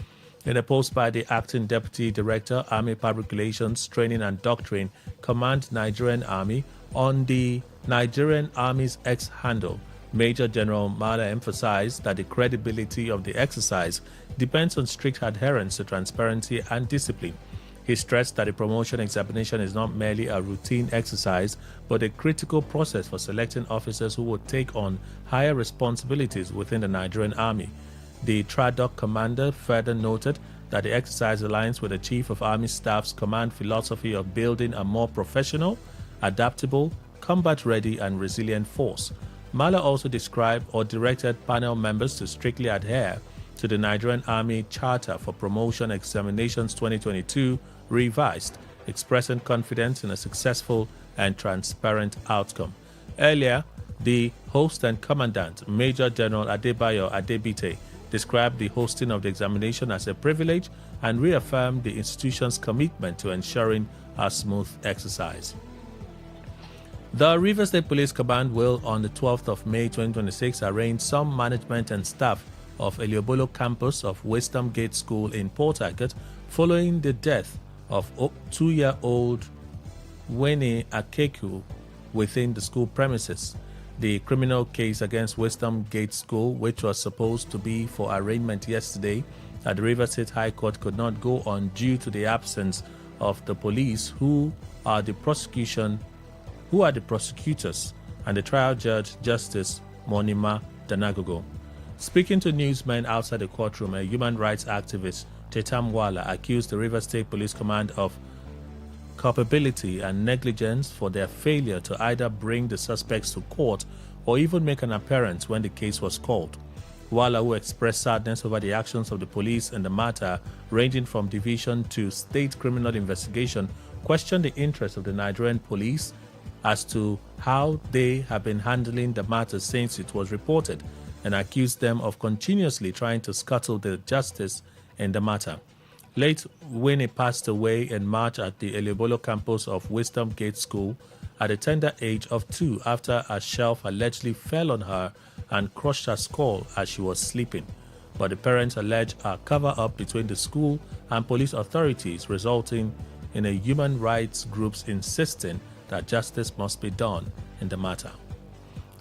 In a post by the Acting Deputy Director, Army Public Relations, Training and Doctrine Command, Nigerian Army, on the Nigerian Army's X handle, Major General Mala emphasized that the credibility of the exercise depends on strict adherence to transparency and discipline. He stressed that the promotion examination is not merely a routine exercise, but a critical process for selecting officers who will take on higher responsibilities within the Nigerian Army. The TRADOC commander further noted that the exercise aligns with the Chief of Army Staff's command philosophy of building a more professional, adaptable, combat-ready, and resilient force. Mala also described or directed panel members to strictly adhere to the Nigerian Army Charter for Promotion Examinations 2022 revised, expressing confidence in a successful and transparent outcome. Earlier, the host and commandant, Major General Adebayo Adebite, described the hosting of the examination as a privilege and reaffirmed the institution's commitment to ensuring a smooth exercise. The Rivers State Police Command will, on the 12th of May 2026, arraign some management and staff of Eliobolo campus of Wisdom Gate School in Port Harcourt following the death of 2-year-old Wene Akeku within the school premises. The criminal case against Wisdom Gate School, which was supposed to be for arraignment yesterday at the Rivers State High Court, could not go on due to the absence of the police, who are the prosecutors, and the trial judge, Justice Monima Danagogo. Speaking to newsmen outside the courtroom, a human rights activist, Tetam Wala, accused the Rivers State Police Command of culpability and negligence for their failure to either bring the suspects to court or even make an appearance when the case was called. Wala, who expressed sadness over the actions of the police in the matter, ranging from division to state criminal investigation, questioned the interest of the Nigerian police as to how they have been handling the matter since it was reported, and accused them of continuously trying to scuttle the justice in the matter. Late Winnie passed away in March at the Eliobolo campus of Wisdom Gate School at the tender age of 2 after a shelf allegedly fell on her and crushed her skull as she was sleeping. But the parents allege a cover-up between the school and police authorities, resulting in a human rights groups insisting that justice must be done in the matter.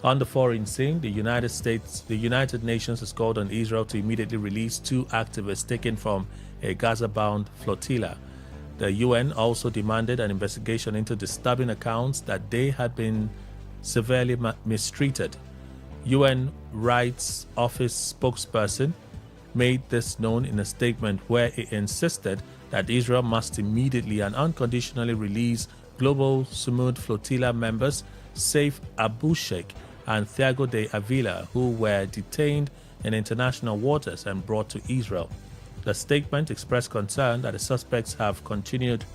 On the foreign scene, the United Nations has called on Israel to immediately release 2 activists taken from a Gaza-bound flotilla. The UN also demanded an investigation into disturbing accounts that they had been severely mistreated. UN Rights Office spokesperson made this known in a statement where he insisted that Israel must immediately and unconditionally release Global Sumud Flotilla members Saif Abushek and Thiago de Avila, who were detained in international waters and brought to Israel. The statement expressed concern that the suspects have continued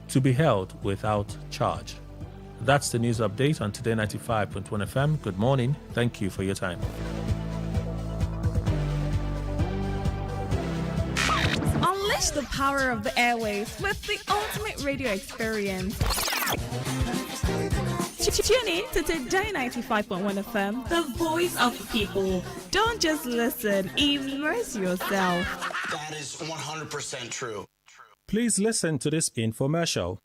to be held without charge. That's the news update on Today 95.1 FM. Good morning. Thank you for your time. Unleash the power of the airwaves with the ultimate radio experience. Tune in to Today 95.1 FM, the voice of the people. Don't just listen, immerse yourself. That is 100% true. Please listen to this infomercial.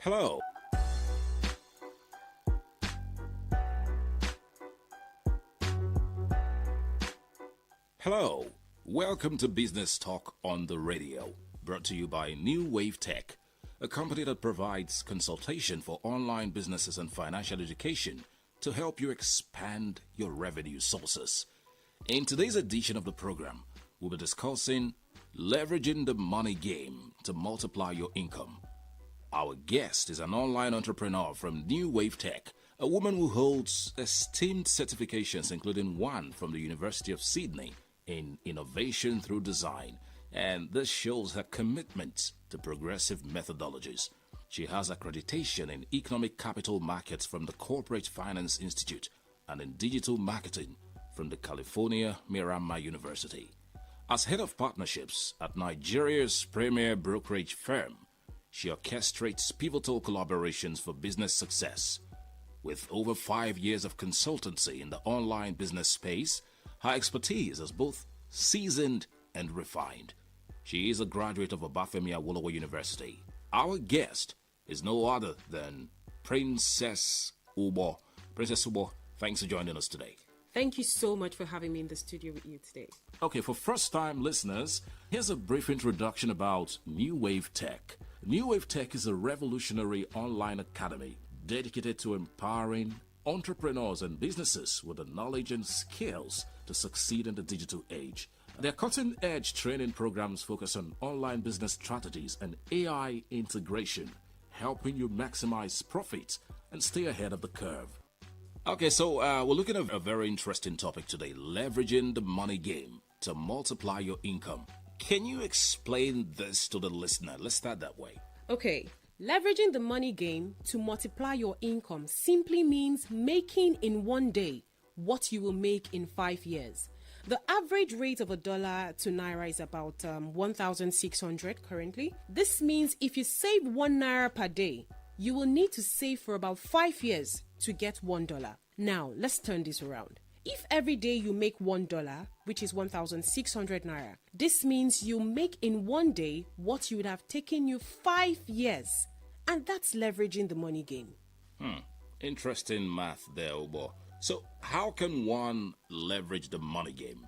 Hello. Hello. Welcome to Business Talk on the Radio, brought to you by New Wave Tech, a company that provides consultation for online businesses and financial education to help you expand your revenue sources. In today's edition of the program, we'll be discussing leveraging the money game to multiply your income. Our guest is an online entrepreneur from New Wave Tech, a woman who holds esteemed certifications, including one from the University of Sydney in innovation through design, and this shows her commitment to progressive methodologies. She has accreditation in economic capital markets from the Corporate Finance Institute and in digital marketing from the California Miramar University. As head of partnerships at Nigeria's premier brokerage firm, she orchestrates pivotal collaborations for business success. With over 5 years of consultancy in the online business space, her expertise is both seasoned and refined. She is a graduate of Obafemi Awolowo University. Our guest is no other than Princess Ubo. Princess Ubo, thanks for joining us today. Thank you so much for having me in the studio with you today. Okay, for first-time listeners, here's a brief introduction about New Wave Tech. New Wave Tech is a revolutionary online academy dedicated to empowering entrepreneurs and businesses with the knowledge and skills to succeed in the digital age. Their cutting-edge training programs focus on online business strategies and AI integration, helping you maximize profits and stay ahead of the curve. Okay, so we're looking at a very interesting topic today, leveraging the money game to multiply your income. Can you explain this to the listener? Let's start that way. Okay, leveraging the money game to multiply your income simply means making in one day what you will make in 5 years. The average rate of $1 to Naira is about 1,600 currently. This means if you save 1 Naira per day, you will need to save for about 5 years to get $1. Now, let's turn this around. If every day you make $1, which is 1,600 Naira, this means you make in one day what you would have taken you 5 years. And that's leveraging the money game. Interesting math there, Ubo. So, how can one leverage the money game?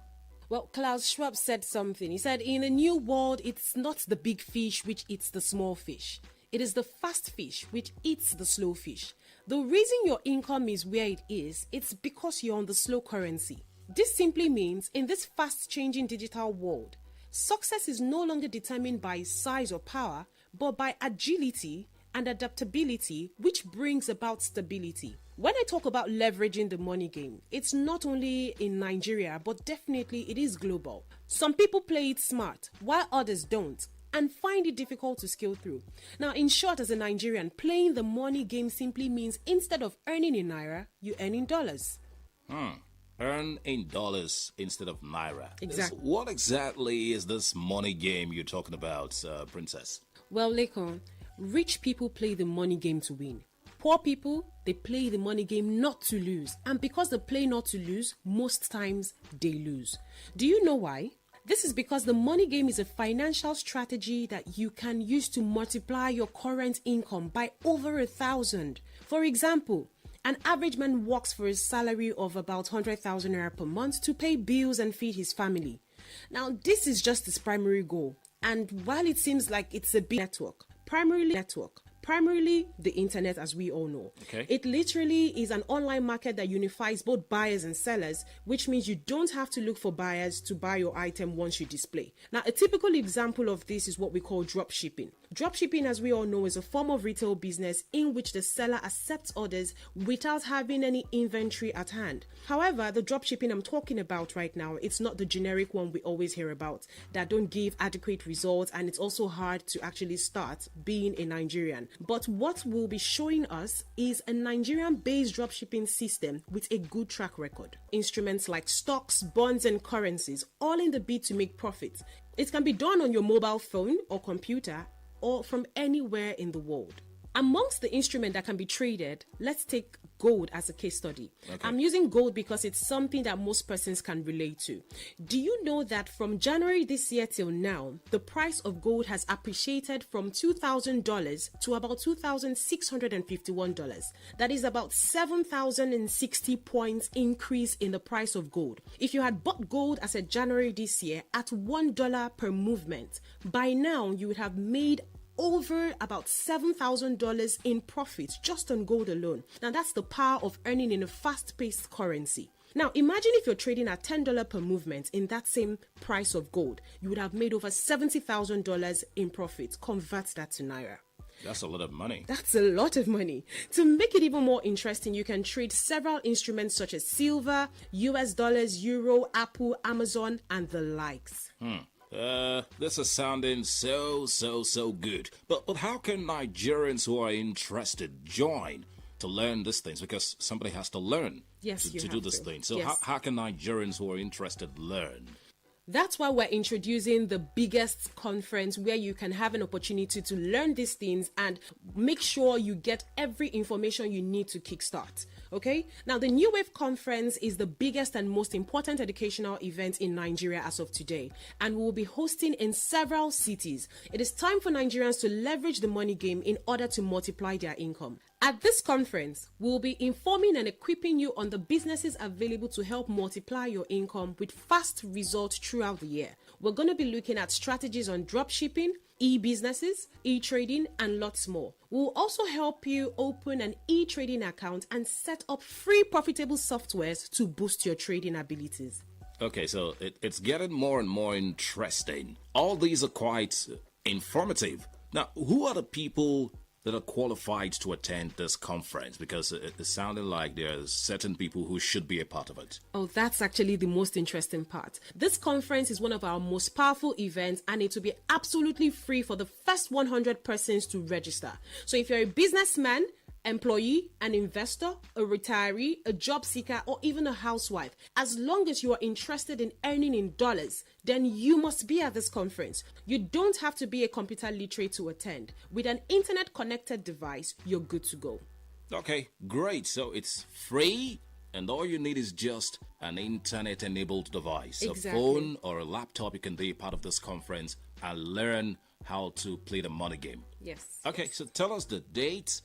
Well, Klaus Schwab said something. He said, in a new world, it's not the big fish which eats the small fish. It is the fast fish which eats the slow fish. The reason your income is where it is, it's because you're on the slow currency. This simply means in this fast-changing digital world, success is no longer determined by size or power, but by agility and adaptability, which brings about stability. When I talk about leveraging the money game, it's not only in Nigeria, but definitely it is global. Some people play it smart, while others don't, and find it difficult to scale through. Now, in short, as a Nigerian, playing the money game simply means instead of earning in Naira, you earn in dollars. Earn in dollars instead of Naira. Exactly. What exactly is this money game you're talking about, Princess? Well, Lekon, rich people play the money game to win. Poor people, they play the money game not to lose. And because they play not to lose, most times they lose. Do you know why? This is because the money game is a financial strategy that you can use to multiply your current income by over 1,000. For example, an average man works for a salary of about 100,000 naira per month to pay bills and feed his family. Now, this is just his primary goal. And while it seems like it's a big network, primarily primarily the internet, as we all know. Okay. It literally is an online market that unifies both buyers and sellers, which means you don't have to look for buyers to buy your item once you display. Now, a typical example of this is what we call drop shipping. Drop shipping, as we all know, is a form of retail business in which the seller accepts orders without having any inventory at hand. However, the drop shipping I'm talking about right now, it's not the generic one we always hear about that don't give adequate results, and it's also hard to actually start being a Nigerian. But what we'll be showing us is a Nigerian-based drop shipping system with a good track record. Instruments like stocks, bonds, and currencies, all in the bid to make profit. It can be done on your mobile phone or computer or from anywhere in the world. Amongst the instruments that can be traded, let's take gold as a case study. Okay. I'm using gold because it's something that most persons can relate to. Do you know that from January this year till now, the price of gold has appreciated from $2,000 to about $2,651? That is about 7,060 points increase in the price of gold. If you had bought gold as of January this year at $1 per movement, by now you would have made over about $7,000 in profit just on gold alone. Now that's the power of earning in a fast-paced currency. Now imagine if you're trading at $10 per movement in that same price of gold, you would have made over $70,000 in profit. Convert that to Naira. That's a lot of money. That's a lot of money. To make it even more interesting, you can trade several instruments such as silver, US dollars, euro, Apple, Amazon, and the likes. This is sounding so good. But how can Nigerians who are interested join to learn these things? Because somebody has to learn to do this thing. So Yes. how can Nigerians who are interested learn? That's why we're introducing the biggest conference where you can have an opportunity to learn these things and make sure you get every information you need to kickstart. Okay? Now, the New Wave Conference is the biggest and most important educational event in Nigeria as of today, and we will be hosting in several cities. It is time for Nigerians to leverage the money game in order to multiply their income. At this conference, we will be informing and equipping you on the businesses available to help multiply your income with fast results throughout the year. We're going to be looking at strategies on dropshipping, e-businesses, e-trading, and lots more. We'll also help you open an e-trading account and set up free profitable softwares to boost your trading abilities. Okay, so it's getting more and more interesting. All these are quite informative. Now, who are the people that are qualified to attend this conference? Because it sounded like there are certain people who should be a part of it. Oh, that's actually the most interesting part. This conference is one of our most powerful events, and it will be absolutely free for the first 100 persons to register. So if you're a businessman, employee, an investor, a retiree, a job seeker, or even a housewife, as long as you are interested in earning in dollars, then you must be at this conference. You don't have to be a computer literate to attend. With an internet connected device, you're good to go. Okay, great. So it's free, and all you need is just an internet enabled device. Exactly. A phone or a laptop. You can be a part of this conference and learn how to play the money game. Yes. Okay, so tell us the date,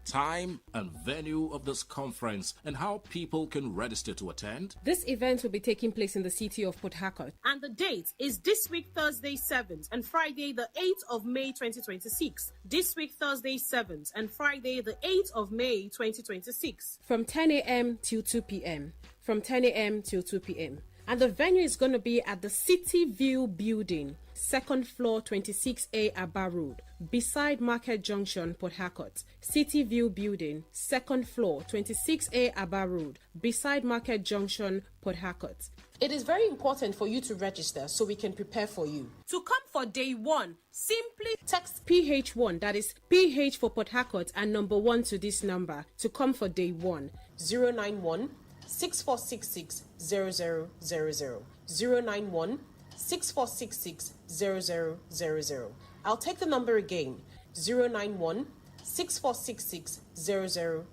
time, and venue of this conference and how people can register to attend. This event will be taking place in the city of Port Harcourt. And the date is this week, Thursday 7th and Friday, the 8th of May 2026. This week, Thursday 7th and Friday, the 8th of May 2026. From 10 a.m. till 2 p.m. From 10 a.m. till 2 p.m. And the venue is going to be at the City View Building, 2nd floor, 26A Aba Road, beside Market Junction, Port Harcourt. City View Building, 2nd floor, 26A Aba Road, beside Market Junction, Port Harcourt. It is very important for you to register so we can prepare for you. To come for day one, simply text PH1, that is PH for Port Harcourt, and number 1 to this number to come for day one. 091 6466 0000 091 6466 0000. I'll take the number again. 091 6466 0000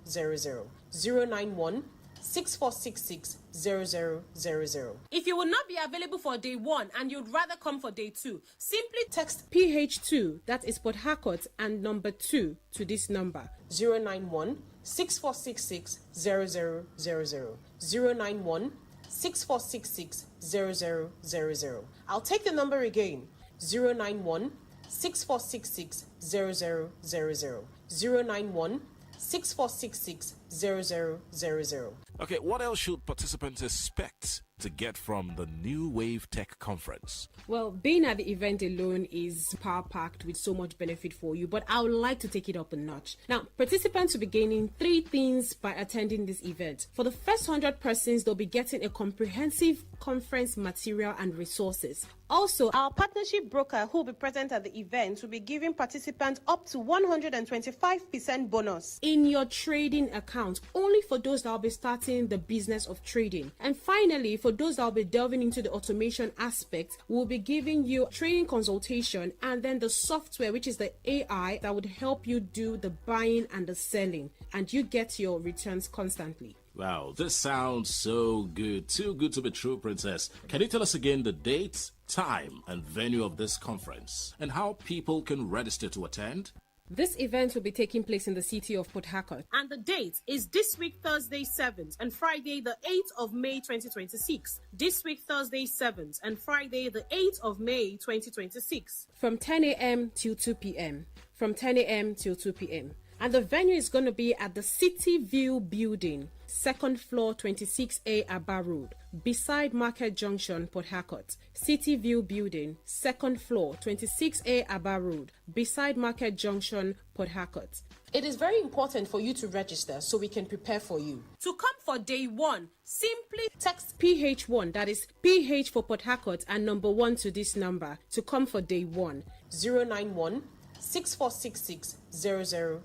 091 6466 0000. If you will not be available for day one and you'd rather come for day two, simply text PH2, that is Port Harcourt, and number 2 to this number. 091 6466 0000 091 6466 0000. I'll take the number again. 091 6466 0000 091 6466 0000. Okay, what else should participants expect to get from the New Wave Tech Conference? Well, being at the event alone is power-packed with so much benefit for you, but I would like to take it up a notch. Now, participants will be gaining 3 things by attending this event. For the first 100 persons, they'll be getting a comprehensive conference material and resources. Also, our partnership broker who will be present at the event will be giving participants up to 125% bonus in your trading account, only for those that will be starting the business of trading. And finally, for those that will be delving into the automation aspect, we'll be giving you trading consultation and then the software, which is the AI that would help you do the buying and the selling, and you get your returns constantly. Wow, this sounds so good. Too good to be true, Princess. Can you tell us again the date, time, and venue of this conference, and how people can register to attend? This event will be taking place in the city of Port Harcourt, and the date is this week Thursday 7th and Friday the 8th of May 2026. This week Thursday 7th and Friday the 8th of May 2026 from 10 a.m. till 2 p.m. From 10 a.m. till 2 p.m. And the venue is going to be at the City View Building, 2nd floor, 26A Abba Road, beside Market Junction, Port Harcourt. City View Building, 2nd floor, 26A Abba Road, beside Market Junction, Port Harcourt. It is very important for you to register so we can prepare for you. To come for day 1, simply text PH1, that is PH for Port Harcourt, and number 1 to this number to come for day 1, 091 6466 0000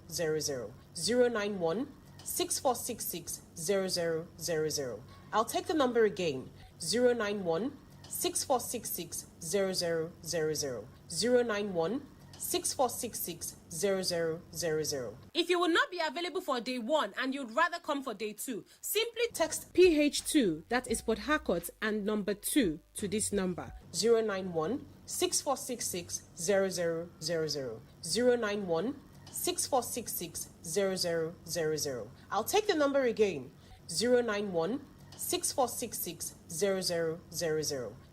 091 6466 0000. I'll take the number again, 091 6466 0000 091 6466 0000. If you will not be available for day 1 and you'd rather come for day 2, simply text PH2, that is Port Harcourt, and number 2 to this number, 091 6466 0000 091 6466 0000. I'll take the number again, 091 6466 0000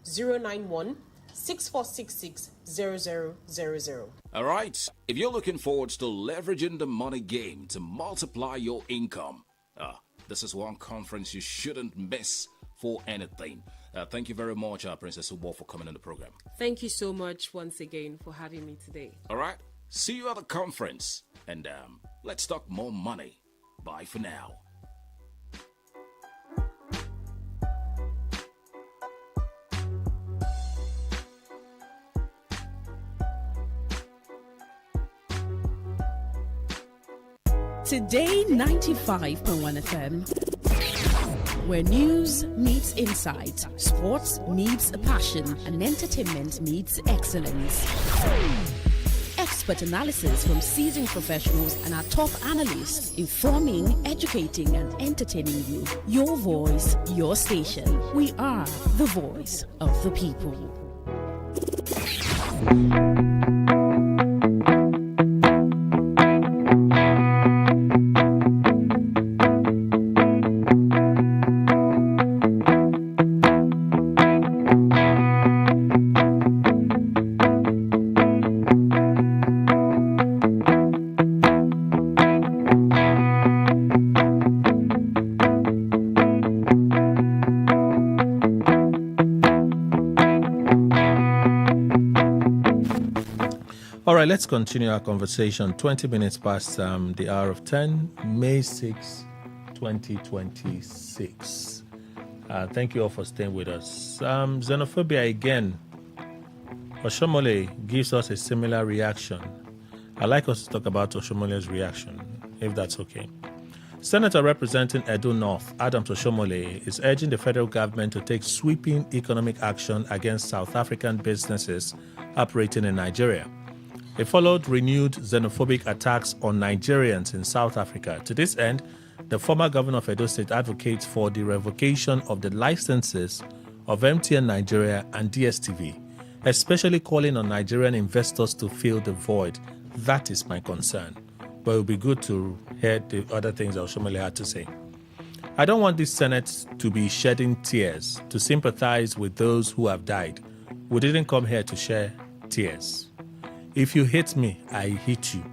091 6466 0000. All right, if you're looking forward to leveraging the money game to multiply your income, this is one conference you shouldn't miss for anything. Thank you very much, Princess Ubo, for coming on the program. Thank you so much once again for having me today. All right, see you at the conference, and let's talk more money. Bye for now. Today 95.1 FM, where news meets insight, sports meets passion, and entertainment meets excellence. Expert analysis from seasoned professionals and our top analysts, informing, educating, and entertaining you. Your voice, your station. We are the voice of the people. All right, let's continue our conversation. 20 minutes past the hour of 10, May 6, 2026. Thank you all for staying with us. Xenophobia again. Oshomole gives us a similar reaction. I'd like us to talk about Oshomole's reaction, if that's okay. Senator representing Edo North, Adams Oshomole, is urging the federal government to take sweeping economic action against South African businesses operating in Nigeria. It followed renewed xenophobic attacks on Nigerians in South Africa. To this end, the former governor of Edo State advocates for the revocation of the licenses of MTN Nigeria and DSTV, especially calling on Nigerian investors to fill the void. That is my concern. But it would be good to hear the other things that Oshomole had to say. I don't want this Senate to be shedding tears to sympathize with those who have died. We didn't come here to share tears. If you hate me, I hate you.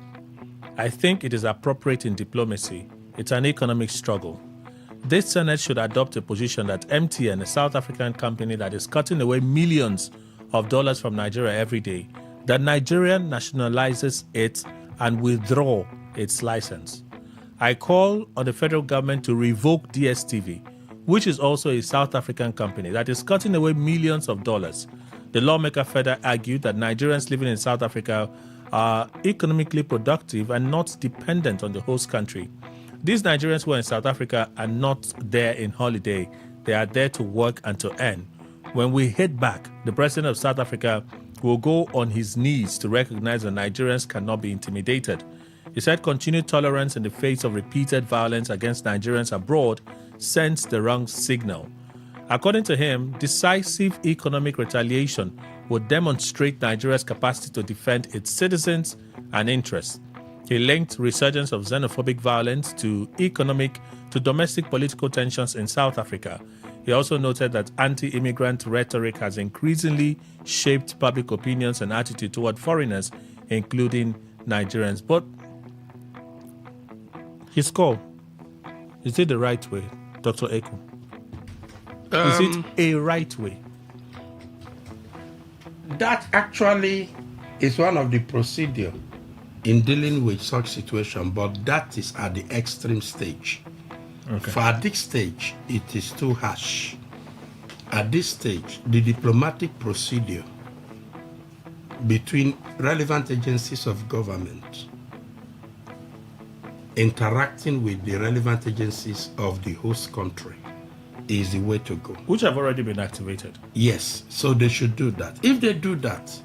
I think it is appropriate in diplomacy. It's an economic struggle. This Senate should adopt a position that MTN, a South African company that is cutting away millions of dollars from Nigeria every day, that Nigeria nationalizes it and withdraw its license. I call on the federal government to revoke DSTV, which is also a South African company that is cutting away millions of dollars. The lawmaker further argued that Nigerians living in South Africa are economically productive and not dependent on the host country. These Nigerians who are in South Africa are not there in holiday. They are there to work and to earn. When we hit back, the president of South Africa will go on his knees to recognize that Nigerians cannot be intimidated. He said continued tolerance in the face of repeated violence against Nigerians abroad sends the wrong signal. According to him, decisive economic retaliation would demonstrate Nigeria's capacity to defend its citizens and interests. He linked resurgence of xenophobic violence to domestic political tensions in South Africa. He also noted that anti-immigrant rhetoric has increasingly shaped public opinions and attitude toward foreigners, including Nigerians. But his call, is it the right way, Dr. Eko? Is it a right way? That actually is one of the procedure in dealing with such situation, but that is at the extreme stage. Okay. For at this stage, it is too harsh. At this stage, the diplomatic procedure between relevant agencies of government interacting with the relevant agencies of the host country is the way to go. Which have already been activated. Yes, so they should do that. If they do that,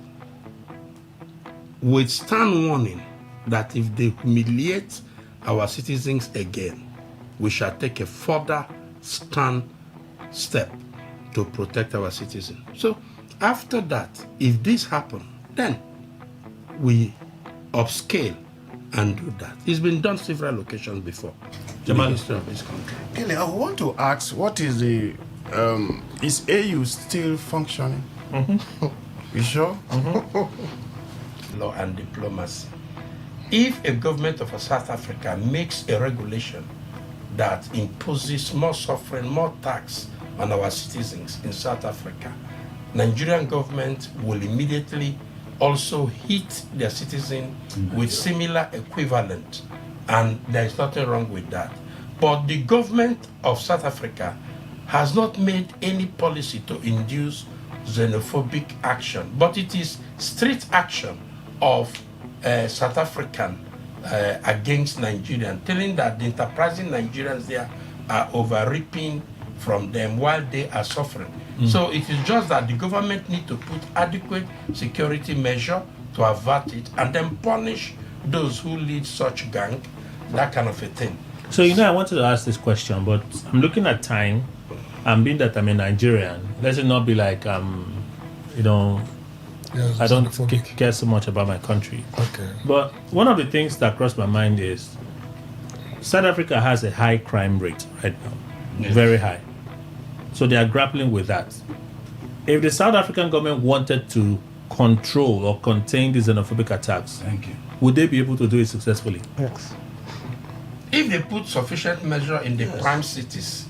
with stern warning that if they humiliate our citizens again, we shall take a further stern step to protect our citizens. So after that, if this happens, then we upscale and do that. It's been done several occasions before in the history of this country. Kelly, I want to ask, what is the, is AU still functioning? Mm-hmm. You sure? Mm-hmm. Law and diplomacy. If a government of South Africa makes a regulation that imposes more suffering, more tax on our citizens in South Africa, Nigerian government will immediately also hit their citizen with similar equivalent, and there is nothing wrong with that. But the government of South Africa has not made any policy to induce xenophobic action, but it is street action of South African against Nigerians, telling that the enterprising Nigerians there are over-reaping from them while they are suffering. So it is just that the government need to put adequate security measure to avert it and then punish those who lead such gang, that kind of a thing. So, I wanted to ask this question, but I'm looking at time, and being that I'm a Nigerian, let it not be like, I don't care so much about my country. Okay. But one of the things that crossed my mind is South Africa has a high crime rate right now, very high. So they are grappling with that. If the South African government wanted to control or contain these xenophobic attacks, would they be able to do it successfully? Yes. If they put sufficient measure in the prime cities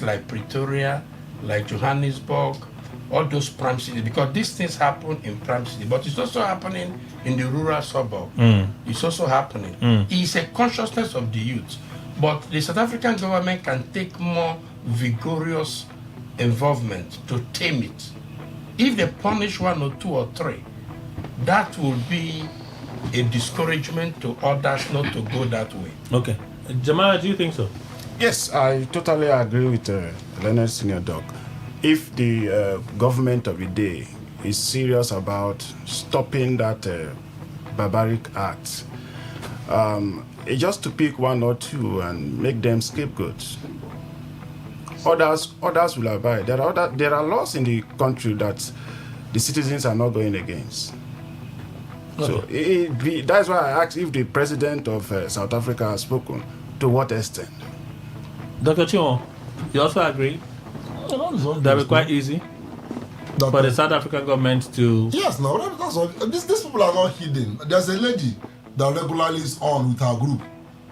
like Pretoria, like Johannesburg, all those prime cities, because these things happen in prime cities, but it's also happening in the rural suburb. It's also happening. It's a consciousness of the youth. But the South African government can take more vigorous involvement to tame it. If they punish 1 or 2 or 3, that will be a discouragement to others not to go that way. Okay. Jamal, do you think so? Yes, I totally agree with Leonard Senior Doc. If the government of the day is serious about stopping that barbaric act, just to pick 1 or 2 and make them scapegoats. Others will abide. There are laws in the country that the citizens are not going against. Okay. So that's why I asked if the president of South Africa has spoken. To what extent? Dr. Chion, you also agree that would be quite easy for the South African government to... Yes, no, that's all. These people are not hidden. There's a lady that regularly is on with our group.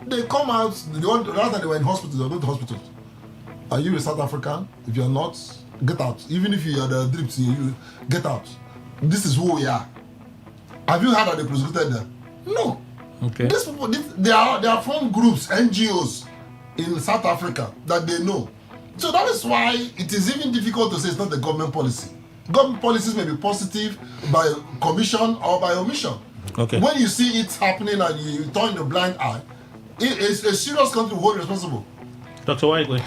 They come out, rather than they were in hospitals, they go to hospitals. Are you a South African? If you're not, get out. Even if you are the drips, you get out. This is who we are. Have you heard that they prosecuted them? No. Okay. These people, they are from groups, NGOs in South Africa that they know. So that is why it is even difficult to say it's not the government policy. Government policies may be positive by commission or by omission. Okay. When you see it happening and you turn the blind eye, it's a serious country will hold responsible. Dr. Waigwe.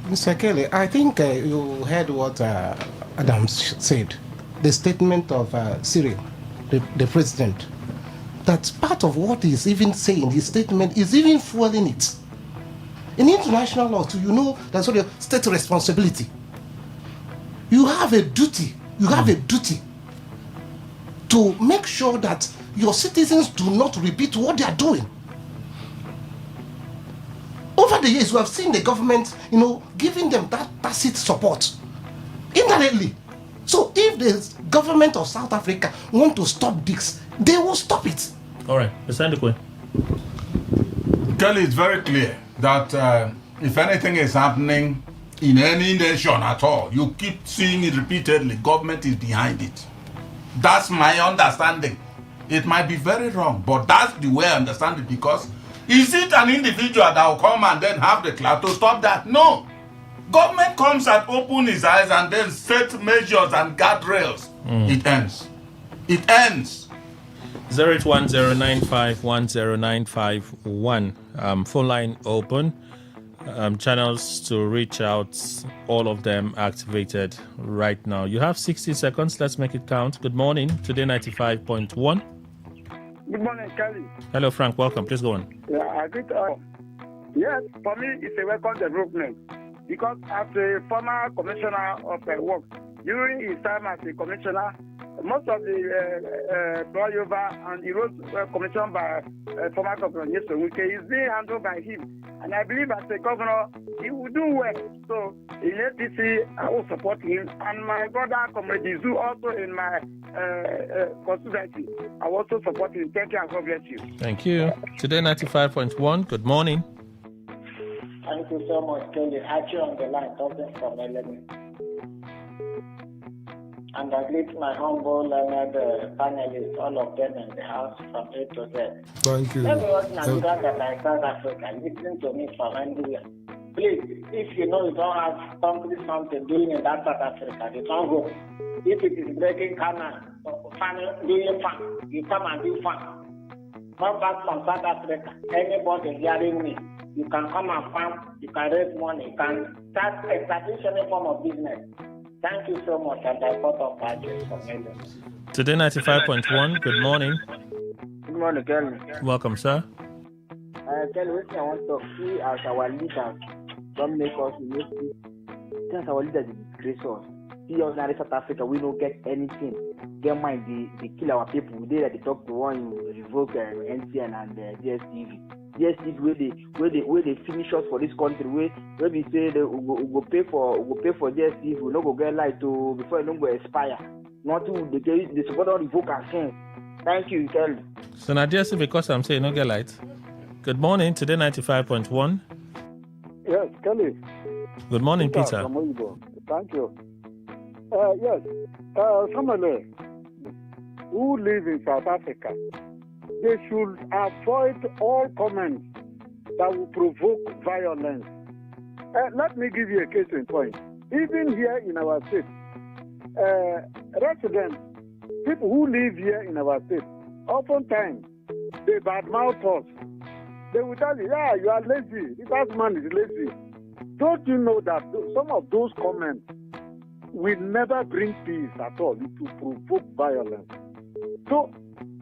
Mr. Kelly, I think you heard what Adams said. The statement of Cyril, the president, that part of what he's even saying, his statement is even fueling it. In international law, too, you know, that's sort of state responsibility. You have a duty. You have a duty to make sure that your citizens do not repeat what they are doing. Over the years, we have seen the government, giving them that tacit support indirectly. So if the government of South Africa want to stop this, they will stop it. All right, Mr. Ndekwe. Kelly, it's very clear that if anything is happening in any nation at all, you keep seeing it repeatedly, government is behind it. That's my understanding. It might be very wrong, but that's the way I understand it, because is it an individual that will come and then have the clout to stop that? No. Government comes and opens his eyes and then set measures and guardrails. It ends. It ends. 08109510951. Phone line open. Channels to reach out, all of them activated right now. You have 60 seconds. Let's make it count. Good morning. Today 95.1. Good morning, Kelly. Hello, Frank. Welcome. Please go on. Yeah, I think, yes, for me, it's a welcome development. Because as a former commissioner of work, during his time as a commissioner, most of the flyover and the roads commissioned by former governor Nyesom is being handled by him. And I believe as a governor, he will do well. So in APC, I will support him. And my brother, Comrade Izu, also in my constituency, I will also support him. Thank you and God bless you. Thank you. Today 95.1. Good morning. Thank you so much, Kelly. Actually on the line, talking from Element. And I greet my humble learned panelists, all of them in the house from A to Z. Thank you. Everyone in Nigeria that are in South Africa, listen to me from anywhere. Please, if you know you don't have something doing in that South Africa, you don't go. If it is breaking canal, doing farm, you come and do farm. Come back from South Africa. Anybody hearing me, you can come and farm, you can raise money, you can start establish any form of business. Thank you so much, and I thought of budget for me. Today 95.1. Good morning. Good morning, Kelly. Welcome, sir. Kelly, what I want to see as our leaders don't make us mistakes. Since our leaders disgrace us. See us in South Africa, we don't get anything. Get mind, they kill our people. We did that they talk to one, revoke NCN and DSTV. DSTV where they finish us for this country. Where we say we go pay for DSTV. We not go get light to before it don't go expire. Not to they support on revoke our sins. Thank you, Kelly. So now DSTV because I'm saying no get light. Good morning. Today 95.1. Yes, Kelly. Good morning, Peter. Thank you. Yes, somebody who live in South Africa, they should avoid all comments that will provoke violence. Let me give you a case in point. Even here in our state, residents, people who live here in our state, oftentimes they badmouth us. They will tell you, yeah, you are lazy. This man is lazy. Don't you know that some of those comments will never bring peace at all? It will provoke violence. So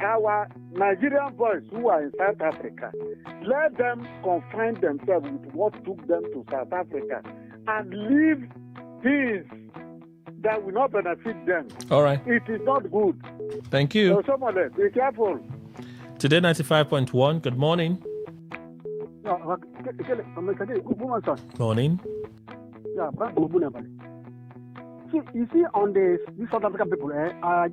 our Nigerian boys who are in South Africa, let them confine themselves with what took them to South Africa and leave things that will not benefit them. All right. It is not good. Thank you. So somebody, be careful. Today 95.1. Good morning. Morning. Morning. You see, on these South African people, I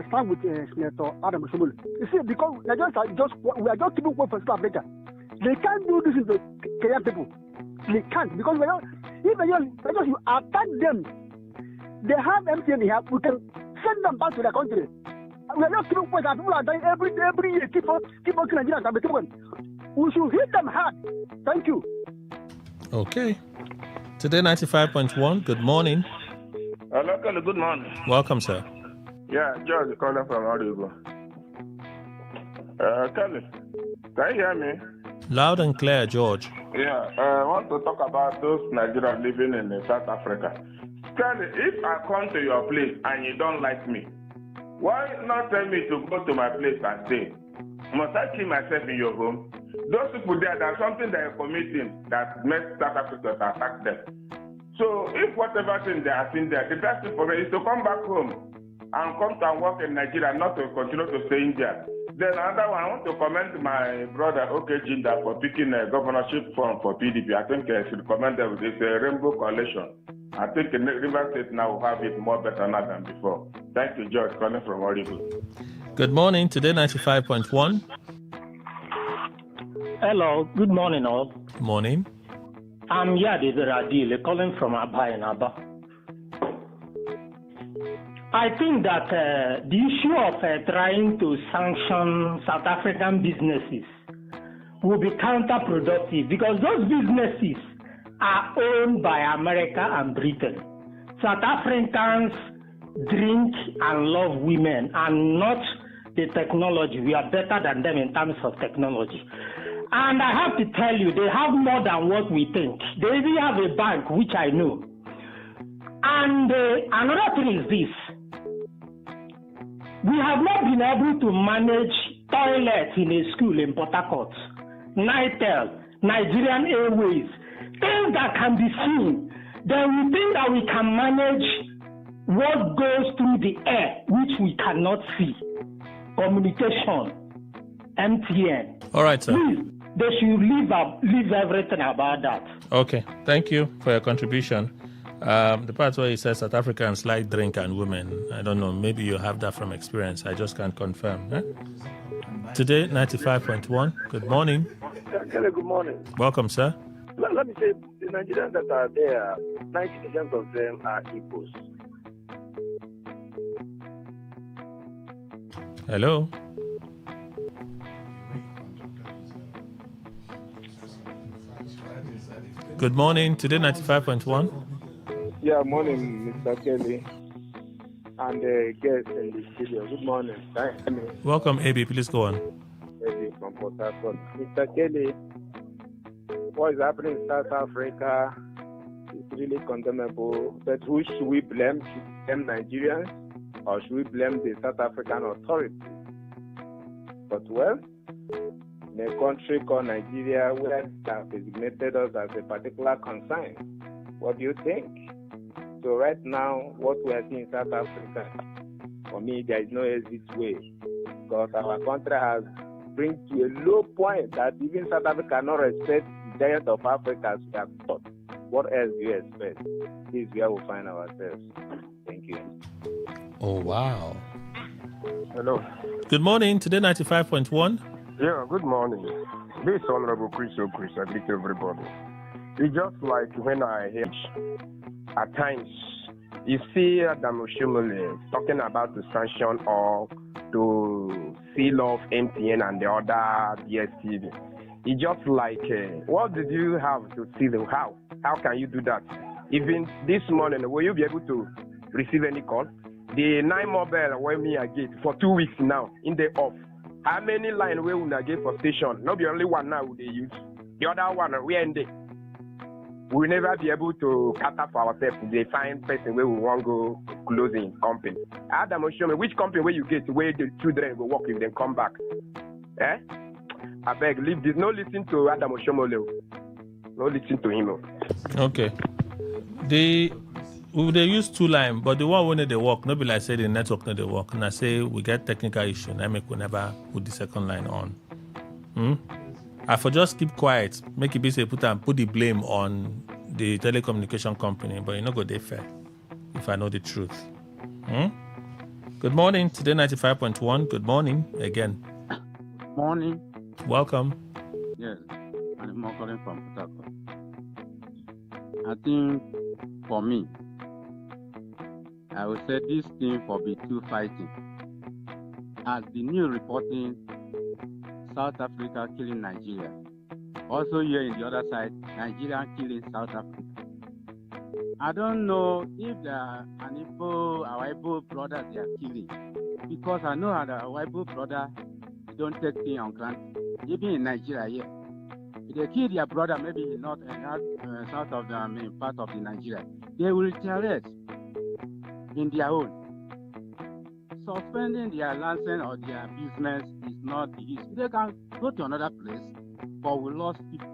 stand with Senator Adam Oshomole. You see, because we are just keeping work for South Africa. They can't do this to the Kenyan people. They can't, because if you attack them, they have MTN here. We can send them back to their country. We are just keeping work, and people are dying every year. Keep on Nigerians. We should hit them hard. Thank you. Okay. Today 95.1. Good morning. Hello, Kelly. Good morning. Welcome, sir. Yeah, George calling from Audible. Kelly, can you hear me? Loud and clear, George. Yeah, I want to talk about those Nigerians living in South Africa. Kelly, if I come to your place and you don't like me, why not tell me to go to my place and stay? Must I kill myself in your home? Those people there, there's something they are committing that makes South Africa attack them. So if whatever thing they are seeing there, the best thing for them is to come back home and come to work in Nigeria, not to continue to stay in there. Then another one, I want to commend my brother OK Jinda for picking a governorship form for PDP. I think I should commend them with this Rainbow Coalition. I think River State now will have it more better now than before. Thank you, George, calling from Origo. Good morning. Today 95.1. Hello, good morning all. Morning. I'm Yadi Radile calling from Aba in Aba. I think that the issue of trying to sanction South African businesses will be counterproductive because those businesses are owned by America and Britain. South Africans drink and love women and not the technology. We are better than them in terms of technology. And I have to tell you, they have more than what we think. They even have a bank, which I know. And another thing is this. We have not been able to manage toilets in a school in Port Harcourt, Nitel, Nigerian Airways, things that can be seen. Then we think that we can manage what goes through the air, which we cannot see. Communication, MTN. All right, sir. Please, they should leave everything about that. Okay. Thank you for your contribution. The part where he says South Africans like drink and women, I don't know, maybe you have that from experience. I just can't confirm. Today, 95.1. Good morning. Kelly, good morning. Welcome, sir. Let me say, the Nigerians that are there, 90% of them are Igbos. Hello. Good morning. Today, 95.1. Yeah, morning, Mr. Kelly, and the guests in the studio. Good morning. Welcome, AB. Please go on. AB from Port Harcourt. Mr. Kelly, what is happening in South Africa is really condemnable. But who should we blame? Should we blame Nigerians or should we blame the South African authorities? But well, in a country called Nigeria, where they have designated us as a particular concern, what do you think? So right now, what we are seeing in South Africa, for me, there is no exit way because our country has bring to a low point that even South Africa cannot respect the giant of Africa as we have thought. What else do you expect? This is where we find ourselves. Thank you. Oh, wow. Hello. Good morning. Today, 95.1. Yeah, good morning. This Honorable Chris O'Chris, I greet everybody. It's just like when I hear at times you see Adam Oshomole talking about the sanction or to seal off MTN and the other DSTV. It's just like, what did you have to see them? How can you do that? Even this morning, will you be able to receive any call? The 9 mobile where me I get for 2 weeks now in the off. How many line will we get for station? Not be only one now they use. The other one we end it. We'll never be able to cater for ourselves. They find person where we want to go closing company. Adam will show me which company where you get where the children will work if they come back. I beg, leave this. No listen to Adam Oshomole. No listen to him. Okay. They use 2 lines, but the one when they work, not be like say the network not they work. And I say we get technical issue, and I make we never put the second line on. I for just keep quiet, make it be say put the blame on the telecommunication company, but you not go there fair. if I know the truth. Good morning, Today 95.1. Good morning again. Morning. Welcome. Yes, I'm calling from Port Harcourt. I think for me, I would say this thing for B2 fighting. As the new reporting, South Africa killing Nigeria. Also here in the other side, Nigeria killing South Africa. I don't know if our Igbo brothers they are killing, because I know that our Igbo brother don't take things on granted. Even in Nigeria here, if they kill their brother, maybe not south of the main part of the Nigeria, they will retaliate in their own. Suspending their license or their business is not the issue. They can go to another place, but we lost people.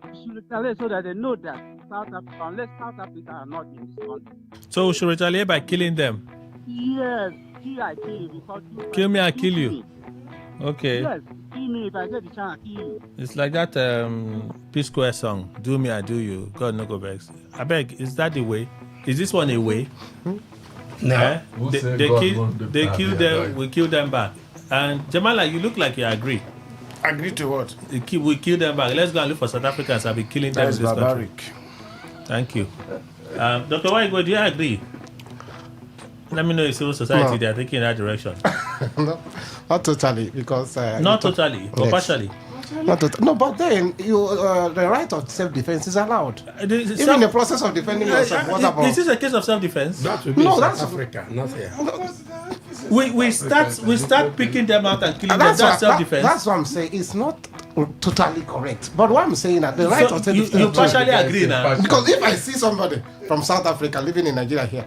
We should retaliate so that they know that South Africa, unless South Africa are not in this country. So we should retaliate by killing them? Yes, I kill you because you kill me, I kill you. Okay. Yes, kill me if I get the chance, I kill you. It's like that P-Square song, Do Me, I Do You, God no go vex. I beg, is that the way? Is this one a way? No. They kill them, we kill them back. And Jamala, you look like you agree. Agree to what? We kill them back. Let's go and look for South Africans and be killing them in this barbaric. country. Thank you. Dr. Waigo, do you agree? Let me know if civil society they are taking in that direction. No, not totally, because not totally, but partially. Not totally. No, but then the right of self-defense is allowed. Even in the process of defending yourself. What about? Is this a case of self-defense? That would be South Africa, not here. We start picking them out and killing them. That's self-defense. That's what I'm saying. It's not totally correct. But what I'm saying that the right of self-defense. You partially agree now. Because if I see somebody from South Africa living in Nigeria here,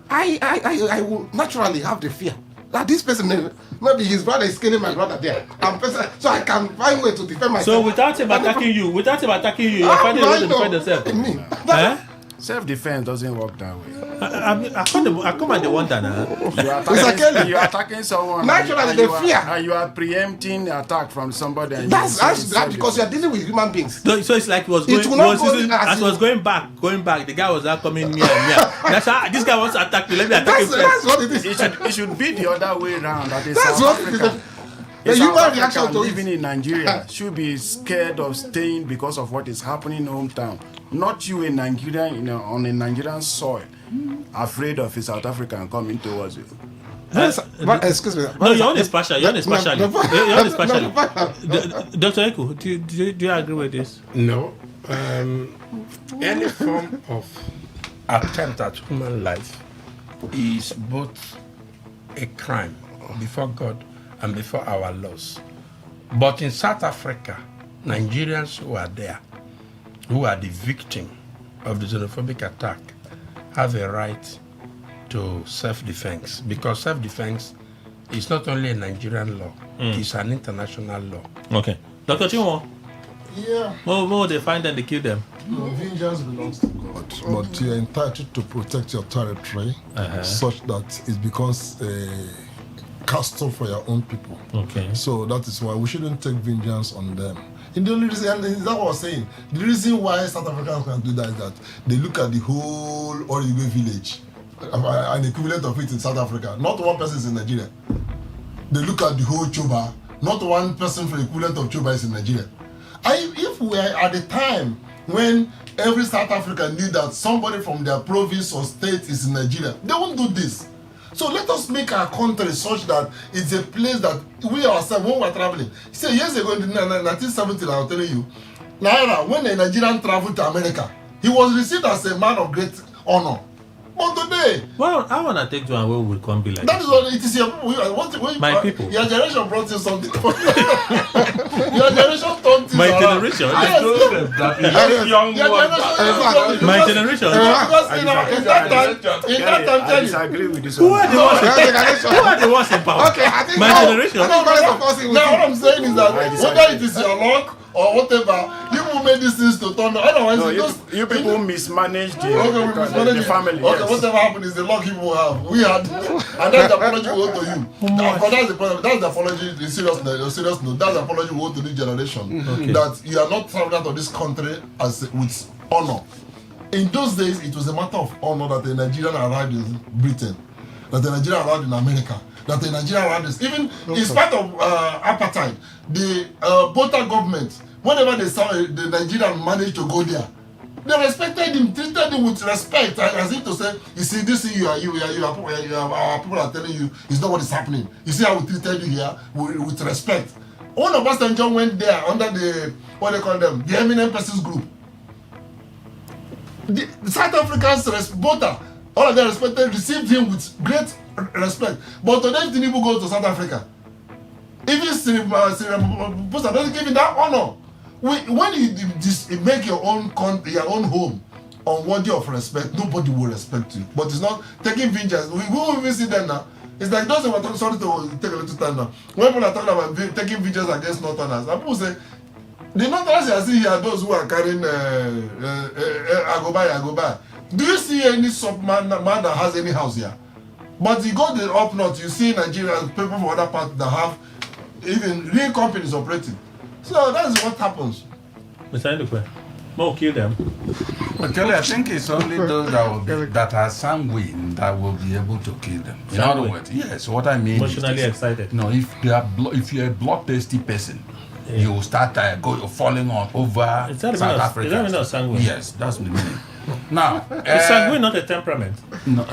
I will naturally have the fear that this person, maybe his brother is killing my brother there. So I can find a way to defend myself. So without him attacking you, you're finding a way to defend yourself. Self-defense doesn't work that way. I come and they wonder now. You're attacking someone. Naturally, the fear. And you are preempting attack from somebody. And that's because you are dealing with human beings. So it's like as it was going back, the guy was now coming near. That's how this guy wants to attack me. Let me attack him first. That's what it is. It should be the other way around. That is that's South what Africa. The human reaction to living in Nigeria should be scared of staying because of what is happening in hometown. Not you in Nigeria, on a Nigerian soil, afraid of a South African coming towards you. But excuse me. No, your own is partial. Your own is partial. Dr. Eku, do you agree with this? No. Any form of attempt at human life is both a crime before God and before our laws. But in South Africa, Nigerians who are there, who are the victim of the xenophobic attack, have a right to self-defense, because self-defense is not only a Nigerian law, it's an international law. Okay. Dr. Chinwo? Yeah. More they find and they kill them. No, vengeance belongs to God, but you're entitled to protect your territory such that it becomes a castle for your own people. Okay. So that is why we shouldn't take vengeance on them. And the only reason, and is that what I was saying? The reason why South Africans can do that is that they look at the whole Origwe village, an equivalent of it in South Africa. Not one person is in Nigeria. They look at the whole Choba. Not one person for the equivalent of Choba is in Nigeria. If we are at the time when every South African knew that somebody from their province or state is in Nigeria, they won't do this. So let us make our country such that it's a place that we ourselves, when we're traveling. See, years ago in 1970, I was telling you, Naira, when a Nigerian traveled to America, he was received as a man of great honor. But today, well, I want to take to and where we can be like that is what it is. My people. Your generation brought in something. Your generation turned things my around. Generation. Yes, my generation. Because in that time, I disagree with this. Who are the ones in power? Okay, I think my generation. Now what I'm saying is that whether it is your luck or whatever, you will make these things to turn. Otherwise, you people mismanage the family. Okay, whatever happened is the luck you will have. We had, and that's the apology we owe to you. That's the problem. That's the apology. The serious note. That's the apology we owe to this generation. That you are not traveling out of this country with honor. In those days, it was a matter of honor that a Nigerian arrived in Britain, that a Nigerian arrived in America, that a Nigerian arrived in... Even in spite of apartheid, the Botha government, whenever they saw the Nigerian managed to go there, they respected him, treated him with respect, as if to say, you see, this thing our people are telling you is not what is happening. You see how we treated you here with respect. All of us and John went there under the, what they call them, the eminent persons group. The South Africans, Botha, all of them respected, received him with great respect. But today, if Tinubu goes to South Africa, even Botha doesn't give him that honor. When you make your own home unworthy of respect, nobody will respect you. But it's not taking vengeance. We will even see them now. It's like those who are talking, sorry to take a little time now. When people are talking about taking vengeance against Northerners, and people say, the Northerners you are seeing here are those who are carrying Agobai. Do you see any man that has any house here? But you go up north, you see Nigeria, people from other parts that have even real companies operating. So that's what happens. Mr. Ndukwe, more kill them. But Kelly, I think it's only those that are sanguine that will be able to kill them. In other words, yes, what I mean emotionally excited. No, if you're a bloodthirsty person, you will start falling on over South Africa. Is that not sanguine? Yes, that's the meaning. Now, is sanguine not a temperament? No,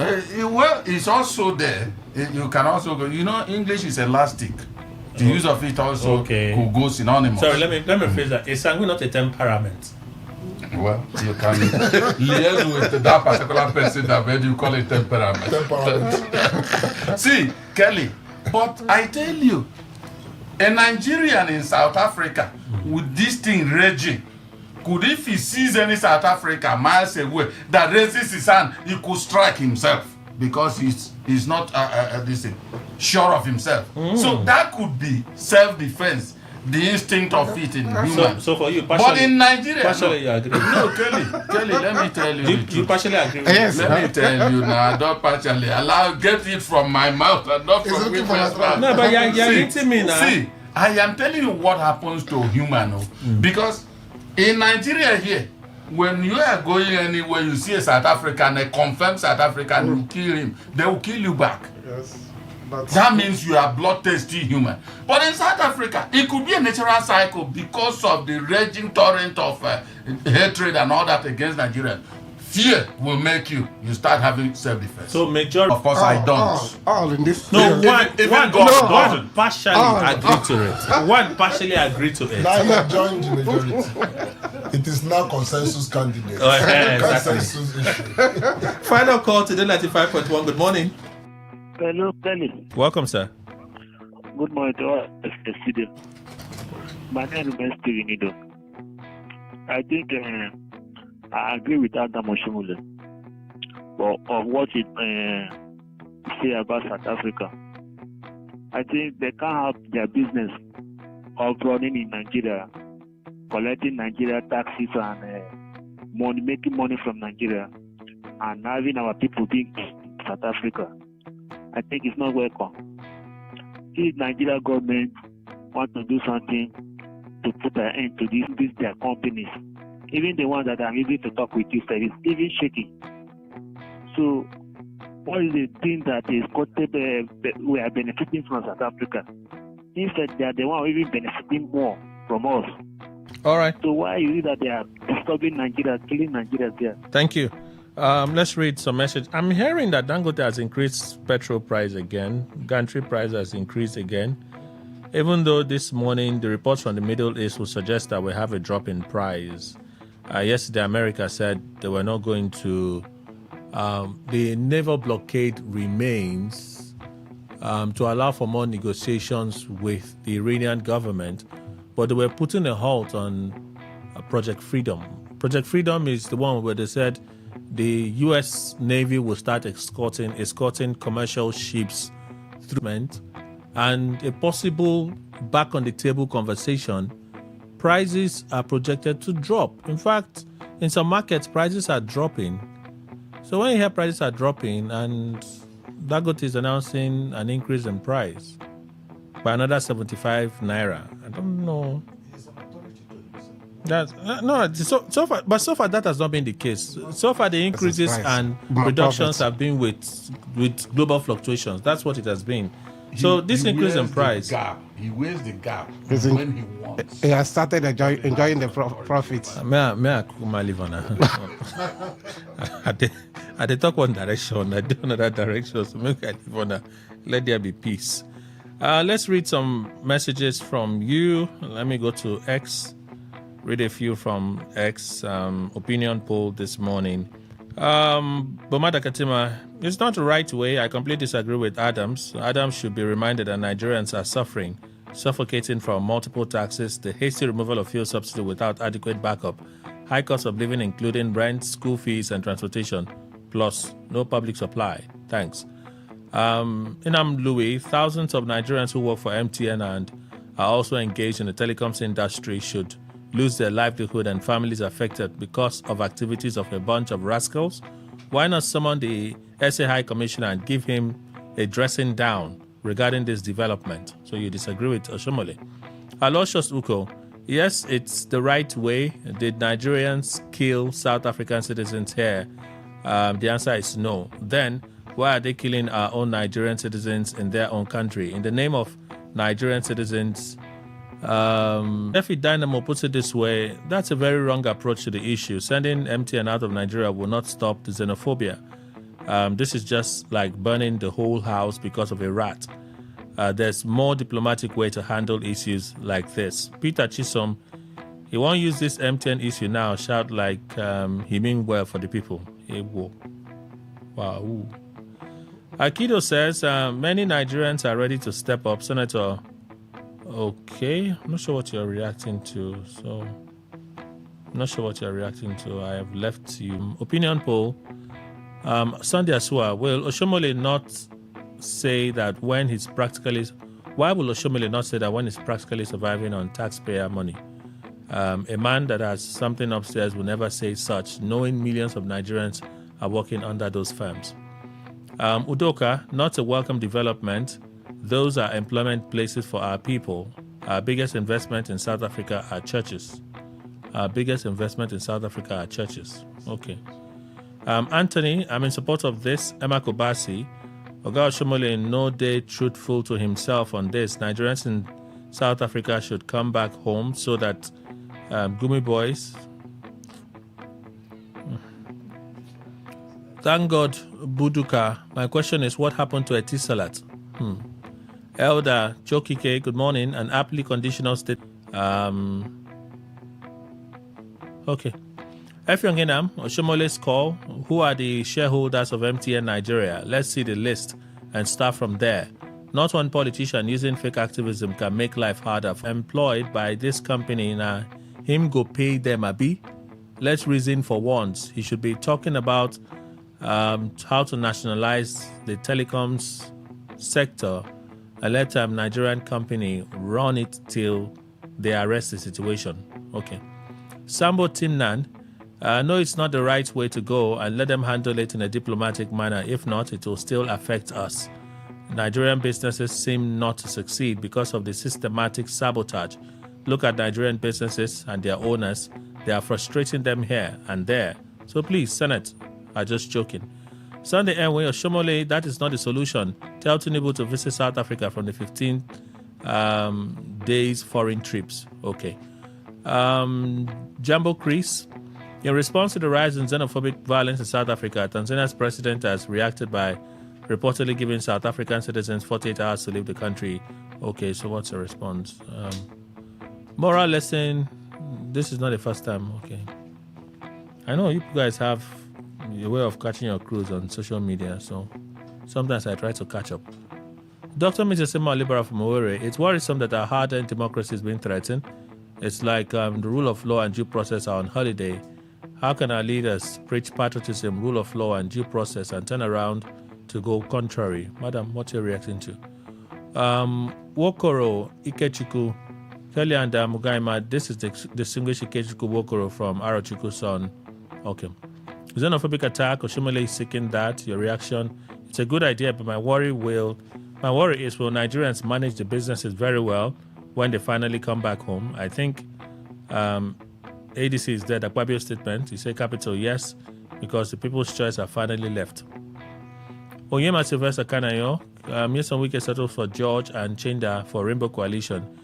well, it's also there. You can also go. You know, English is elastic. The use of it also could go synonymous. Sorry, let me phrase that. Is sanguine not a temperament? Well, you can liaise with that particular person that made you call it temperament. See, Kelly, but I tell you, a Nigerian in South Africa with this thing raging, could, if he sees any South Africa miles away that raises his hand, he could strike himself because he's not sure of himself. So that could be self-defense, the instinct of it in human. So for you, but in Nigeria, partially you agree. No, Kelly, let me tell you. You partially agree with yes, let me tell you now, don't partially. Get it from my mouth and not from women's mouth. No, but you're hitting me now. See, I am telling you what happens to human. Because in Nigeria here, when you are going anywhere, you see a South African, a confirmed South African, you kill him, they will kill you back. Yes. That means you are bloodthirsty human. But in South Africa, it could be a natural cycle because of the raging torrent of hatred and all that against Nigerians. Fear will make you start having self-defense. So majority, of course, I don't. All in this. No, even one partially agree to it. One partially agree to it. Now you have joined the majority. It is now consensus candidate. Oh, yeah, consensus issue. Final call today, 95.1. Good morning. Hello, Kenny. Welcome, sir. Good morning to all the studio. My name is Steven Nido. I think I agree with Adam Oshimule of what he say about South Africa. I think they can't have their business of running in Nigeria, collecting Nigeria taxes and making money from Nigeria, and having our people being in South Africa. I think it's not welcome. If Nigeria government want to do something to put an end to these their companies, even the ones that are easy to talk with you, is even shaky. So, what is the thing that is we are benefiting from South Africa? Instead, they are the one even benefiting more from us. All right. So why is it that they are disturbing Nigeria, killing Nigeria there? Thank you. Let's read some message. I'm hearing that Dangote has increased petrol price again. Gantry price has increased again. Even though this morning the reports from the Middle East will suggest that we have a drop in price. Yesterday, America said they were not going to. The naval blockade remains to allow for more negotiations with the Iranian government, but they were putting a halt on Project Freedom. Project Freedom is the one where they said the U.S. Navy will start escorting commercial ships through, and a possible back-on-the-table conversation. Prices are projected to drop. In fact, in some markets, prices are dropping. So when you hear prices are dropping and Dangote is announcing an increase in price by another 75 naira, I don't know. That's no. So far, but so far that has not been the case. So far, the increases and reductions have been with global fluctations. That's what it has been. So this increase in price. He weighs the gap Isn't- when he wants. He has started enjoying the profits. May I live on I they talk one direction. I do another direction. So maybe I live on let there be peace. Let's read some messages from you. Let me go to X. Read a few from X opinion poll this morning. Bomada Katima, it's not the right way. I completely disagree with Adams. Adams should be reminded that Nigerians are suffering, suffocating from multiple taxes, the hasty removal of fuel subsidy without adequate backup, high cost of living including rent, school fees and transportation, plus no public supply. Thanks. Inam Louis, thousands of Nigerians who work for MTN and are also engaged in the telecoms industry should lose their livelihood and families affected because of activities of a bunch of rascals. Why not summon the SA High Commissioner and give him a dressing down regarding this development? So you disagree with Oshomole. Aloysius Uko, yes, it's the right way. Did Nigerians kill South African citizens here? The answer is no. Then, why are they killing our own Nigerian citizens in their own country? In the name of Nigerian citizens, Defi Dynamo puts it this way, that's a very wrong approach to the issue. Sending MTN out of Nigeria will not stop the xenophobia. This is just like burning the whole house because of a rat. There's more diplomatic way to handle issues like this. Peter Chisom, he won't use this MTN issue now, shout like he mean well for the people. Hey, whoa. Wow. Akido says, many Nigerians are ready to step up. Senator, okay, I'm not sure what you're reacting to. I have left you. Opinion poll. Sunday Asua, will Oshomole not say that when he's practically... Why will Oshomole not say that when he's practically surviving on taxpayer money? A man that has something upstairs will never say such, knowing millions of Nigerians are working under those firms. Udoka, not a welcome development. Those are employment places for our people. Our biggest investment in South Africa are churches. Okay. Anthony, I'm in support of this. Emma Kobasi, Oga Oshomole no day truthful to himself on this. Nigerians in South Africa should come back home so that Gumi boys... Thank God, Buduka. My question is, what happened to Etisalat? Elder Chokike, good morning. An aptly conditional state. Okay. Efiongenam, Oshomole's call. Who are the shareholders of MTN Nigeria? Let's see the list and start from there. Not one politician using fake activism can make life harder. Employed by this company, now him go pay them abi. Let's reason for once. He should be talking about how to nationalize the telecoms sector and let Nigerian company run it till they arrest the situation. Okay. Sambo Tinnan, no, it's not the right way to go, and let them handle it in a diplomatic manner. If not, it will still affect us. Nigerian businesses seem not to succeed because of the systematic sabotage. Look at Nigerian businesses and their owners. They are frustrating them here and there. So please, Senate, are just joking. Sunday Enway Oshomole, that is not the solution. Tell Tinubu to visit South Africa from the 15 days foreign trips. Okay. Jumbo Chris, in response to the rise in xenophobic violence in South Africa, Tanzania's president has reacted by reportedly giving South African citizens 48 hours to leave the country. Okay, so what's the response? Moral lesson, this is not the first time. Okay. I know you guys have a way of catching your cruise on social media, so sometimes I try to catch up. Dr. Mrs. Sema Libera from Owerri, it's worrisome that our hard-earned democracy is being threatened. It's like the rule of law and due process are on holiday. How can our leaders preach patriotism, rule of law and due process and turn around to go contrary? Madam, what are you reacting to? Wokoro Ikechukwu, Kelly and Mugaima, this is the distinguished Ikechukwu Wokoro from Arochukwu's son. Okay. Xenophobic attack, Oshomole is seeking that. Your reaction? It's a good idea, but my worry is, will Nigerians manage the businesses very well when they finally come back home? I think ADC is dead. Akpabio's statement. He said capital, yes, because the people's choice are finally left. Onyema Sylvester Kanayo, Nyesom Wike settled for George and Chinda for Rainbow Coalition.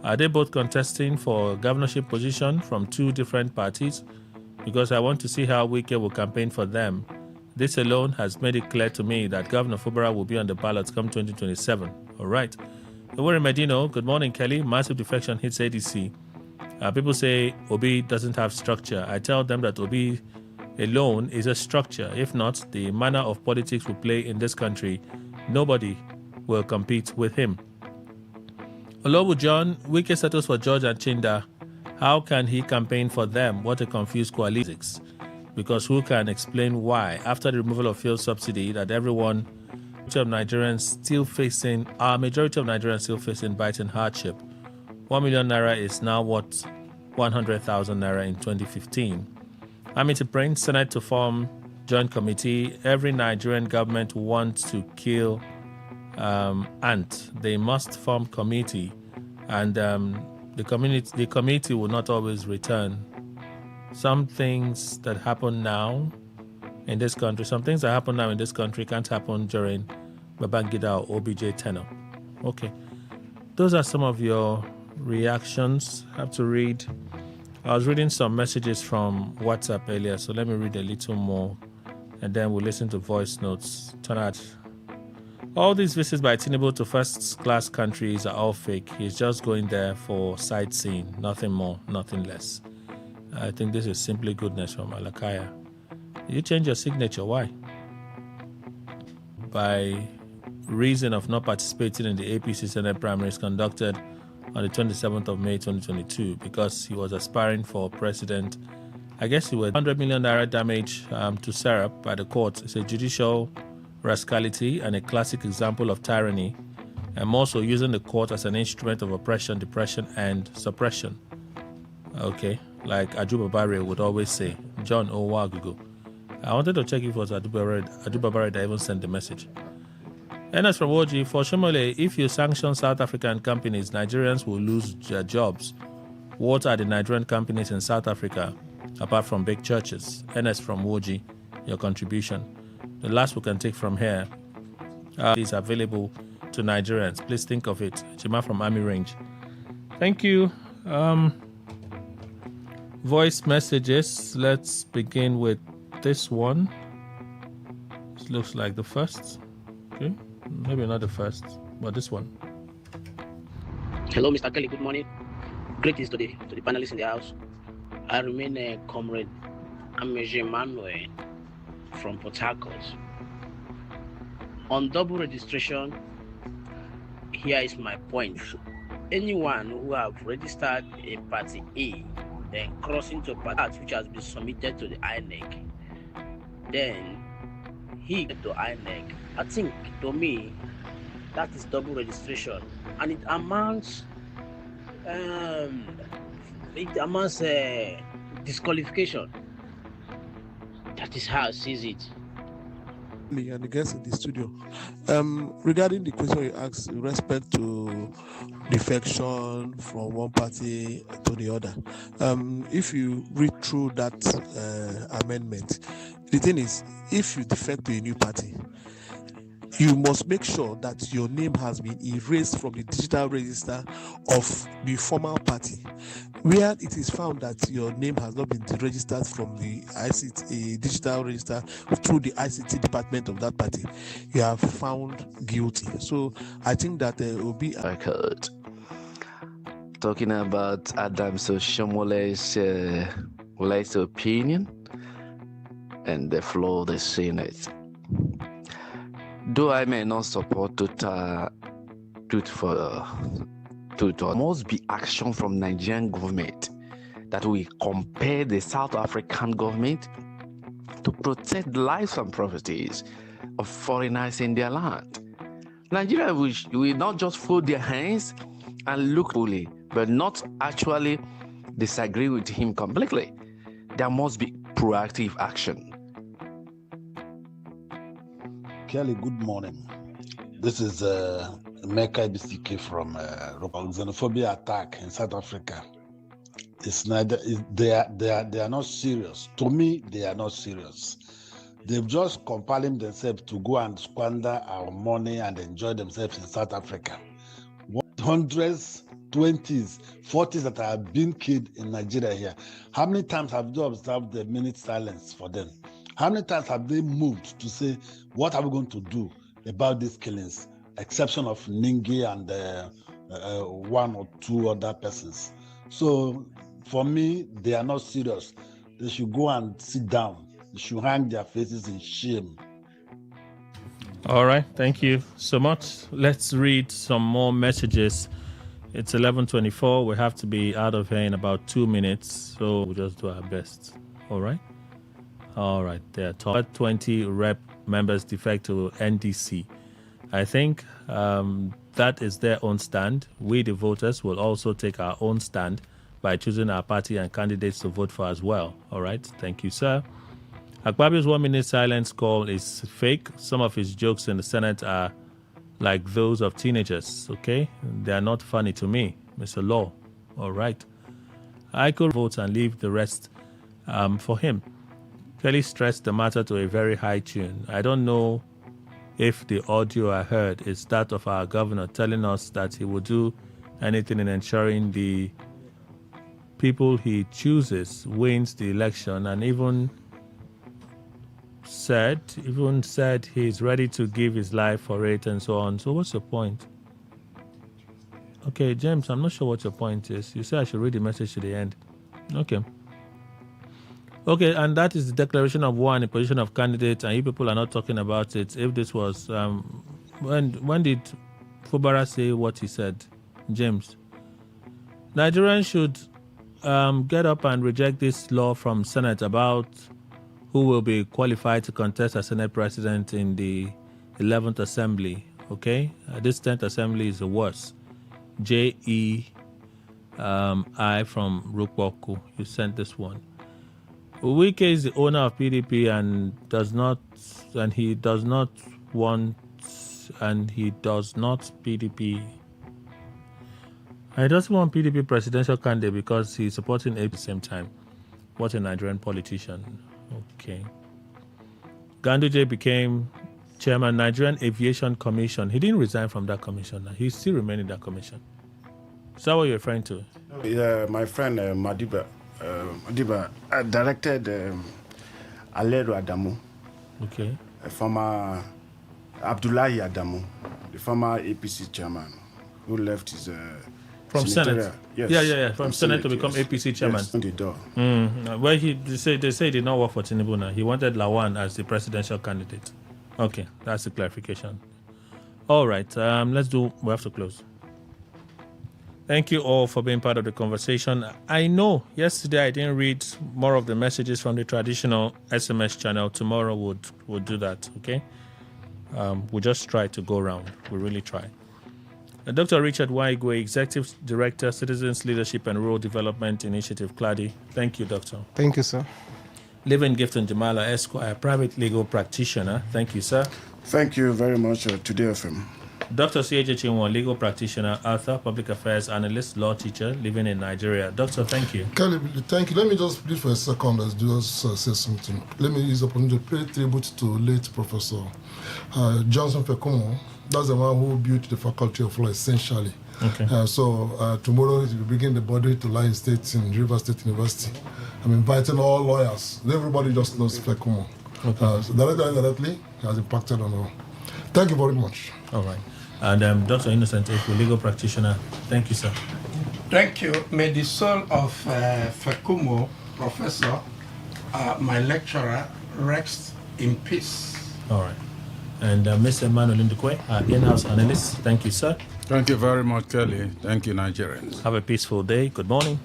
Are they both contesting for governorship position from two different parties? Because I want to see how Wike will campaign for them. This alone has made it clear to me that Governor Fubara will be on the ballot come 2027. All right. Oweri Medino, good morning, Kelly. Massive defection hits ADC. People say Obi doesn't have structure. I tell them that Obi alone is a structure. If not, the manner of politics we play in this country, nobody will compete with him. Olowu John, Wike settles for George and Chinda. How can he campaign for them? What a confused coalition. Because who can explain why, after the removal of fuel subsidy, that our majority of Nigerians still facing biting hardship. 1 million naira is now worth 100,000 naira in 2015. Amity Prince, Senate to form joint committee. Every Nigerian government wants to kill ant. They must form committee, and the committee will not always return. Some things that happen now in this country, can't happen during Babangida or OBJ tenure. Okay. Those are some of your reactions. I have to read. I was reading some messages from WhatsApp earlier, so let me read a little more, and then we'll listen to voice notes. All these visits by Tinubu to first-class countries are all fake. He's just going there for sightseeing, nothing more, nothing less. I think this is simply goodness from Alakaya. You change your signature, why? By reason of not participating in the APC Senate primaries conducted on the 27th of May 2022, because he was aspiring for president. I guess he was 100 million naira damage to Serap by the court. It's a judicial rascality and a classic example of tyranny, and also using the court as an instrument of oppression, depression, and suppression. Okay, like Ajubabare would always say, John Owagugo. I wanted to check if it was Ajubabare that even sent the message. And as from OG, for Shomole, if you sanction South African companies, Nigerians will lose their jobs. What are the Nigerian companies in South Africa, apart from big churches? And as from OG, your contribution. The last we can take from here is available to Nigerians. Please think of it. Jima from Army Range. Thank you. Voice messages. Let's begin with this one. This looks like the first. Okay. Maybe not the first, but this one. Hello, Mr. Kelly. Good morning. Greetings to the panelists in the house. I remain a comrade Ameje Manuel from Port Harcourt. On double registration, here is my point. Anyone who have registered in Party A, then crossing to Party which has been submitted to the INEC, then he to INEC. I think, to me, that is double registration, and it amounts disqualification. That is how I see it. And the guests in the studio. Regarding the question you asked with respect to defection from one party to the other, if you read through that amendment, the thing is, if you defect to a new party, you must make sure that your name has been erased from the digital register of the former party. Where it is found that your name has not been registered from the ICT digital register through the ICT department of that party, you are found guilty. So I think that will be a record. Talking about Adam Oshomole's opinion and the floor of the Senate. Though I may not support there must be action from Nigerian government that we compare the South African government to protect the lives and properties of foreigners in their land. Nigeria will not just fold their hands and look fully, but not actually disagree with him completely. There must be proactive action. Kelly, good morning. This is Mecca BCK from xenophobia attack in South Africa. It's neither. They are not serious. To me, they are not serious. They've just compelling themselves to go and squander our money and enjoy themselves in South Africa. Hundreds, 20s, 40s that have been killed in Nigeria here. How many times have you observed the minute silence for them? How many times have they moved to say, what are we going to do about these killings? Exception of Ningi and one or two other persons. So for me, they are not serious. They should go and sit down. They should hang their faces in shame. All right, thank you so much. Let's read some more messages. It's 11:24. We have to be out of here in about 2 minutes, so we'll just do our best. All right? All right, there. Top 20 rep members defect to NDC. I think that is their own stand. We, the voters, will also take our own stand by choosing our party and candidates to vote for as well. All right, thank you, sir. Akpabio's 1 minute silence call is fake. Some of his jokes in the Senate are like those of teenagers, okay? They are not funny to me, Mr. Law. All right. I could vote and leave the rest for him. Kelly stressed the matter to a very high tune. I don't know if the audio I heard is that of our governor telling us that he will do anything in ensuring the people he chooses wins the election, and even said he's ready to give his life for it and so on. So what's your point? Okay, James, I'm not sure what your point is. You said I should read the message to the end. Okay, and that is the declaration of war and the position of candidate, and you people are not talking about it. If this was when did Fubara say what he said? James, Nigerians should get up and reject this law from Senate about who will be qualified to contest as Senate President in the 11th Assembly, okay? This 10th Assembly is the worst. J.E. I from Rukwoku, you sent this one. Wike is the owner of PDP and he does not PDP. He doesn't want PDP presidential candidate because he's supporting at the same time. What a Nigerian politician. Okay. Ganduje became chairman Nigerian Aviation Commission. He didn't resign from that commission. He still remained in that commission. Is that what you're referring to? Yeah, my friend Madiba directed Aleru Adamu. Okay. A former Abdullahi Adamu, the former APC chairman, who left his from Senate. Yes. Yeah. From Senate to become APC chairman. Yes, on the door. Well, they say he did not work for Tinubu now. He wanted Lawan as the presidential candidate. Okay, that's the clarification. All right, we have to close. Thank you all for being part of the conversation. I know yesterday I didn't read more of the messages from the traditional SMS channel. Tomorrow we'll do that, okay? We'll just try to go around. We'll really try. Dr. Richard Waigwe, Executive Director, Citizens Leadership and Rural Development Initiative, CLADI. Thank you, Doctor. Thank you, sir. Living Gifton Jamala Esquire, Private Legal Practitioner. Thank you, sir. Thank you very much, Today FM. Dr. C.H. Chinwo, Legal Practitioner, author, Public Affairs Analyst, Law Teacher, living in Nigeria. Doctor, thank you. Kelly, thank you. Let me just please for a second say something. Let me use the opportunity to pay tribute to late Professor Johnson Fekumo. That's the one who built the Faculty of Law essentially. Okay. Tomorrow we begin the body to Lion State in River State University. I'm inviting all lawyers. Everybody just knows Fekumo. Okay. So directly and indirectly has impacted on all. Thank you very much. All right. And Dr. Innocent Efu, Legal Practitioner. Thank you, sir. Thank you. May the soul of Fekumo, Professor, my lecturer, rest in peace. All right. And Mr. Emmanuel Ndukwe, our in-house analyst. Thank you, sir. Thank you very much, Kelly. Thank you, Nigerians. Have a peaceful day. Good morning.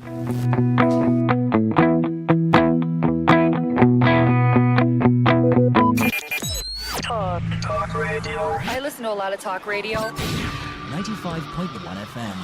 Talk radio. I listen to a lot of talk radio. 95.1 FM.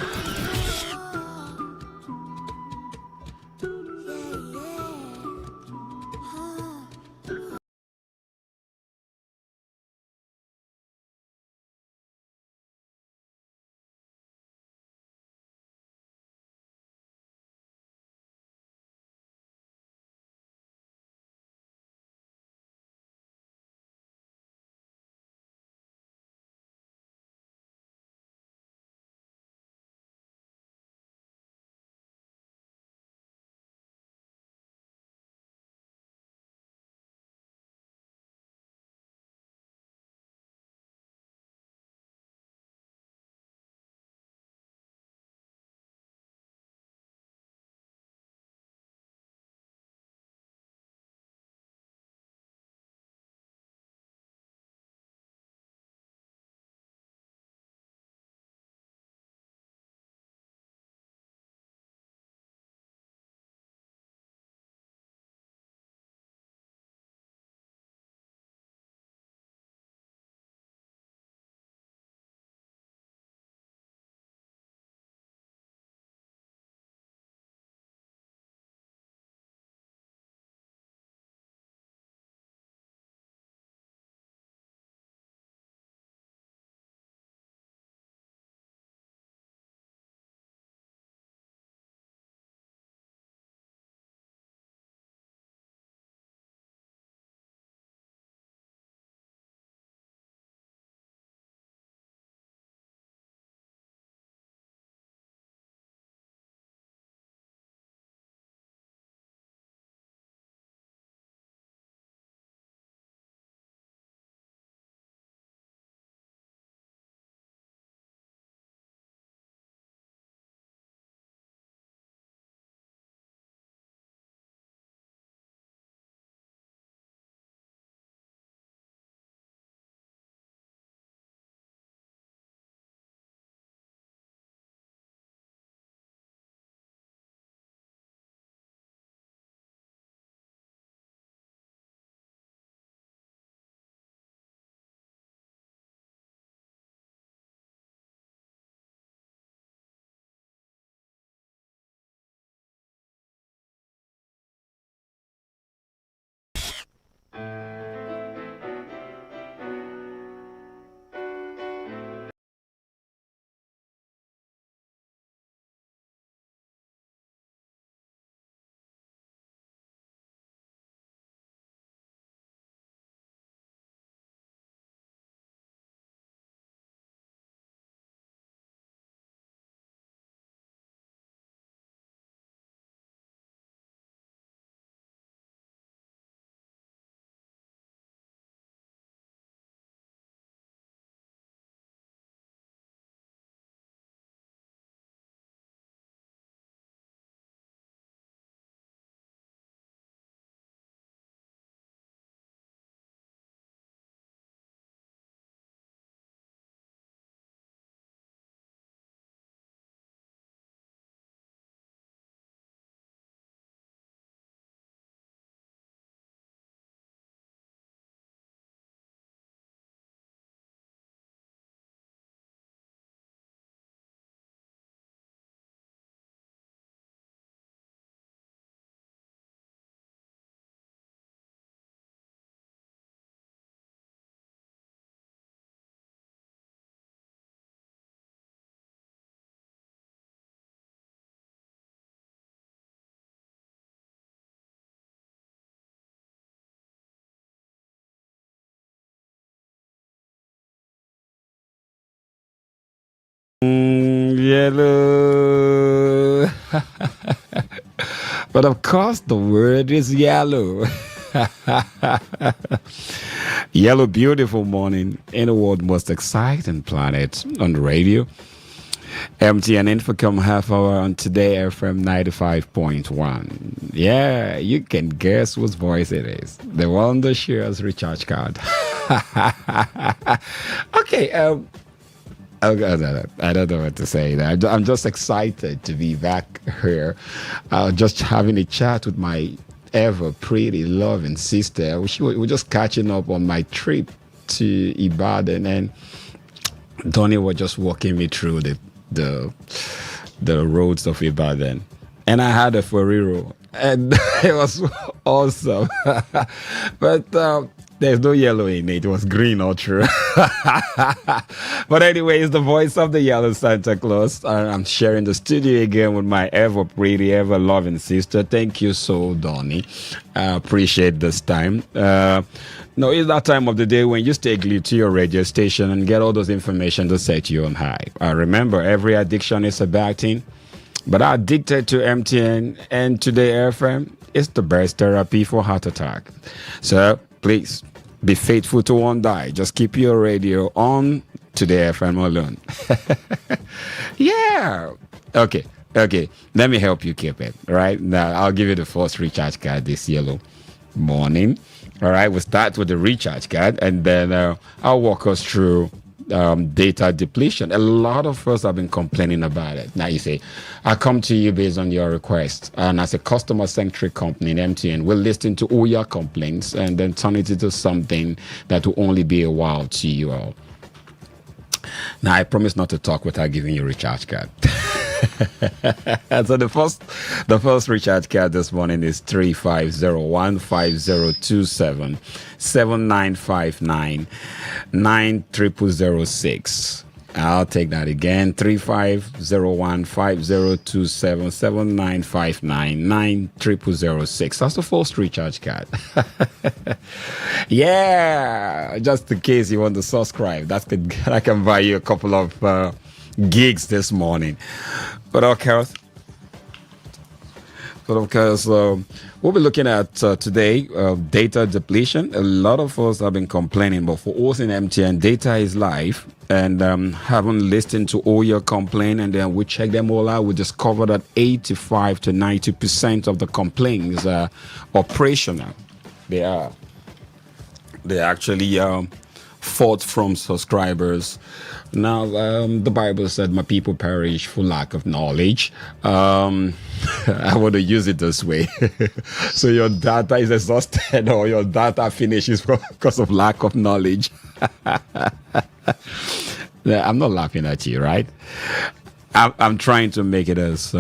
Yellow. But of course, the word is yellow. Yellow, beautiful morning in the world's most exciting planet on the radio. MTN Infocom half hour on Today FM 95.1. Yeah, you can guess whose voice it is. The one that shares recharge card. Okay, I don't know what to say. I'm just excited to be back here, just having a chat with my ever pretty loving sister. We're just catching up on my trip to Ibadan, and Donnie was just walking me through the roads of Ibadan, and I had a Ferrero, and it was awesome. But there's no yellow in it. It was green all through. But anyway, it's the voice of the yellow Santa Claus. I'm sharing the studio again with my ever pretty, ever loving sister. Thank you so, Donnie. I appreciate this time. No, it's that time of the day when you stay glued to your radio station and get all those information to set you on high. Remember, every addiction is a bad thing, but I'm addicted to MTN and Today FM. It's the best therapy for heart attack. So please be faithful to one die. Just keep your radio on Today FM alone. Yeah. Okay. Let me help you keep it. Right now, I'll give you the first recharge card this yellow morning. All right, we'll start with the recharge card, and then I'll walk us through data depletion. A lot of us have been complaining about it. Now you say, I come to you based on your request, and as a customer-centric company in MTN, we'll listen to all your complaints and then turn it into something that will only be a wow to you all. Now, I promise not to talk without giving you a recharge card. So the first recharge card this morning is 35015027 7959 9006. I'll take that again. 35015027 7959 9006. That's the first recharge card. Yeah, just in case you want to subscribe, I can buy you a couple of gigs this morning. But of course, we'll be looking at today data depletion. A lot of us have been complaining, but for us in MTN, data is life. And haven't listened to all your complaints, and then we check them all out. We discovered that 85 to 90% of the complaints are operational. They actually fault from subscribers. Now, the Bible said, my people perish for lack of knowledge. I want to use it this way. So your data is exhausted or your data finishes because of lack of knowledge. I'm not laughing at you, right? I'm trying to make it as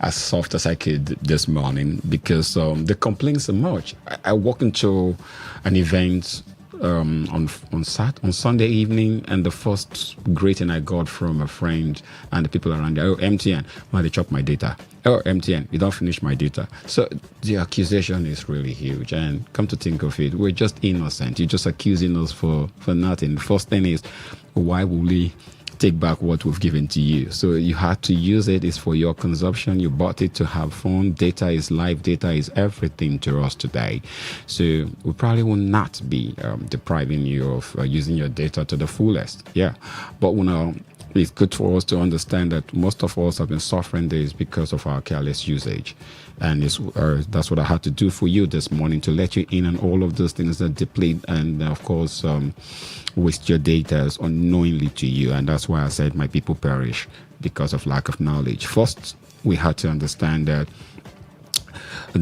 as soft as I could this morning because the complaints are much. I walk into an event on Sunday evening, and the first greeting I got from a friend and the people around there, oh, MTN, man, they chop my data. Oh, MTN, you don't finish my data. So the accusation is really huge. And come to think of it, we're just innocent. You're just accusing us for nothing. The first thing is, why will we take back what we've given to you? So you had to use it. It's for your consumption. You bought it to have fun. Data is life. Data is everything to us today. So we probably will not be depriving you of using your data to the fullest. Yeah. But it's good for us to understand that most of us have been suffering this because of our careless usage. And that's what I had to do for you this morning, to let you in on all of those things that deplete and, of course, waste your data unknowingly to you. And that's why I said my people perish because of lack of knowledge. First, we had to understand that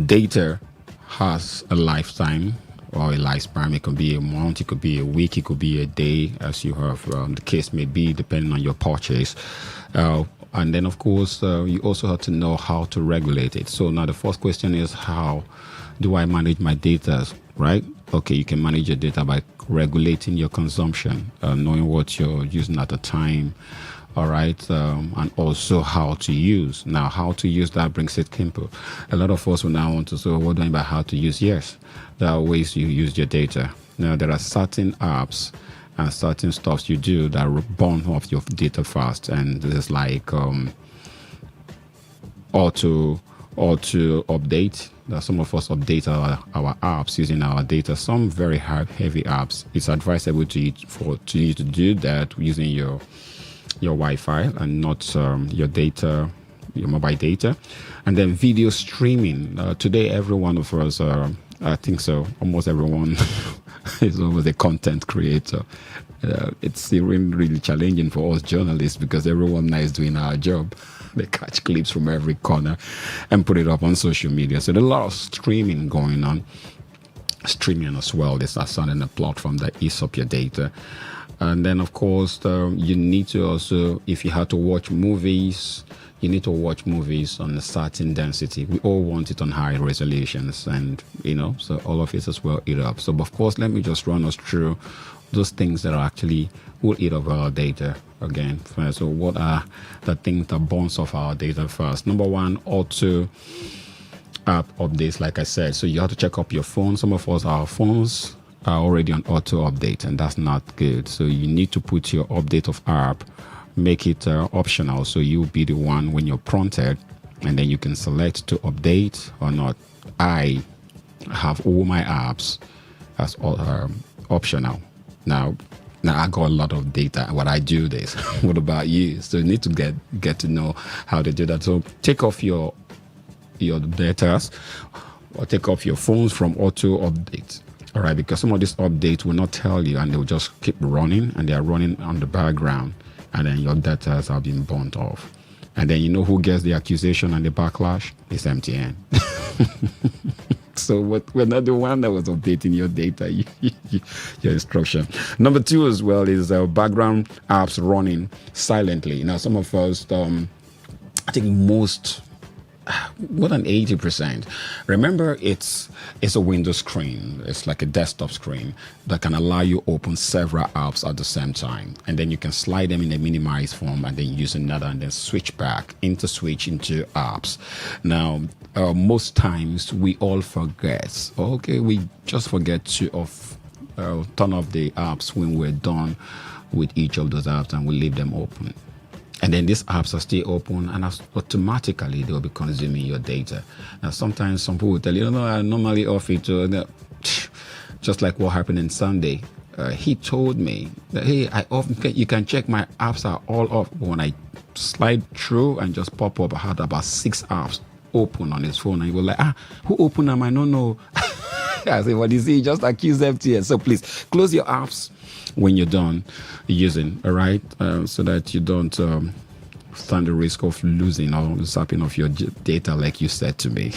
data has a lifetime or a lifespan. It could be a month, it could be a week, it could be a day, as you have the case may be, depending on your purchase. And then, of course, you also have to know how to regulate it. So now the first question is, how do I manage my data, right? Okay, you can manage your data by regulating your consumption, knowing what you're using at the time, all right, and also how to use. Now, how to use, that brings it simple. A lot of us will now want to say, what do I mean by how to use? Yes, there are ways you use your data. Now, there are certain apps and certain stuff you do that burn off your data fast, and this is like auto update. Some of us update our apps using our data. Some very heavy apps, it's advisable to you to do that using your Wi-Fi and not your data, your mobile data. And then video streaming. Today, every one of us, I think so, almost everyone is almost a content creator. It's really challenging for us journalists because everyone now is doing our job. They catch clips from every corner and put it up on social media. So there's a lot of streaming going on. Streaming as well. This is a platform that eats up your data. And then, of course, you need to also, if you have to watch movies, you need to watch movies on a certain density. We all want it on high resolutions, and, so all of it as well eat up. So, of course, let me just run us through those things that are actually will eat up our data again. So what are the things that burns off our data first? Number one, auto app updates, like I said. So you have to check up your phone. Some of us, our phones are already on auto update, and that's not good. So you need to put your update of app, make it optional. So you'll be the one when you're prompted, and then you can select to update or not. I have all my apps as optional. Now I got a lot of data when I do this. What about you? So you need to get to know how to do that. So take off your data or take off your phones from auto update. All right, because some of these updates will not tell you, and they will just keep running, and they are running on the background, and then your data have been burnt off. And then you know who gets the accusation and the backlash? It's MTN. So we're not the one that was updating your data, your instruction. Number two as well is background apps running silently. Now, some of us, I think more than 80%. Remember, it's a window screen. It's like a desktop screen that can allow you to open several apps at the same time. And then you can slide them in a minimized form and then use another and then switch into apps. Now, most times we all forget. Okay, we just forget to turn off the apps when we're done with each of those apps, and we leave them open. And then these apps are still open, and automatically they'll be consuming your data. Now, sometimes some people will tell you, I normally off it. Just like what happened on Sunday. He told me that, hey, you can check my apps are all off. But when I slide through and just pop up, I had about 6 apps open on his phone. And he was like, who opened them? I don't know. I said, what is he? Just accuse FTS. So please close your apps when you're done using, all right, so that you don't stand the risk of losing or zapping of your data, like you said to me.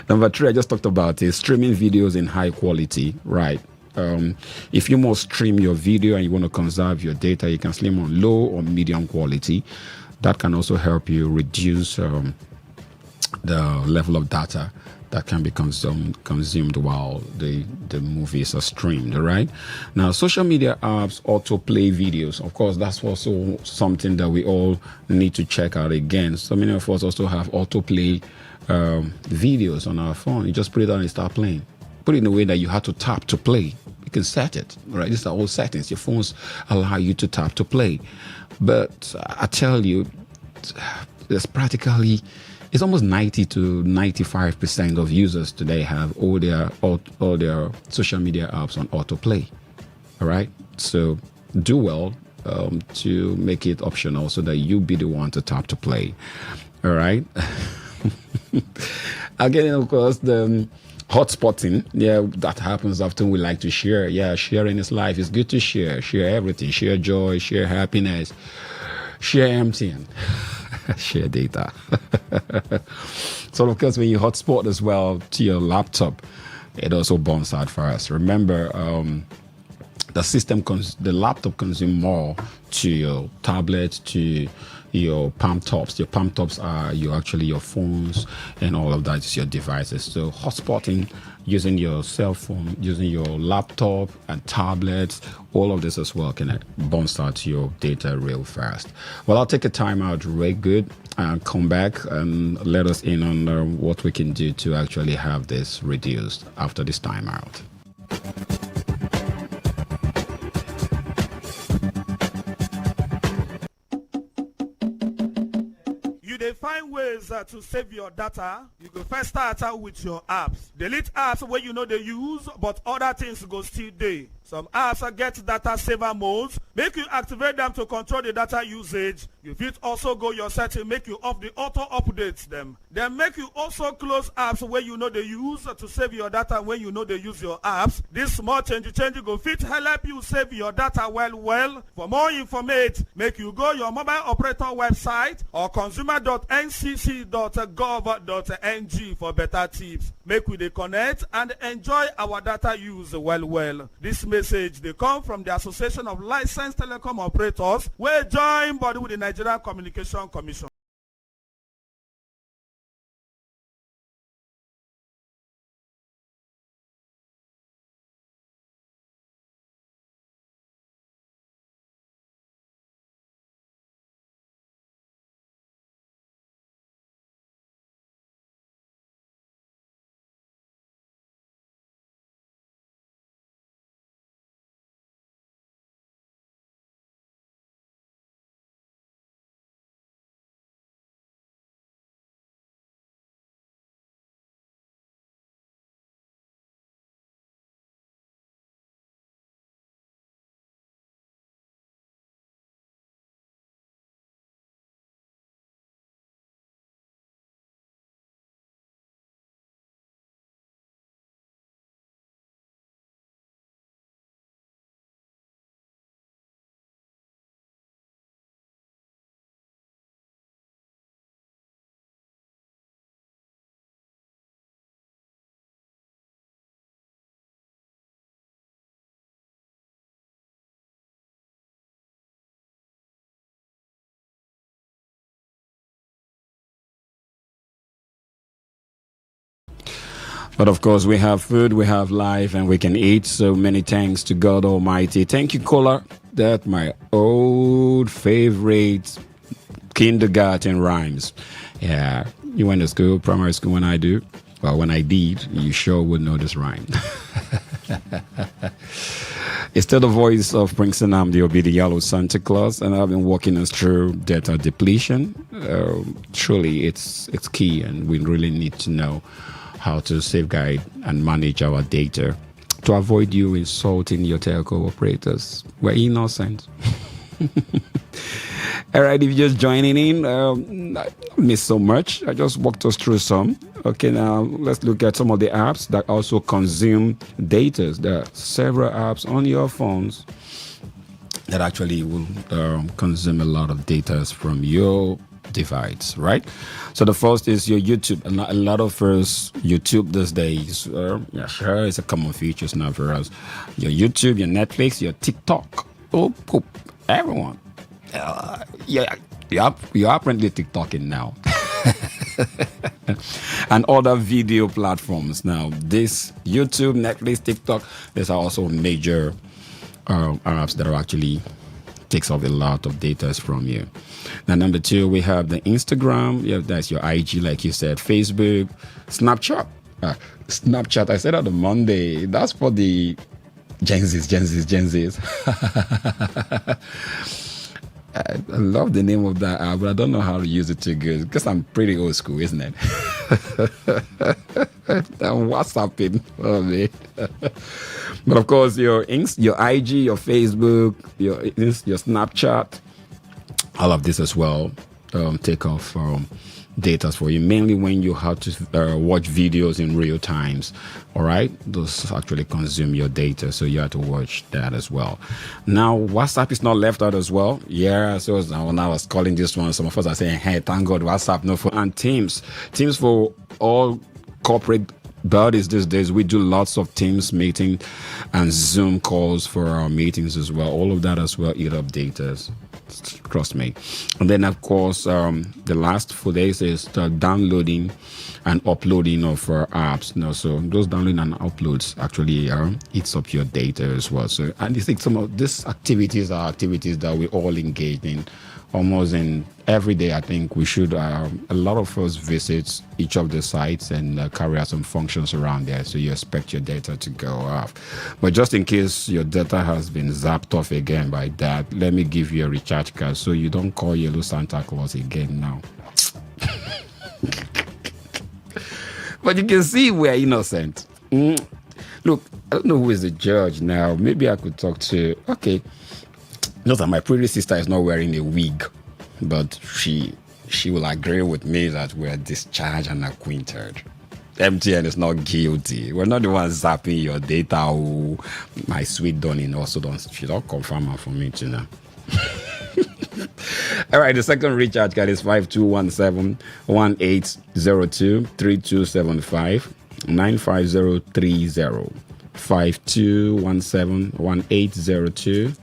Number 3, I just talked about is streaming videos in high quality, right? If you must stream your video and you want to conserve your data, you can stream on low or medium quality. that can also help you reduce the level of data that can be consumed while the movies are streamed. All right. Now, social media apps autoplay videos. Of course, that's also something that we all need to check out again. So many of us also have autoplay videos on our phone. You just put it on and start playing. Put it in a way that you have to tap to play. You can set it. Right. These are all settings. Your phones allow you to tap to play. But I tell you, there's practically, it's almost 90 to 95% of users today have all their social media apps on autoplay. All right. So do well to make it optional so that you be the one to tap to play. All right. Again, of course, the hotspotting. Yeah, that happens often. We like to share. Yeah, sharing is life. It's good to share. Share everything. Share joy. Share happiness. Share emptying. Share data. So, of course, when you hotspot as well to your laptop, it also burns out fast. Remember, the laptop consumes more to your tablet, to your palm tops. Your palm tops are your phones, and all of that is your devices. So hotspotting using your cell phone, using your laptop and tablets, all of this as well can bounce out your data real fast. Well, I'll take a time out real good and come back and let us in on what we can do to actually have this reduced after this time out. Find ways to save your data. You go first start out with your apps. Delete apps where you know they use, but other things go still dey. Some apps get data saver modes. Make you activate them to control the data usage. You fit also go your setting, make you off the auto updates them. Then make you also close apps where you know they use to save your data when you know they use your apps. This small change go fit help you save your data well. For more information, make you go your mobile operator website or consumer.ncc.gov.ng for better tips. Make we dey connect and enjoy our data use well. This message they come from the Association of Licensed Telecom Operators, wey join body with the Nigerian Communication Commission. But of course, we have food, we have life, and we can eat. So many thanks to God Almighty. Thank you, Kola. That's my old favorite kindergarten rhymes. Yeah, you went to school, primary school when I do. Well, when I did, you sure would know this rhyme. It's still the voice of Prince Nnamdi Obi, the Yellow Santa Claus, and I've been walking us through data depletion. Truly, it's key, and we really need to know how to safeguard and manage our data to avoid you insulting your telco operators. We're innocent. All right, if you're just joining in, I missed so much. I just walked us through some. Okay, now let's look at some of the apps that also consume data. There are several apps on your phones that actually will consume a lot of data from your device, right? So the first is your YouTube. A lot of us YouTube these days, yeah, sure, it's a common feature now for us. Your YouTube, your Netflix, your TikTok, everyone. Yeah, You're apparently TikToking now. And other video platforms now. This YouTube, Netflix, TikTok, these are also major apps that are actually takes up a lot of data from you. Now, number 2, we have the Instagram. Yeah, that's your IG, like you said. Facebook, Snapchat. Snapchat, I said that on Monday. That's for the Gen Zs. I love the name of that app, but I don't know how to use it too good because I'm pretty old school, isn't it? I'm WhatsApping. Oh, man. But of course, your IG, your Facebook, your Snapchat, all of this as well take off data for you, mainly when you have to watch videos in real times. All right, those actually consume your data, so you have to watch that as well. Now, WhatsApp is not left out as well. Yeah, so when I was calling this one, some of us are saying, hey, thank God WhatsApp, no phone. And Teams for all corporate bodies these days. We do lots of Teams meeting and Zoom calls for our meetings as well. All of that as well eat up data. Trust me. And then, of course, the last 4 days is the downloading and uploading of apps. So those downloading and uploads actually eats up your data as well. So, and I think some of these activities are activities that we all engage in almost in every day. I think we should, a lot of us visit each of the sites and carry out some functions around there. So you expect your data to go off. But just in case your data has been zapped off again by that, let me give you a recharge card so you don't call Yellow Santa Claus again now. But you can see we're innocent. Look, I don't know who is the judge now. Maybe I could talk to, okay, not that my pretty sister is not wearing a wig, but she will agree with me that we're discharged and acquitted. MTN is not guilty. We're not the ones zapping your data. Oh, my sweet darling also she don't confirm for me too now. All right, the second recharge card is 5217-1802-3275 95030 5217-1802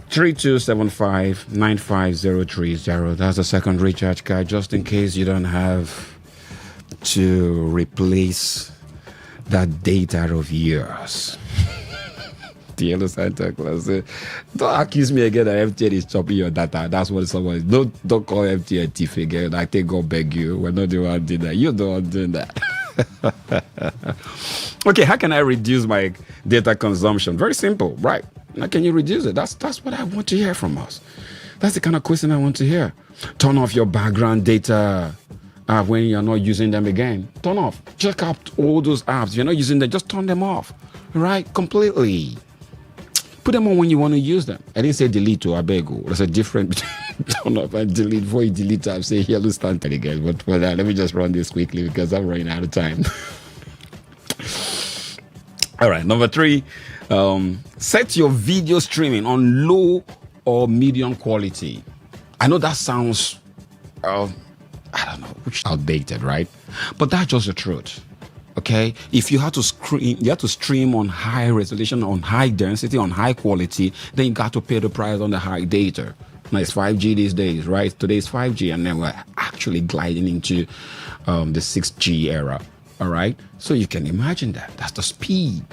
3275-95030. That's the second recharge card, just in case you don't have to replace that data of yours. The Yellow Santa Claus. Don't accuse me again that MTN is chopping your data. That's what someone is. Don't call MTN thief again. I think God beg you. We're not the one doing that. You're the one doing that. Okay, how can I reduce my data consumption? Very simple, right? How can you reduce it? That's what I want to hear from us. That's the kind of question I want to hear. Turn off your background data when you're not using them again. Turn off. Check out all those apps. If you're not using them, just turn them off. Right? Completely. Put them on when you want to use them. I didn't say delete or I beg you. There's a difference between turn off and delete. Before you delete, I'll say Yellow Santa again. But let me just run this quickly because I'm running out of time. All right, number 3. Set your video streaming on low or medium quality. I know that sounds, I don't know, outdated, right? But that's just the truth. Okay, if you have to stream on high resolution, on high density, on high quality, then you got to pay the price on the high data. Now it's 5G these days, right? Today's 5G, and then we're actually gliding into the 6G era. All right, so you can imagine that. That's the speed.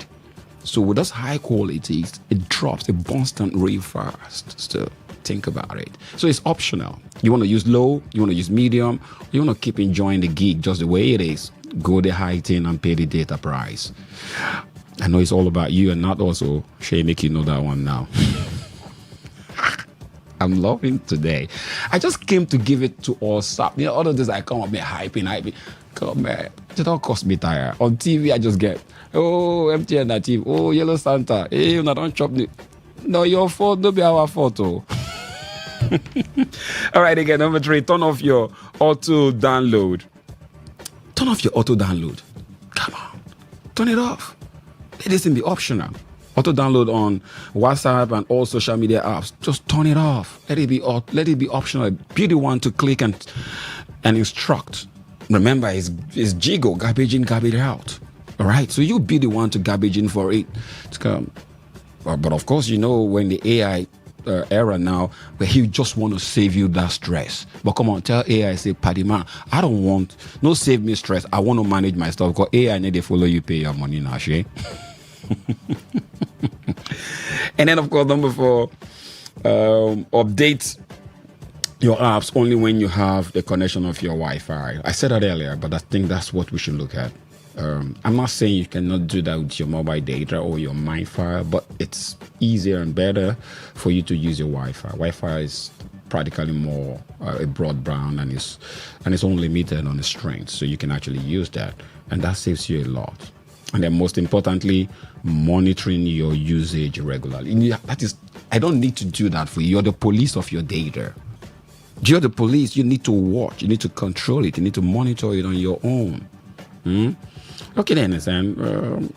So with those high qualities, it drops, it burns down really fast. So think about it. So it's optional. You want to use low, you want to use medium, you want to keep enjoying the gig just the way it is. Go the high thing and pay the data price. I know it's all about you and not also Shay make you know that one now. I'm loving today. I just came to give it to us up. You know, other days I come up me hyping. Come man, it don't cost me tire. On TV I just get, oh, MTN that TV, oh, Yellow Santa, hey, you don't chop me. No, your fault, don't be our fault. Oh. All right, again, number 3, turn off your auto download. Turn off your auto download. Come on, turn it off. Let this thing be optional. Auto download on WhatsApp and all social media apps. Just turn it off. Let it be optional. Be the one to click and instruct. Remember, it's Jigo, garbage in, garbage out. All right, so you be the one to garbage in for it to come. But of course, you know when the AI era now where he just want to save you that stress. But come on, tell AI, say, Paddy man, I don't want, no save me stress. I want to manage my stuff because AI need to follow you, pay your money now, she. And then, of course, number 4, update your apps only when you have the connection of your Wi-Fi. I said that earlier, but I think that's what we should look at. I'm not saying you cannot do that with your mobile data or your MiFi, but it's easier and better for you to use your Wi-Fi. Wi-Fi is practically more a broadband and it's only limited on the strength, so you can actually use that, and that saves you a lot. And then most importantly, monitoring your usage regularly. That is, I don't need to do that for you. You're the police of your data. You're the police. You need to watch. You need to control it. You need to monitor it on your own. Okay, then, understand.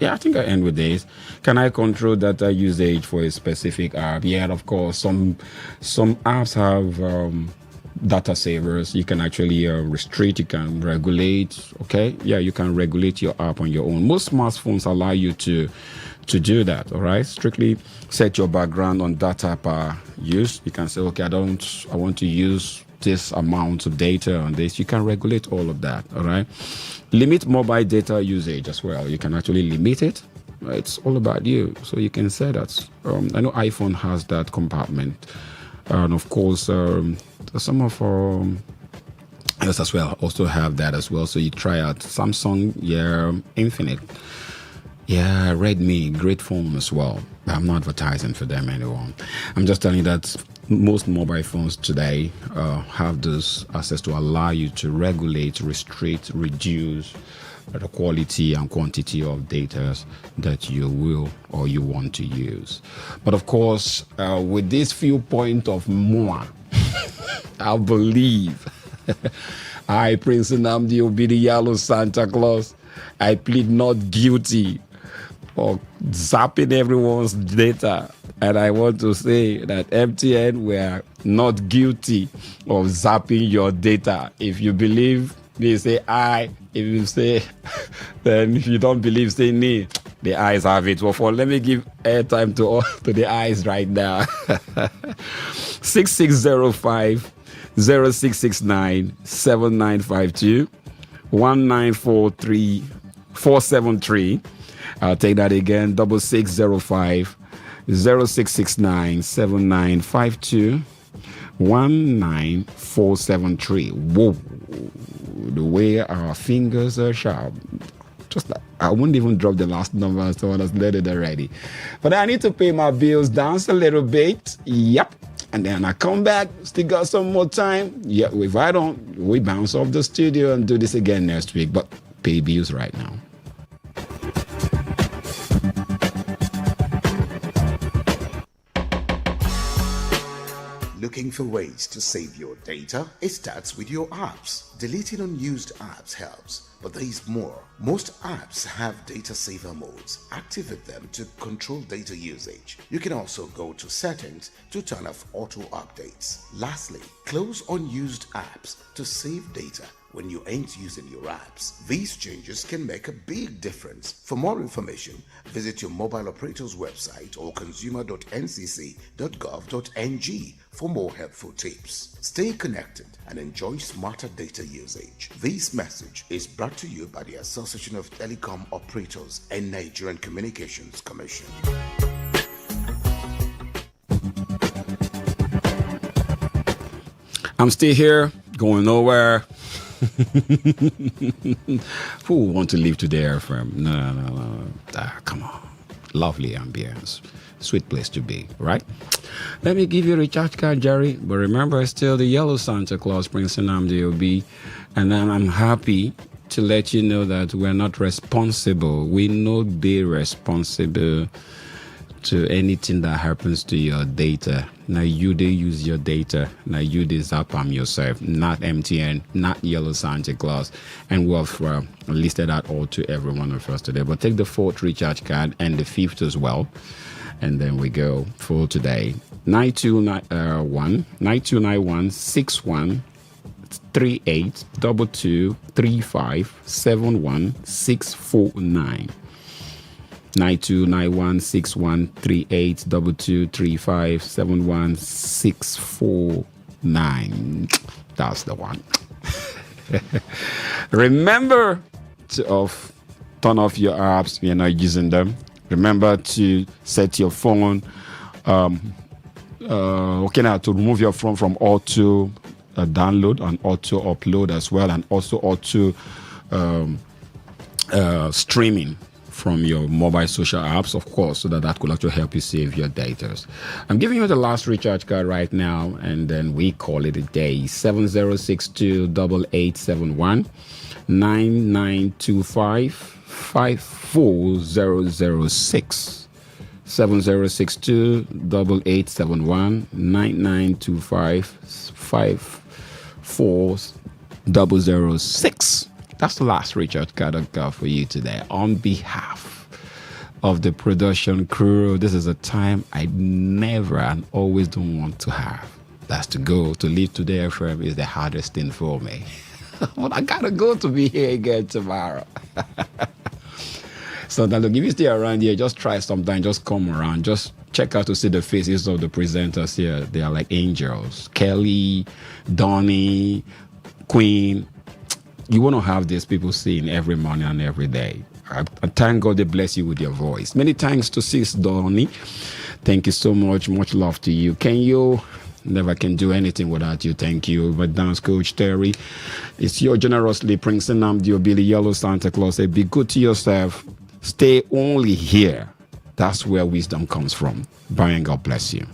Yeah, I think I end with this. Can I control data usage for a specific app? Yeah, of course. Some apps have data savers. You can actually restrict. You can regulate. Okay, yeah, you can regulate your app on your own. Most smartphones allow you to do that. All right, strictly set your background on data per use. You can say, okay, I want to use this amount of data on this. You can regulate all of that. All right. Limit mobile data usage as well. You can actually limit it. It's all about you. So you can say that. I know iPhone has that compartment. And of course, some of us as well also have that as well. So you try out Samsung, yeah, Infinite. Yeah, Redmi, great phone as well. But I'm not advertising for them anymore. I'm just telling you that most mobile phones today have this access to allow you to regulate, restrict, reduce the quality and quantity of data that you will or you want to use. But of course, with this few point of more, I believe I, Prince Nnamdi Obi, the Yellow Santa Claus, I plead not guilty of zapping everyone's data. And I want to say that MTN were not guilty of zapping your data. If you believe, they say I. If you say, then if you don't believe, say me. The eyes have it. Well, let me give airtime to the eyes right now. 6605 0669 7952 1943 473. I'll take that again. 6605 0669 7952 19473. Whoa, the way our fingers are sharp. Just like, I wouldn't even drop the last number, someone has let it already. But I need to pay my bills, dance a little bit. Yep. And then I come back, still got some more time. Yeah, if I don't, we bounce off the studio and do this again next week. But pay bills right now. Looking for ways to save your data? It starts with your apps. Deleting unused apps helps, but there is more. Most apps have data saver modes. Activate them to control data usage. You can also go to settings to turn off auto updates. Lastly, close unused apps to save data when you ain't using your apps. These changes can make a big difference. For more information, visit your mobile operator's website or consumer.ncc.gov.ng for more helpful tips. Stay connected and enjoy smarter data usage. This message is brought to you by the Association of Telecom Operators and Nigerian Communications Commission. I'm still here, going nowhere. Who want to leave today from? No. Come on. Lovely ambience. Sweet place to be, right? Let me give you a recharge card, Jerry. But remember, it's still the Yellow Santa Claus, Prince Nnamdi Obi. And then I'm happy to let you know that we're not responsible. We not be responsible to anything that happens to your data. Now you they use your data. Now you they zap them yourself. Not MTN, not Yellow Santa Claus. And we've listed out all to every one of us today. But take the 4th recharge card and the 5th as well. And then we go for today. 9291 61 38 22 35 71 649. 9291613822357164 That's the one. Remember to turn off your apps if you're not using them. Remember to set your phone to remove your phone from auto download and auto upload as well, and also auto streaming from your mobile social apps, of course, so that could actually help you save your data. I'm giving you the last recharge card right now, and then we call it a day. 70628871 9925 54006 70628871 9925 54006 That's the last recharge card I've got for you today. On behalf of the production crew, this is a time I never and always don't want to have. That's to leave Today FM is the hardest thing for me. But I gotta go to be here again tomorrow. So now, look, if you stay around here, just try sometime, just come around, just check out to see the faces of the presenters here. They are like angels. Kelly, Donnie, Queen. You want to have these people seen every morning and every day. I thank God they bless you with your voice. Many thanks to Sis Donnie. Thank you so much. Much love to you. Can you? Never can do anything without you. Thank you. But dance coach Terry. It's your generously Prince Namdio Billy Yellow Santa Claus. Say, be good to yourself. Stay only here. That's where wisdom comes from. Bye and God bless you.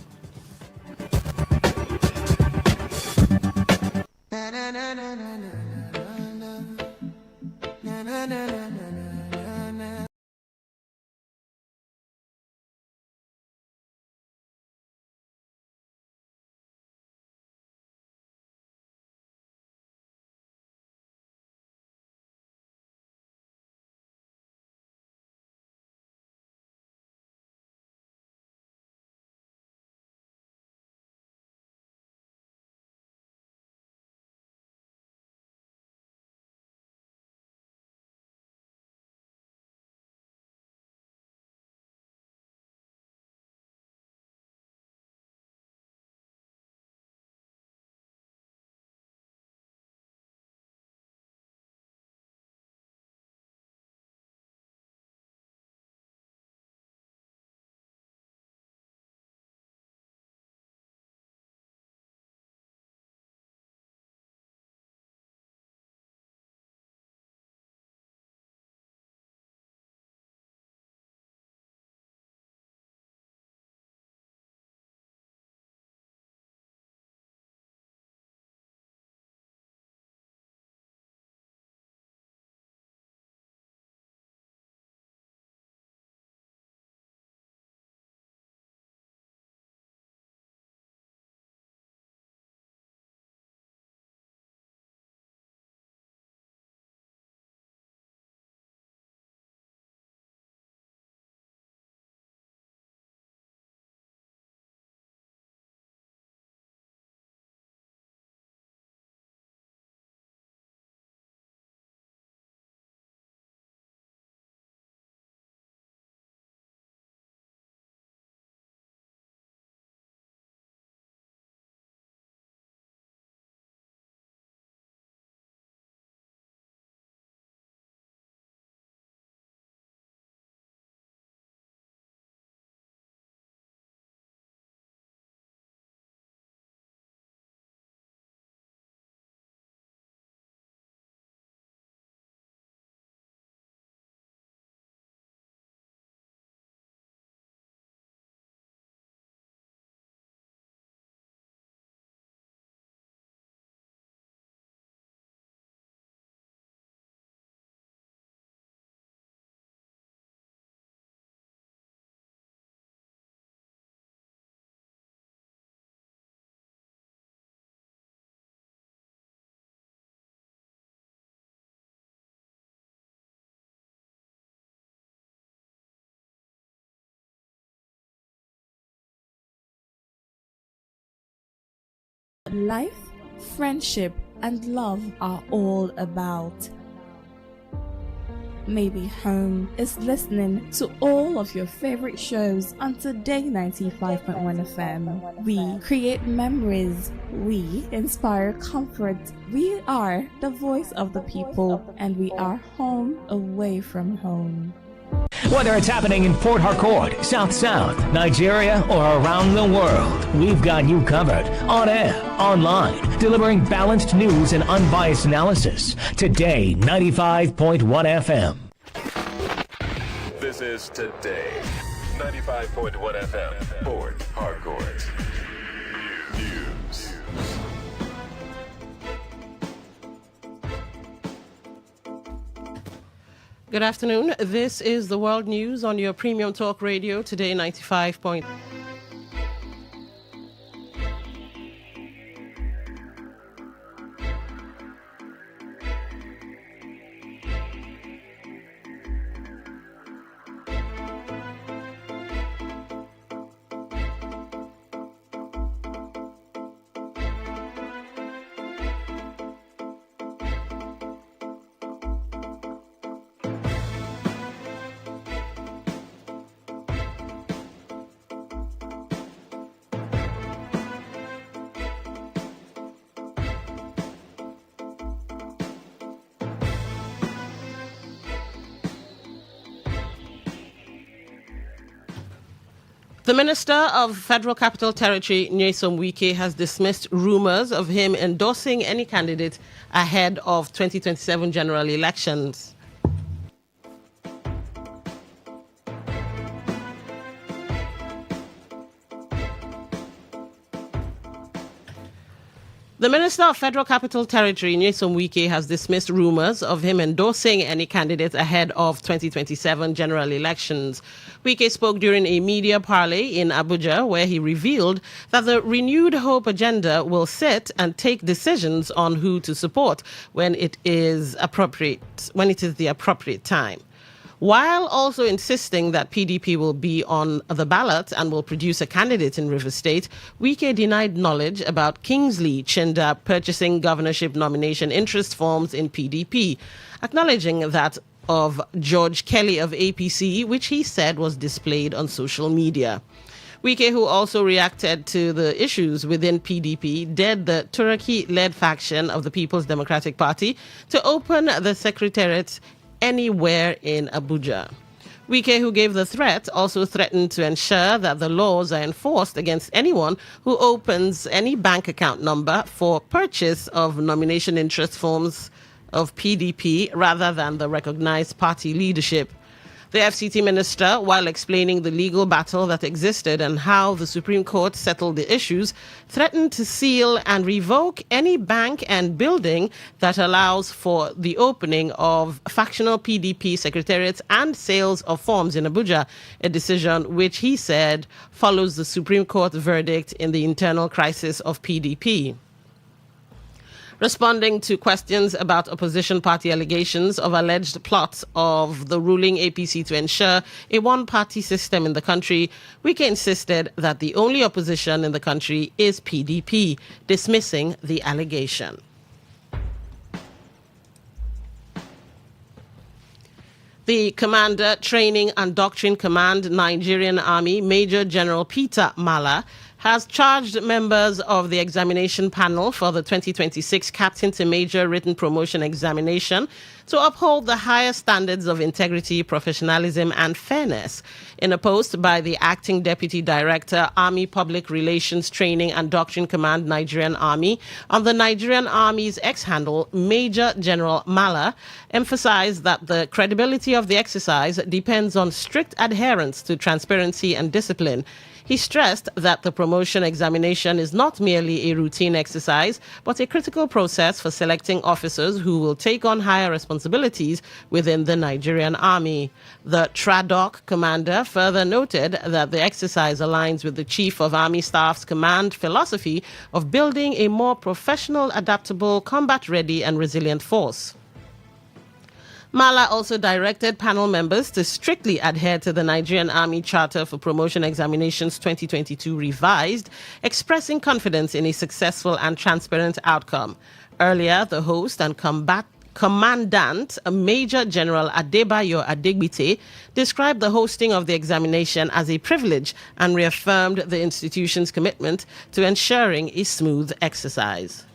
Life, friendship, and love are all about. maybe home, is listening to all of your favorite shows on Today 95.1 FM. We create memories. We inspire comfort. We are the voice of the people, and we are home away from home. Whether it's happening in Port Harcourt, South South, Nigeria, or around the world, we've got you covered. On air, online, delivering balanced news and unbiased analysis. Today, 95.1 FM. This is Today, 95.1 FM, Port Harcourt. News. Good afternoon. This is the World News on your Premium Talk Radio, Today 95. The Minister of Federal Capital Territory, Nyesom Wike, has dismissed rumors of him endorsing any candidate ahead of 2027 general elections. The Minister of Federal Capital Territory, Nyesom Wike, has dismissed rumors of him endorsing any candidate ahead of 2027 general elections. Wike spoke during a media parley in Abuja, where he revealed that the Renewed Hope agenda will sit and take decisions on who to support when it is the appropriate time, while also insisting that PDP will be on the ballot and will produce a candidate in Rivers State. Wike denied knowledge about Kingsley Chinda purchasing governorship nomination interest forms in PDP, acknowledging that of George Kelly of APC, which he said was displayed on social media. Wike, who also reacted to the issues within PDP, dared the Turaki-led faction of the People's Democratic Party to open the secretariat anywhere in Abuja. Wike, who gave the threat, also threatened to ensure that the laws are enforced against anyone who opens any bank account number for purchase of nomination interest forms of PDP rather than the recognized party leadership. The FCT minister, while explaining the legal battle that existed and how the Supreme Court settled the issues, threatened to seal and revoke any bank and building that allows for the opening of factional PDP secretariats and sales of forms in Abuja, a decision which he said follows the Supreme Court verdict in the internal crisis of PDP. Responding to questions about opposition party allegations of alleged plots of the ruling APC to ensure a one-party system in the country, Wike insisted that the only opposition in the country is PDP, dismissing the allegation. The Commander, Training and Doctrine Command, Nigerian Army, Major General Peter Mala, has charged members of the examination panel for the 2026 Captain to Major Written Promotion Examination to uphold the highest standards of integrity, professionalism, and fairness. In a post by the Acting Deputy Director, Army Public Relations Training and Doctrine Command, Nigerian Army, on the Nigerian Army's X-handle, Major General Mala emphasized that the credibility of the exercise depends on strict adherence to transparency and discipline. He stressed that the promotion examination is not merely a routine exercise, but a critical process for selecting officers who will take on higher responsibilities within the Nigerian Army. The TRADOC commander further noted that the exercise aligns with the Chief of Army Staff's command philosophy of building a more professional, adaptable, combat-ready and resilient force. Mala also directed panel members to strictly adhere to the Nigerian Army Charter for Promotion Examinations 2022 revised, expressing confidence in a successful and transparent outcome. Earlier, the host and Commandant Major General Adebayo Adegbite described the hosting of the examination as a privilege and reaffirmed the institution's commitment to ensuring a smooth exercise.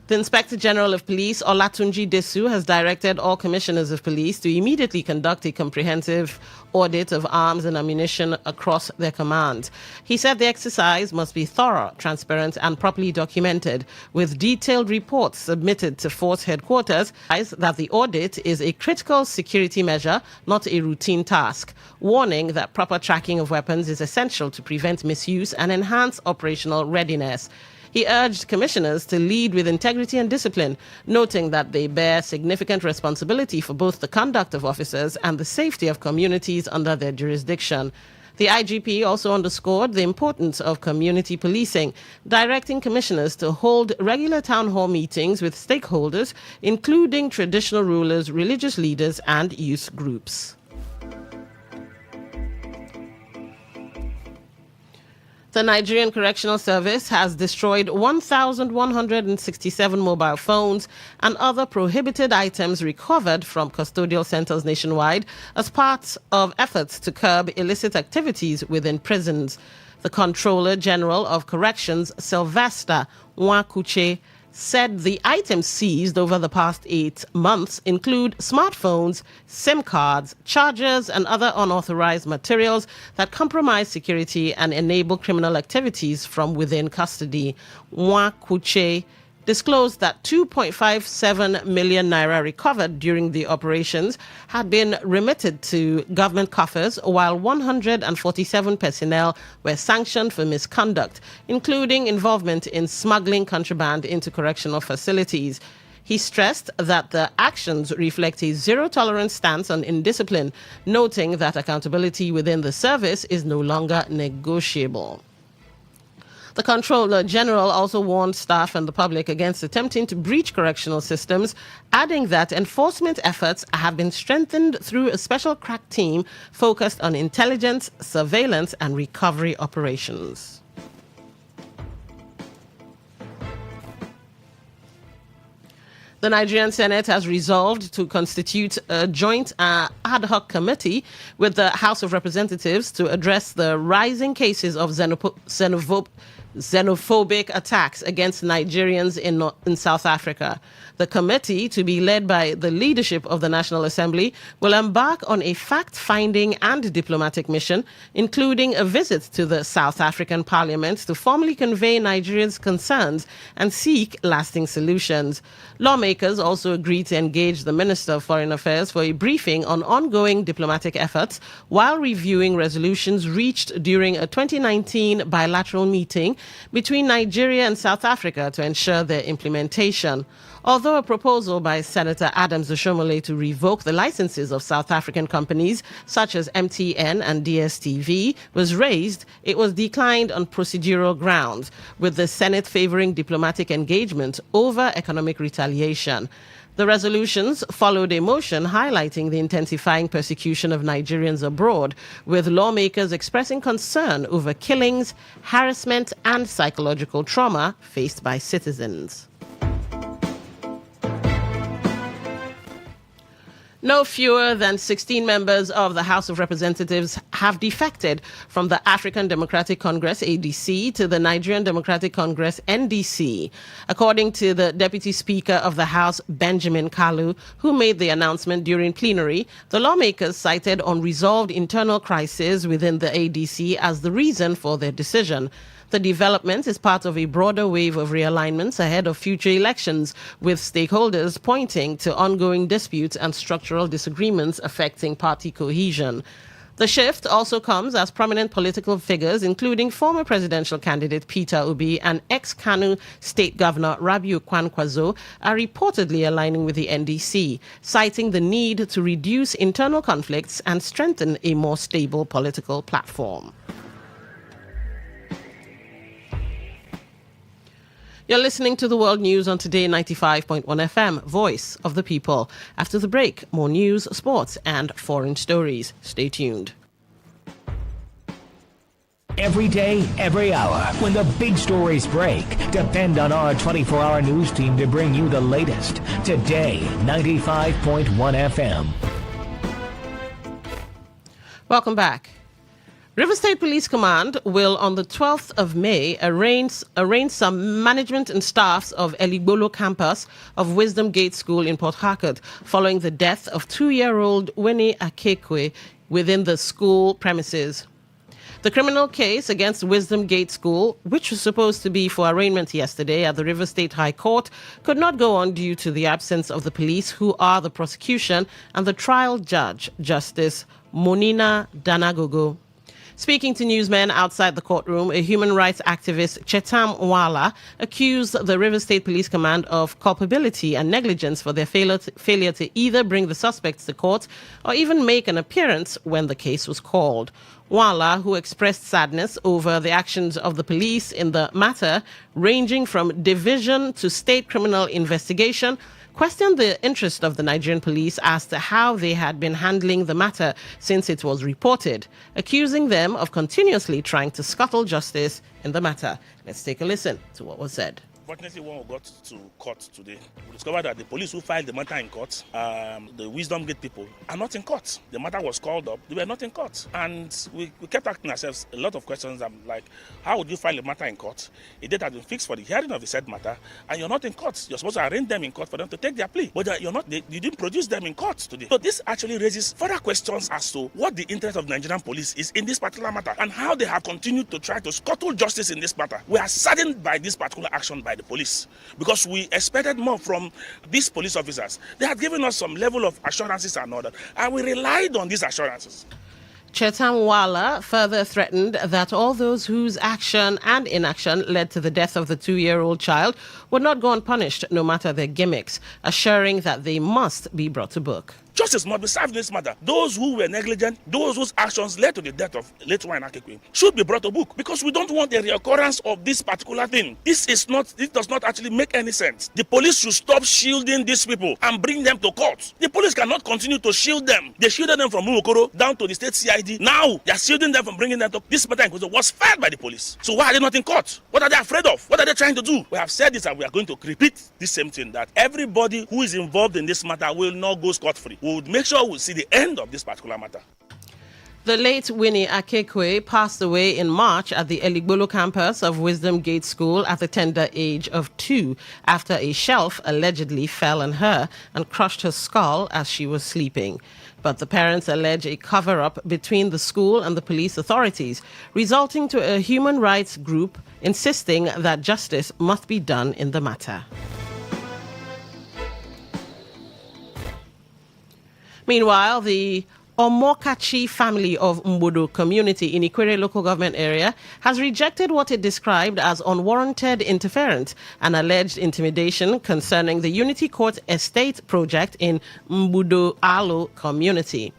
The Inspector General of Police, Olatunji Desu, has directed all commissioners of police to immediately conduct a comprehensive audit of arms and ammunition across their command. He said the exercise must be thorough, transparent, and properly documented, with detailed reports submitted to force headquarters, that the audit is a critical security measure, not a routine task, warning that proper tracking of weapons is essential to prevent misuse and enhance operational readiness. He urged commissioners to lead with integrity and discipline, noting that they bear significant responsibility for both the conduct of officers and the safety of communities under their jurisdiction. The IGP also underscored the importance of community policing, directing commissioners to hold regular town hall meetings with stakeholders, including traditional rulers, religious leaders, and youth groups. The Nigerian Correctional Service has destroyed 1,167 mobile phones and other prohibited items recovered from custodial centers nationwide as part of efforts to curb illicit activities within prisons. The Controller General of Corrections, Sylvester Nwakuche, said the items seized over the past 8 months include smartphones, SIM cards, chargers, and other unauthorized materials that compromise security and enable criminal activities from within custody. Nwakuche disclosed that 2.57 million naira recovered during the operations had been remitted to government coffers, while 147 personnel were sanctioned for misconduct, including involvement in smuggling contraband into correctional facilities. He stressed that the actions reflect a zero-tolerance stance on indiscipline, noting that accountability within the service is no longer negotiable. The Controller General also warned staff and the public against attempting to breach correctional systems, adding that enforcement efforts have been strengthened through a special crack team focused on intelligence, surveillance, and recovery operations. The Nigerian Senate has resolved to constitute a joint ad hoc committee with the House of Representatives to address the rising cases of xenophobic attacks against Nigerians in South Africa. The committee, to be led by the leadership of the National Assembly, will embark on a fact-finding and diplomatic mission, including a visit to the South African Parliament to formally convey Nigerians' concerns and seek lasting solutions. Lawmakers also agreed to engage the Minister of Foreign Affairs for a briefing on ongoing diplomatic efforts while reviewing resolutions reached during a 2019 bilateral meeting between Nigeria and South Africa to ensure their implementation. Although a proposal by Senator Adams Oshomole to revoke the licenses of South African companies such as MTN and DSTV was raised, it was declined on procedural grounds, with the Senate favoring diplomatic engagement over economic retaliation. The resolutions followed a motion highlighting the intensifying persecution of Nigerians abroad, with lawmakers expressing concern over killings, harassment, and psychological trauma faced by citizens. No fewer than 16 members of the House of Representatives have defected from the African Democratic Congress, ADC, to the Nigerian Democratic Congress, NDC. According to the Deputy Speaker of the House, Benjamin Kalu, who made the announcement during plenary, the lawmakers cited unresolved internal crises within the ADC as the reason for their decision. The development is part of a broader wave of realignments ahead of future elections, with stakeholders pointing to ongoing disputes and structural disagreements affecting party cohesion. The shift also comes as prominent political figures, including former presidential candidate Peter Obi and ex-Kano State Governor Rabiu Kwankwaso, are reportedly aligning with the NDC, citing the need to reduce internal conflicts and strengthen a more stable political platform. You're listening to the World News on Today 95.1 FM, Voice of the People. After the break, more news, sports, and foreign stories. Stay tuned. every day, every hour. When the big stories break, depend on our 24-hour news team to bring you the latest. Today, 95.1 FM. Welcome back. River State Police Command will, on the 12th of May, arraign some management and staffs of Eligbolo campus of Wisdom Gate School in Port Harcourt following the death of 2-year-old Winnie Akekwe within the school premises. The criminal case against Wisdom Gate School, which was supposed to be for arraignment yesterday at the River State High Court, could not go on due to the absence of the police, who are the prosecution, and the trial judge, Justice Monina Danagogo. Speaking to newsmen outside the courtroom, a human rights activist, Chetam Wala, accused the River State Police Command of culpability and negligence for their failure to either bring the suspects to court or even make an appearance when the case was called. Wala, who expressed sadness over the actions of the police in the matter, ranging from division to state criminal investigation, questioned the interest of the Nigerian police as to how they had been handling the matter since it was reported, accusing them of continuously trying to scuttle justice in the matter. Let's take a listen to what was said. Fortunately, when we got to court today, we discovered that the police who filed the matter in court, the Wisdom Gate people, are not in court. The matter was called up, they were not in court. And we kept asking ourselves a lot of questions. I'm like, how would you file a matter in court? A date has been fixed for the hearing of the said matter, and you're not in court. You're supposed to arrange them in court for them to take their plea. But you didn't produce them in court today. So this actually raises further questions as to what the interest of Nigerian police is in this particular matter, and how they have continued to try to scuttle justice in this matter. We are saddened by this particular action by the police, because we expected more from these police officers. They had given us some level of assurances and all that, and we relied on these assurances. Chetam Wala further threatened that all those whose action and inaction led to the death of the 2-year-old child would not go unpunished, no matter their gimmicks, assuring that they must be brought to book. Justice must be served in this matter. Those who were negligent, those whose actions led to the death of late Winnie Akekwe, should be brought to book, because we don't want a reoccurrence of this particular thing. This does not actually make any sense. The police should stop shielding these people and bring them to court. The police cannot continue to shield them. They shielded them from Mumokoro down to the state CID. Now they are shielding them from bringing them to this matter was filed by the police. So why are they not in court? What are they afraid of? What are they trying to do? We have said this, and we are going to repeat the same thing, that everybody who is involved in this matter will not go scot-free. We would make sure we see the end of this particular matter. The late Winnie Akekwe passed away in March at the Eligbolo campus of Wisdom Gate School at the tender age of 2 after a shelf allegedly fell on her and crushed her skull as she was sleeping. But the parents allege a cover-up between the school and the police authorities, resulting to a human rights group insisting that justice must be done in the matter. Meanwhile, the Omokachi family of Mbodo community in Ikwere local government area has rejected what it described as unwarranted interference and alleged intimidation concerning the Unity Court estate project in Mbodo Alo community.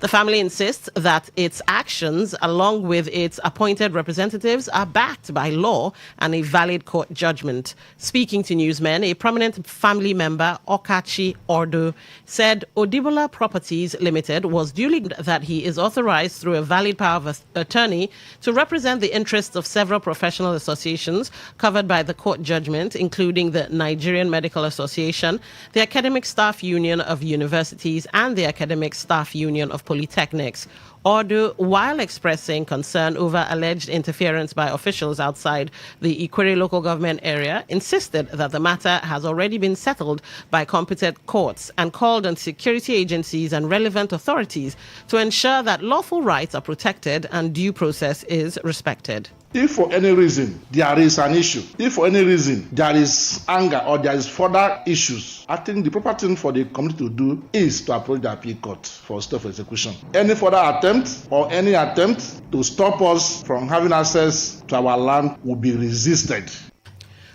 The family insists that its actions, along with its appointed representatives, are backed by law and a valid court judgment. Speaking to newsmen, a prominent family member, Okachi Ordo, said Odibola Properties Limited was duly that he is authorized through a valid power of attorney to represent the interests of several professional associations covered by the court judgment, including the Nigerian Medical Association, the Academic Staff Union of Universities, and the Academic Staff Union of Polytechnics. Ordo, while expressing concern over alleged interference by officials outside the Ikwere local government area, insisted that the matter has already been settled by competent courts and called on security agencies and relevant authorities to ensure that lawful rights are protected and due process is respected. If for any reason there is an issue, if for any reason there is anger or there is further issues, I think the proper thing for the community to do is to approach the appeal court for stay of execution. Any further attempt or any attempt to stop us from having access to our land will be resisted.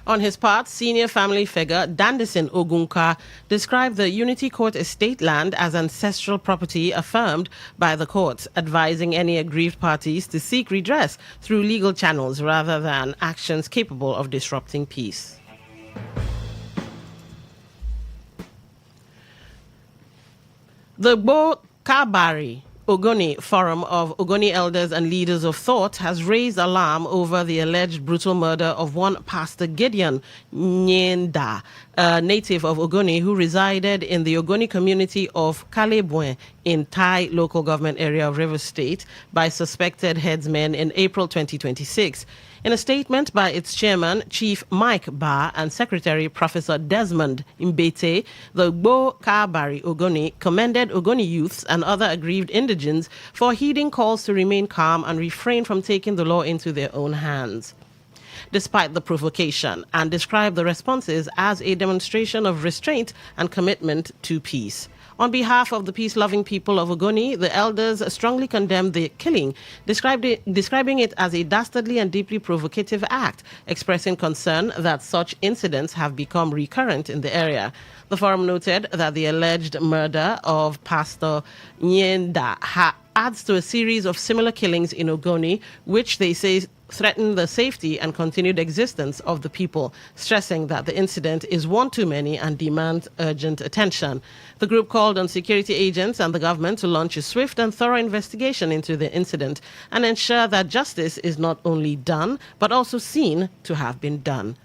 On his part, senior family figure Dandison Ogunka described the Unity Court estate land as ancestral property affirmed by the court, advising any aggrieved parties to seek redress through legal channels rather than actions capable of disrupting peace. The Bo Kabari Ogoni Forum of Ogoni Elders and Leaders of Thought has raised alarm over the alleged brutal murder of one Pastor Gideon Nyenda, a native of Ogoni who resided in the Ogoni community of Kalebwe in Tai local government area of Rivers State by suspected headsmen in April 2026. In a statement by its chairman, Chief Mike Ba, and Secretary Professor Desmond Mbete, the Gbo Kabari Ogoni commended Ogoni youths and other aggrieved indigents for heeding calls to remain calm and refrain from taking the law into their own hands, despite the provocation, and described the responses as a demonstration of restraint and commitment to peace. On behalf of the peace-loving people of Ogoni, the elders strongly condemned the killing, describing it as a dastardly and deeply provocative act, expressing concern that such incidents have become recurrent in the area. The forum noted that the alleged murder of Pastor Nyenda adds to a series of similar killings in Ogoni, which they say threaten the safety and continued existence of the people, stressing that the incident is one too many and demands urgent attention. The group called on security agents and the government to launch a swift and thorough investigation into the incident and ensure that justice is not only done, but also seen to have been done.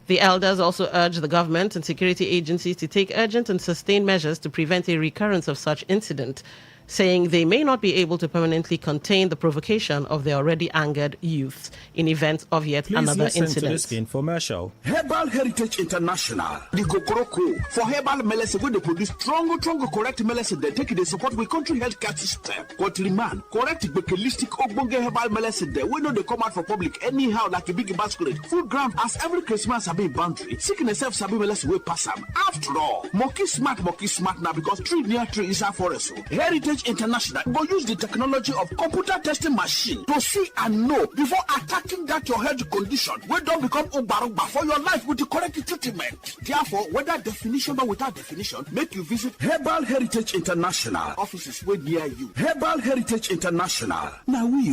The elders also urged the government and security agencies to take urgent and sustained measures to prevent a recurrence of such incident, saying they may not be able to permanently contain the provocation of their already angered youths in event of yet another incident. To this infomercial. Herbal Heritage International, the Kokoroko, for herbal medicine, when they produce strong, correct medicine, they take it, they support the country healthcare system. Country man, correct, bakelistic, ogbonge herbal medicine, we know they come out for public anyhow, like a big basket. Food gram, as every Christmas, have been boundary. Sickness self, sabi medicine, we pass them. After all, monkey smart now, because tree near tree is a forest. Heritage International go use the technology of computer testing machine to see and know before attacking that your health condition wey don become ogbarogba for your life with the correct treatment. Therefore, whether definition or without definition, make you visit Herbal Heritage International offices wey near you. Herbal Heritage International. Now we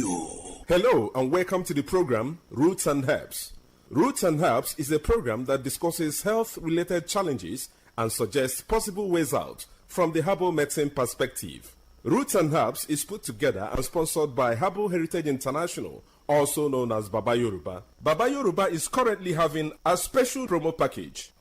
Hello and welcome to the program Roots and Herbs. Roots and Herbs is a program that discusses health-related challenges and suggests possible ways out from the herbal medicine perspective. Roots and Herbs is put together and sponsored by Herbal Heritage International, also known as Baba Yoruba. Baba Yoruba is currently having a special promo package.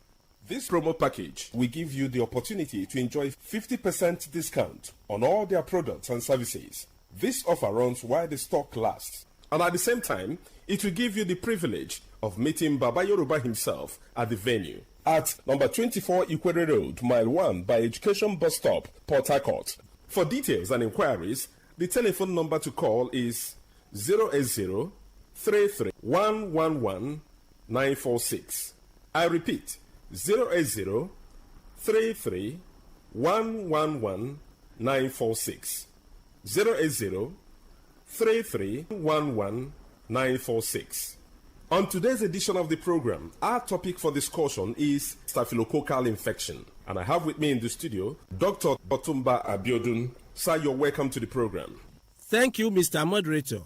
This promo package will give you the opportunity to enjoy 50% discount on all their products and services. This offer runs while the stock lasts, and at the same time, it will give you the privilege of meeting Baba Yoruba himself at the venue at number 24 Ikwere Road, Mile 1 by Education Bus Stop, Port Harcourt. For details and inquiries, the telephone number to call is 080-33-111-946. I repeat, 080-33-111-946. 080-33-111-946. On today's edition of the program, our topic for discussion is staphylococcal infection. And I have with me in the studio, Dr. Otumba Abiodun. Sir, you're welcome to the program. Thank you, Mr. Moderator.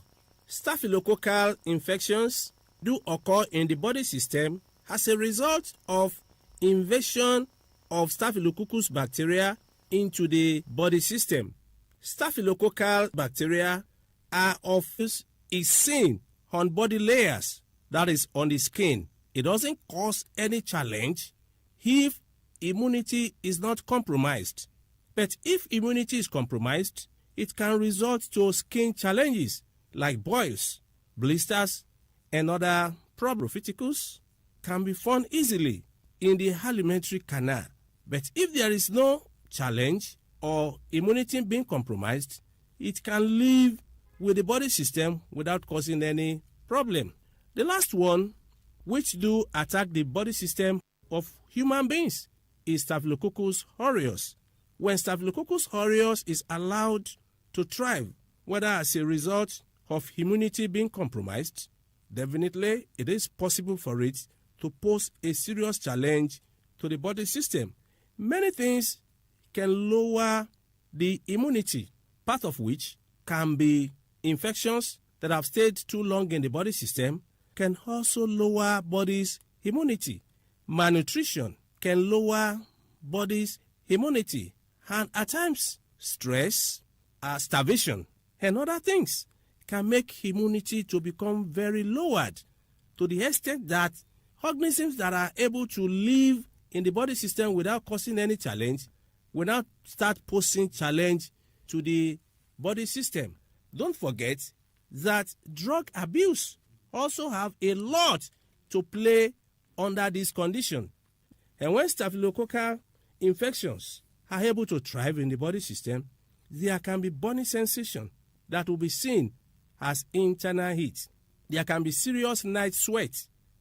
Staphylococcal infections do occur in the body system as a result of invasion of Staphylococcus bacteria into the body system. Staphylococcal bacteria is seen on body layers, that is on the skin. It doesn't cause any challenge if immunity is not compromised. But if immunity is compromised, it can result to skin challenges like boils, blisters, and other prophyticals can be found easily in the alimentary canal. But if there is no challenge or immunity being compromised, it can live with the body system without causing any problem. The last one, which do attack the body system of human beings, is Staphylococcus aureus. When Staphylococcus aureus is allowed to thrive, whether as a result of immunity being compromised, definitely it is possible for it to pose a serious challenge to the body system. Many things can lower the immunity, part of which can be infections that have stayed too long in the body system, can also lower body's immunity. Malnutrition can lower body's immunity, and at times stress starvation and other things can make immunity to become very lowered to the extent that organisms that are able to live in the body system without causing any challenge will now start posing challenge to the body system. Don't forget that drug abuse also have a lot to play under this condition. And when staphylococcal infections are able to thrive in the body system, there can be burning sensation that will be seen as internal heat. There can be serious night sweat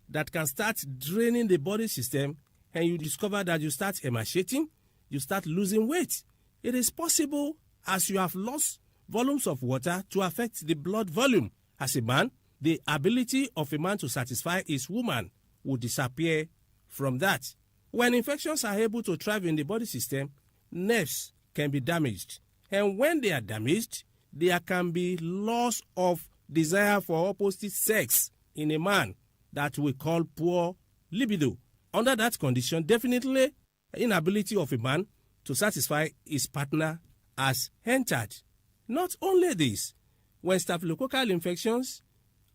that can start draining the body system, and you discover that you start emaciating, you start losing weight. It is possible, as you have lost volumes of water, to affect the blood volume. As a man, the ability of a man to satisfy his woman will disappear from that. When infections are able to thrive in the body system, nerves can be damaged. And when they are damaged, there can be loss of desire for opposite sex in a man that we call poor libido. Under that condition, definitely inability of a man to satisfy his partner has entered. Not only this, when staphylococcal infections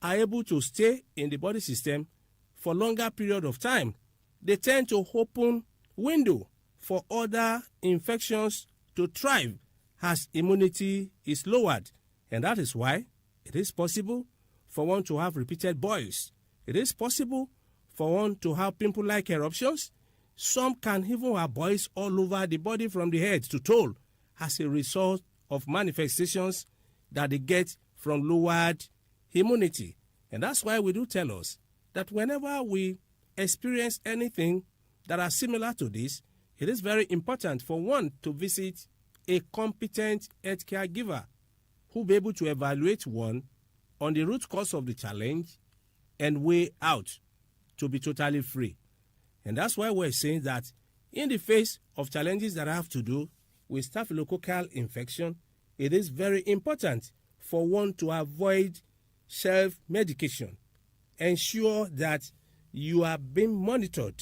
are able to stay in the body system for longer period of time, they tend to open window for other infections to thrive as immunity is lowered. And that is why it is possible for one to have repeated boils. It is possible for one to have pimple-like eruptions. Some can even have boils all over the body from the head to toe as a result of manifestations that they get from lowered immunity. And that's why we do tell us that whenever we experience anything that are similar to this, it is very important for one to visit a competent healthcare giver who will be able to evaluate one on the root cause of the challenge and way out to be totally free. And that's why we're saying that in the face of challenges that have to do with staphylococcal infection, it is very important for one to avoid self-medication. Ensure that you are being monitored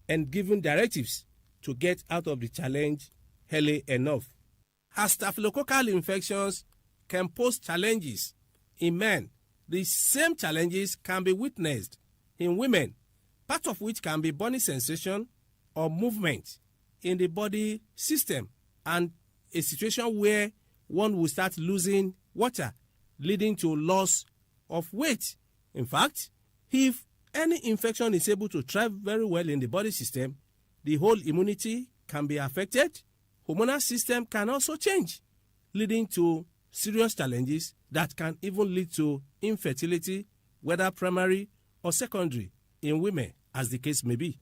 and given directives to get out of the challenge early enough. As staphylococcal infections can pose challenges in men, the same challenges can be witnessed in women, part of which can be burning sensation or movement in the body system, and a situation where one will start losing water, leading to loss of weight. In fact, if any infection is able to thrive very well in the body system, the whole immunity can be affected. Hormonal system can also change, leading to serious challenges that can even lead to infertility, whether primary or secondary, in women, as the case may be.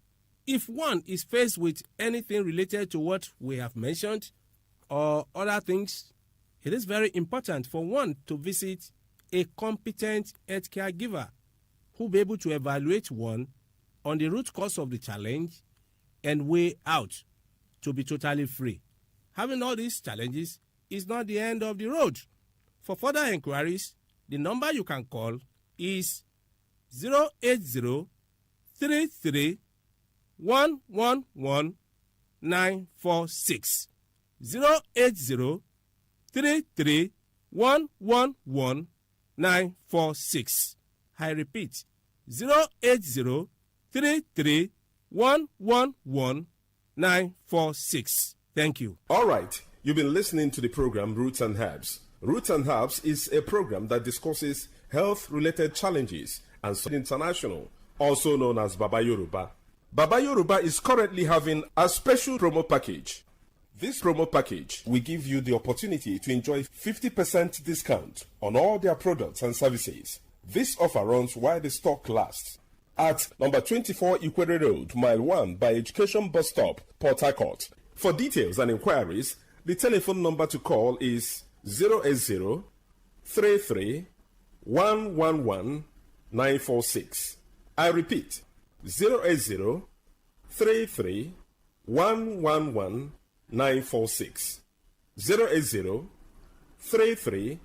If one is faced with anything related to what we have mentioned or other things, it is very important for one to visit a competent healthcare giver who will be able to evaluate one on the root cause of the challenge and way out to be totally free. Having all these challenges is not the end of the road. For further inquiries, the number you can call is 080 33 111 946. 080 33 111 946. I repeat, 080 33 111 946. Thank you. All right. You've been listening to the program Roots and Herbs. Roots and Herbs is a program that discusses health-related challenges and international, also known as Baba Yoruba. Baba Yoruba is currently having a special promo package. This promo package will give you the opportunity to enjoy 50% discount on all their products and services. This offer runs while the stock lasts. At number 24 Ikwere Road, Mile 1 by Education Bus Stop, Port Harcourt. For details and inquiries, the telephone number to call is 080 33 111 946. I repeat, 080 33 111 946. 080 33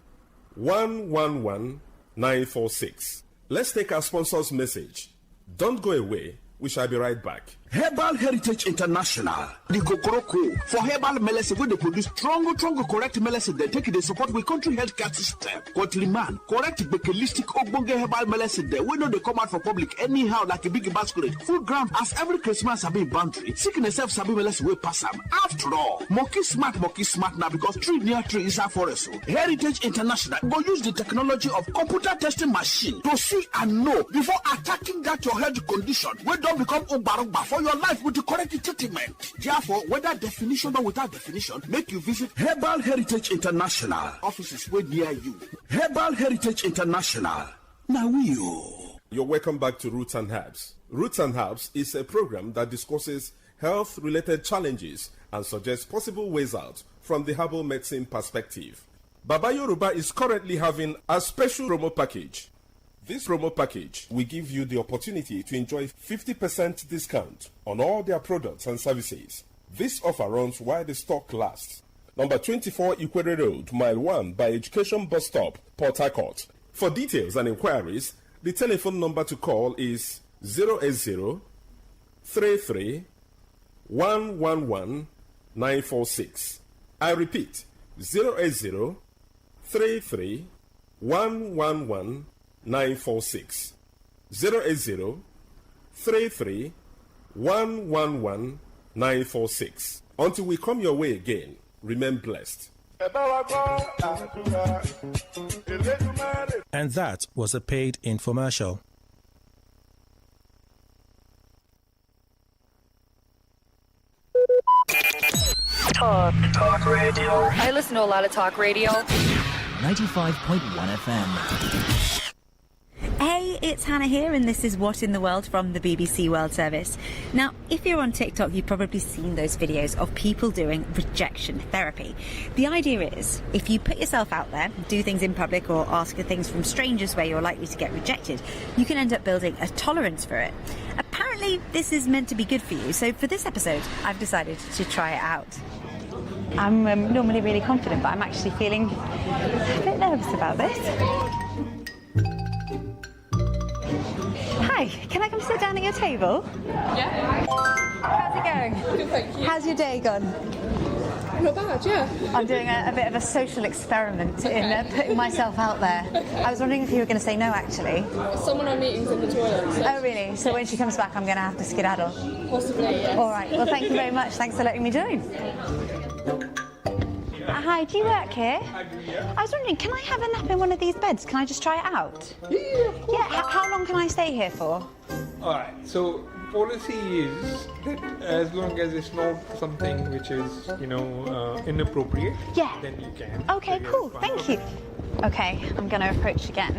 111 946. Let's take our sponsor's message. Don't go away. We shall be right back. Herbal Heritage International, the Kokoroko, for herbal medicine where they produce strong, correct medicine they take they support with country healthcare system. Countryman, correct bakelistic ogbonge herbal medicine they we know they come out for public anyhow like a big basket. Full ground as every Christmas have been boundary. Sickness self sabi medicine we pass them. After all, monkey smart now because tree near tree is a forest. So, Heritage International go use the technology of computer testing machine to see and know before attacking that your health condition. We don't become obarogba for your life with the correct treatment. Therefore, whether definition or without definition, make you visit Herbal Heritage International. Offices way near you. Herbal Heritage International. Now You're welcome back to Roots and Herbs. Roots and Herbs is a program that discusses health-related challenges and suggests possible ways out from the herbal medicine perspective. Baba Yoruba is currently having a special promo package. This promo package will give you the opportunity to enjoy 50% discount on all their products and services. This offer runs while the stock lasts. Number 24 Ikwere Road, Mile 1 by Education Bus Stop, Port Harcourt. For details and inquiries, the telephone number to call is 080 33 111 946. I repeat, 080 33 111 946 080 33 111 946. Until we come your way again, remain blessed. And that was a paid infomercial. Talk radio. I listen to a lot of talk radio. 95.1 FM. Hey, it's Hannah here, and this is What in the World from the BBC World Service. Now, if you're on TikTok, you've probably seen those videos of people doing rejection therapy. The idea is, if you put yourself out there, do things in public or ask for things from strangers where you're likely to get rejected, you can end up building a tolerance for it. Apparently, this is meant to be good for you, so for this episode, I've decided to try it out. I'm normally really confident, but I'm actually feeling a bit nervous about this. Hi, can I come sit down at your table? Yeah. How's it going? Good, thank you. How's your day gone? Not bad, yeah. I'm doing a bit of a social experiment in putting myself out there. Okay. I was wondering if you were going to say no, actually. Someone on meetings in the toilet. So. Oh, really? So when she comes back, I'm going to have to skedaddle? Possibly, yes. All right. Well, thank you very much. Thanks for letting me join. Hi, do you work here? I do, yeah. I was wondering, can I have a nap in one of these beds? Can I just try it out? Yeah, of course. Yeah, how long can I stay here for? All right, so policy is that as long as it's not something which is, inappropriate, yeah, then you can. Okay, cool, thank you. Okay, I'm going to approach again.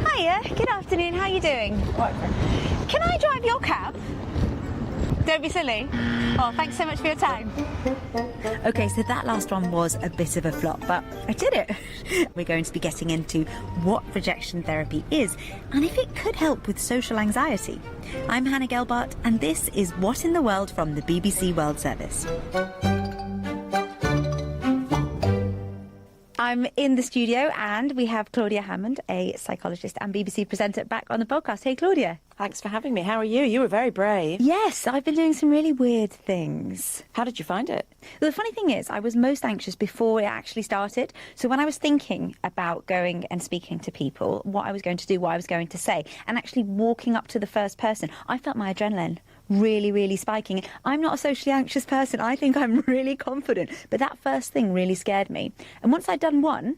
Hiya, good afternoon, how are you doing? Right, can I drive your cab? Don't be silly. Oh, thanks so much for your time. Okay, so that last one was a bit of a flop, but I did it. We're going to be getting into what rejection therapy is and if it could help with social anxiety. I'm Hannah Gelbart, and this is What in the World from the BBC World Service. I'm in the studio and we have Claudia Hammond, a psychologist and BBC presenter, back on the podcast. Hey, Claudia. Thanks for having me. How are you? You were very brave. Yes, I've been doing some really weird things. How did you find it? Well, the funny thing is, I was most anxious before it actually started. So when I was thinking about going and speaking to people, what I was going to do, what I was going to say, and actually walking up to the first person, I felt my adrenaline really, really spiking. I'm not a socially anxious person. I think I'm really confident. But that first thing really scared me. And once I'd done one,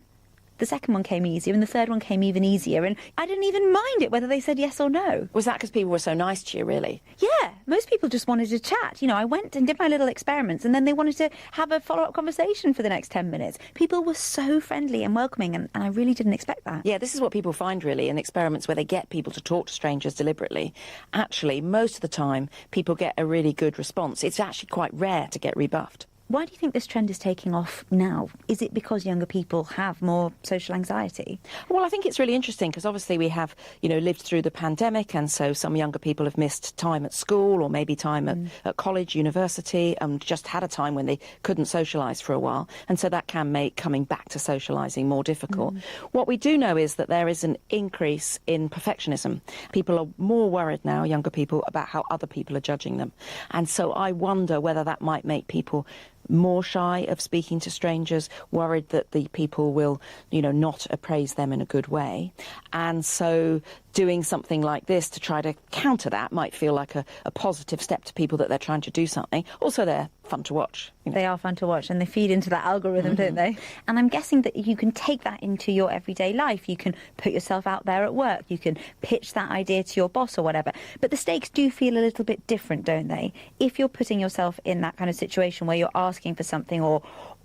the second one came easier and the third one came even easier, and I didn't even mind it whether they said yes or no. Was that because people were so nice to you, really? Yeah, most people just wanted to chat. I went and did my little experiments and then they wanted to have a follow-up conversation for the next 10 minutes. People were so friendly and welcoming, and I really didn't expect that. Yeah, this is what people find, really, in experiments where they get people to talk to strangers deliberately. Actually, most of the time, people get a really good response. It's actually quite rare to get rebuffed. Why do you think this trend is taking off now? Is it because younger people have more social anxiety? Well, I think it's really interesting because obviously we have, lived through the pandemic, and so some younger people have missed time at school or maybe time at college, university, and just had a time when they couldn't socialise for a while. And so that can make coming back to socialising more difficult. What we do know is that there is an increase in perfectionism. People are more worried now, younger people, about how other people are judging them. And so I wonder whether that might make people more shy of speaking to strangers, worried that the people will, not appraise them in a good way. And so doing something like this to try to counter that might feel like a positive step to people that they're trying to do something. Also, they're fun to watch. They are fun to watch, and they feed into that algorithm, don't they? And I'm guessing that you can take that into your everyday life. You can put yourself out there at work. You can pitch that idea to your boss or whatever. But the stakes do feel a little bit different, don't they? If you're putting yourself in that kind of situation where you're asking for something or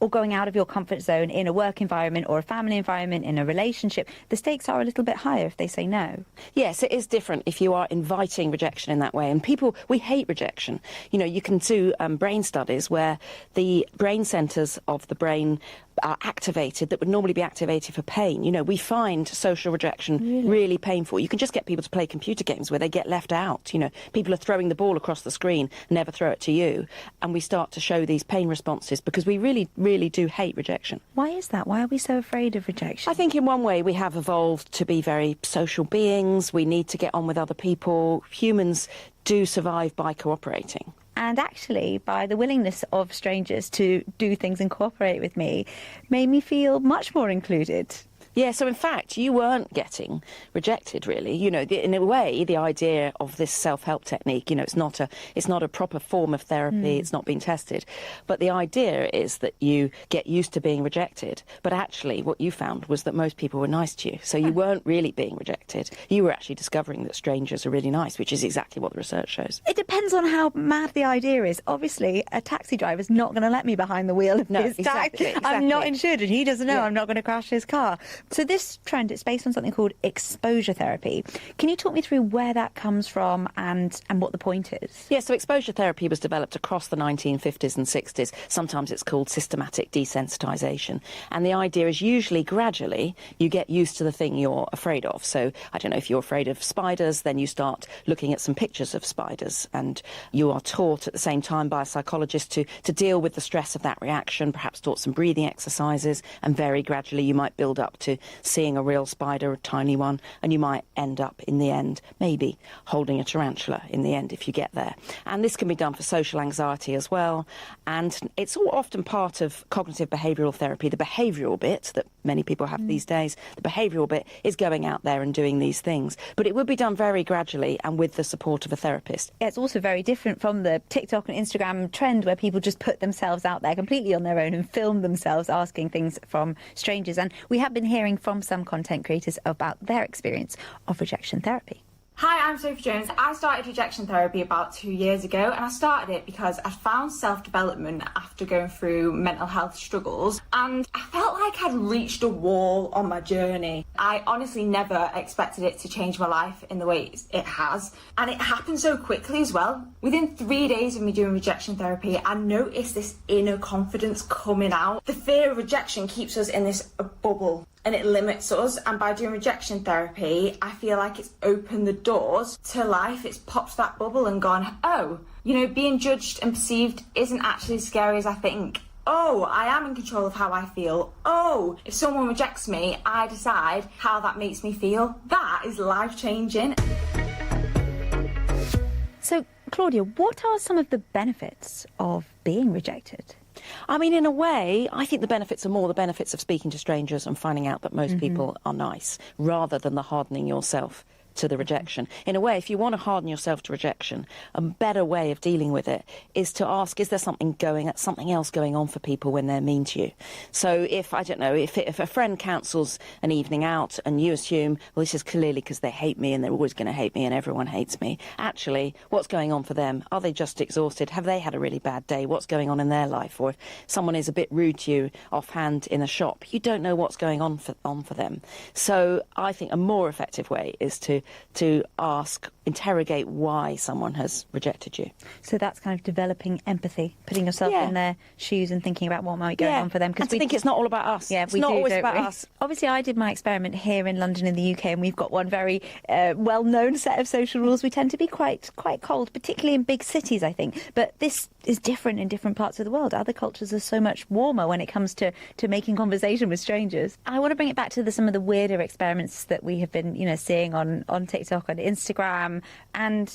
going out of your comfort zone in a work environment or a family environment, in a relationship, the stakes are a little bit higher if they say no. Yes, it is different if you are inviting rejection in that way. And people, we hate rejection. You can do brain studies where the brain centres of the brain are activated that would normally be activated for pain. We find social rejection really painful. You can just get people to play computer games where they get left out. People are throwing the ball across the screen, never throw it to you. And we start to show these pain responses because we really, really do hate rejection. Why is that? Why are we so afraid of rejection? I think in one way we have evolved to be very social beings. We need to get on with other people. Humans do survive by cooperating. And actually, by the willingness of strangers to do things and cooperate with me, made me feel much more included. Yeah, so in fact, you weren't getting rejected, really. In a way, the idea of this self-help technique, it's not a proper form of therapy. It's not been tested. But the idea is that you get used to being rejected. But actually, what you found was that most people were nice to you. So you weren't really being rejected. You were actually discovering that strangers are really nice, which is exactly what the research shows. It depends on how mad the idea is. Obviously, a taxi driver's not going to let me behind the wheel of his taxi. I'm not insured and he doesn't know I'm not going to crash his car. So this trend, it's based on something called exposure therapy. Can you talk me through where that comes from and what the point is? Yeah, so exposure therapy was developed across the 1950s and 60s. Sometimes it's called systematic desensitisation. And the idea is usually gradually you get used to the thing you're afraid of. So, I don't know, if you're afraid of spiders, then you start looking at some pictures of spiders. And you are taught at the same time by a psychologist to deal with the stress of that reaction, perhaps taught some breathing exercises. And very gradually you might build up to seeing a real spider, a tiny one, and you might end up in the end maybe holding a tarantula in the end if you get there. And this can be done for social anxiety as well, and it's all often part of cognitive behavioural therapy. The behavioural bit that many people have these days, the behavioural bit is going out there and doing these things, but it would be done very gradually and with the support of a therapist. It's also very different from the TikTok and Instagram trend where people just put themselves out there completely on their own and film themselves asking things from strangers. And we have been hearing from some content creators about their experience of rejection therapy. Hi, I'm Sophie Jones. I started rejection therapy about 2 years ago, and I started it because I found self-development after going through mental health struggles, and I felt like I'd reached a wall on my journey. I honestly never expected it to change my life in the way it has, and it happened so quickly as well. Within 3 days of me doing rejection therapy, I noticed this inner confidence coming out. The fear of rejection keeps us in this bubble, and it limits us, and by doing rejection therapy I feel like it's opened the doors to life. It's popped that bubble and gone, oh, being judged and perceived isn't actually as scary as I think. Oh, I am in control of how I feel. Oh, if someone rejects me, I decide how that makes me feel. That is life-changing. So, Claudia, what are some of the benefits of being rejected? I mean, in a way, I think the benefits are more the benefits of speaking to strangers and finding out that most people are nice, rather than the hardening yourself to the rejection. In a way, if you want to harden yourself to rejection, a better way of dealing with it is to ask, is there something else going on for people when they're mean to you? So if, I don't know, if a friend cancels an evening out and you assume, well, this is clearly because they hate me and they're always going to hate me and everyone hates me. Actually, what's going on for them? Are they just exhausted? Have they had a really bad day? What's going on in their life? Or if someone is a bit rude to you offhand in a shop, you don't know what's going on for them. So I think a more effective way is to ask, interrogate why someone has rejected you. So that's kind of developing empathy, putting yourself in their shoes and thinking about what might be going on for them. And to think it's not all about us. Yeah, it's not always about us. Obviously, I did my experiment here in London in the UK, and we've got one very well-known set of social rules. We tend to be quite cold, particularly in big cities, I think. But this is different in different parts of the world. Other cultures are so much warmer when it comes to making conversation with strangers. I want to bring it back to some of the weirder experiments that we have been, seeing on TikTok, on Instagram, and,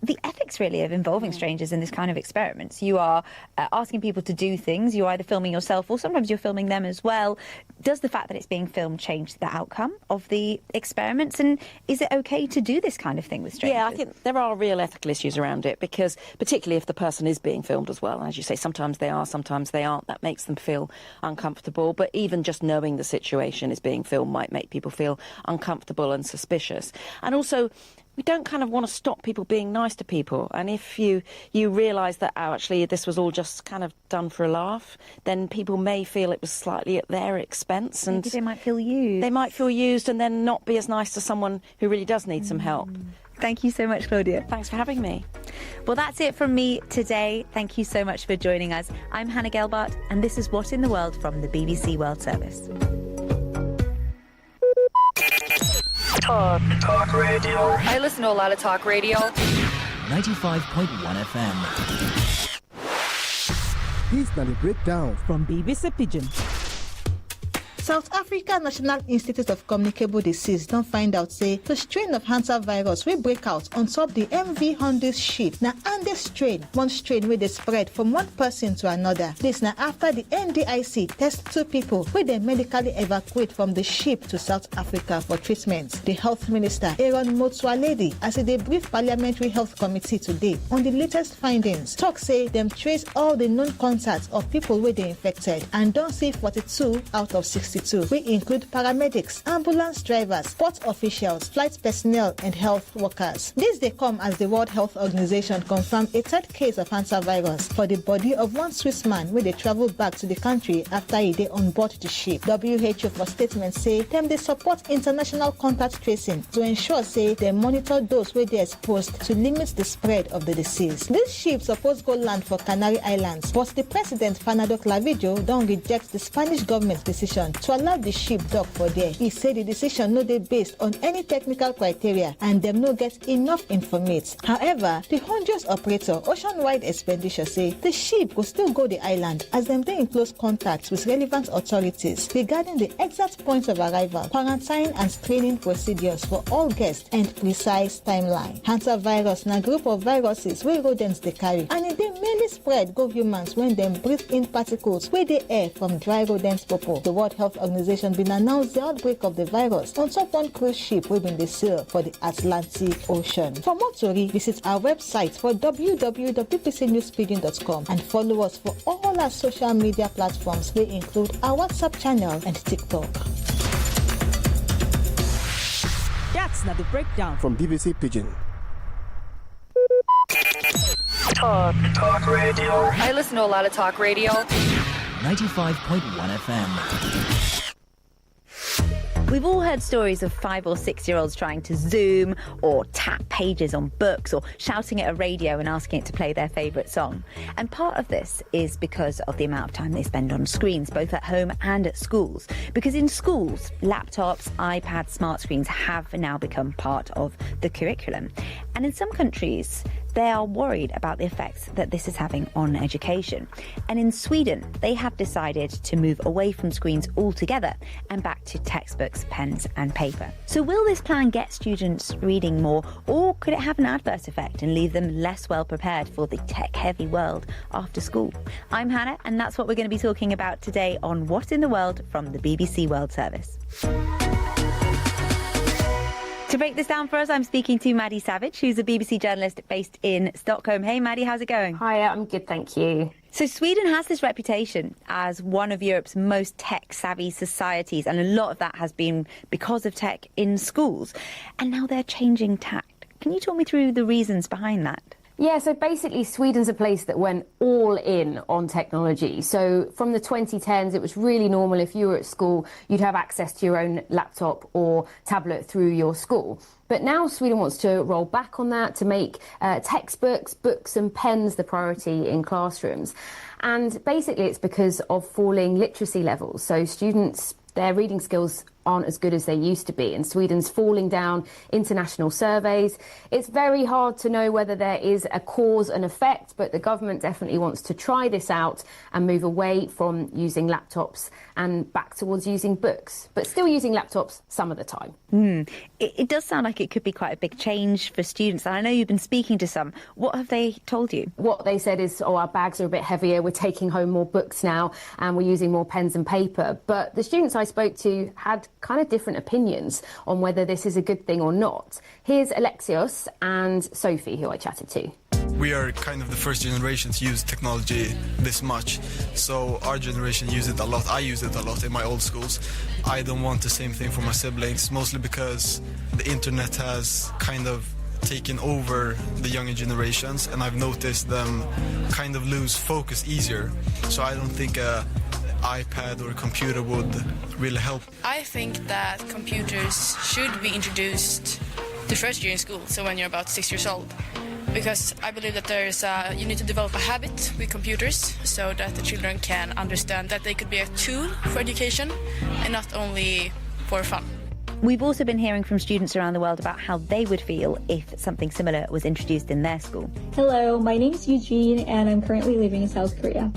the ethics really of involving strangers in this kind of experiments. You are asking people to do things. You're either filming yourself or sometimes you're filming them as well. Does the fact that it's being filmed change the outcome of the experiments? And is it okay to do this kind of thing with strangers? Yeah, I think there are real ethical issues around it, because particularly if the person is being filmed as well, and as you say, sometimes they are, sometimes they aren't, that makes them feel uncomfortable. But even just knowing the situation is being filmed might make people feel uncomfortable and suspicious. And also, we don't kind of want to stop people being nice to people. And if you realise that, actually, this was all just kind of done for a laugh, then people may feel it was slightly at their expense. And maybe they might feel used. They might feel used and then not be as nice to someone who really does need some help. Thank you so much, Claudia. Thanks for having me. Well, that's it from me today. Thank you so much for joining us. I'm Hannah Gelbart, and this is What in the World from the BBC World Service. Talk radio. I listen to a lot of talk radio. 95.1 FM. Here's the breakdown from BBC Pidgin. South Africa National Institute of Communicable Disease don't find out say the strain of hantavirus will break out on top the MV Honduras ship. Now, and the strain, one strain will they spread from one person to another. This now after the NDIC test 2 people where they medically evacuate from the ship to South Africa for treatment. The Health Minister Aaron Motsoaledi, as they brief Parliamentary Health Committee today on the latest findings, talk say them trace all the known contacts of people where they infected and don't see 42 out of 62. We include paramedics, ambulance drivers, port officials, flight personnel, and health workers. This they come as the World Health Organization confirmed a 3rd case of hantavirus for the body of one Swiss man when they traveled back to the country after a day on board the ship. WHO for statement say them they support international contact tracing to ensure say they monitor those where they exposed to limit the spread of the disease. This ship supposed go land for Canary Islands, but the president Fernando Clavijo don't reject the Spanish government's decision to allow the ship dock for there. He said the decision no dey based on any technical criteria and them no get enough information. However, the Honduras operator Oceanwide Expenditure say the ship will still go the island as them dey in close contact with relevant authorities regarding the exact points of arrival, quarantine and screening procedures for all guests and precise timeline. Hantavirus na group of viruses wey rodents dey carry and it dey mainly spread go humans when them breathe in particles wey dey air from dry rodent popo. The World Health Organization been announced the outbreak of the virus on top one cruise ship wey been dey sail for the Atlantic Ocean. For more tori, visit our website for www.bbcnewspidgin.com and follow us for all our social media platforms. They include our WhatsApp channel and TikTok. That's not the breakdown from BBC Pidgin. Talk radio. I listen to a lot of talk radio. 95.1 FM. We've all heard stories of 5 or 6 year olds trying to zoom or tap pages on books or shouting at a radio and asking it to play their favourite song. And part of this is because of the amount of time they spend on screens, both at home and at schools. Because in schools, laptops, iPads, smart screens have now become part of the curriculum. And in some countries, they are worried about the effects that this is having on education. And in Sweden, they have decided to move away from screens altogether and back to textbooks, pens and paper. So will this plan get students reading more, or could it have an adverse effect and leave them less well prepared for the tech-heavy world after school? I'm Hannah, and that's what we're going to be talking about today on What in the World from the BBC World Service. To break this down for us, I'm speaking to Maddie Savage, who's a BBC journalist based in Stockholm. Hey, Maddie, how's it going? Hi, I'm good, thank you. So Sweden has this reputation as one of Europe's most tech-savvy societies, and a lot of that has been because of tech in schools. And now they're changing tack. Can you talk me through the reasons behind that? Yeah, so basically Sweden's a place that went all in on technology. So from the 2010s, it was really normal if you were at school, you'd have access to your own laptop or tablet through your school. But now Sweden wants to roll back on that to make textbooks, books and pens the priority in classrooms. And basically it's because of falling literacy levels. So students, their reading skills aren't as good as they used to be, and Sweden's falling down international surveys. It's very hard to know whether there is a cause and effect, but the government definitely wants to try this out and move away from using laptops and back towards using books, but still using laptops some of the time. It does sound like it could be quite a big change for students, and I know you've been speaking to some. What have they told you? What they said is, our bags are a bit heavier, we're taking home more books now, and we're using more pens and paper. But the students I spoke to had kind of different opinions on whether this is a good thing or not. Here's Alexios and Sophie, who I chatted to. We are kind of the first generation to use technology this much, so our generation use it a lot. I use it a lot in my old schools. I don't want the same thing for my siblings, mostly because the internet has kind of taken over the younger generations, and I've noticed them kind of lose focus easier. So I don't think a iPad or a computer would really help. I think that computers should be introduced the first year in school, so when you're about 6 years old. Because I believe that you need to develop a habit with computers so that the children can understand that they could be a tool for education and not only for fun. We've also been hearing from students around the world about how they would feel if something similar was introduced in their school. Hello, my name is Eugene and I'm currently living in South Korea.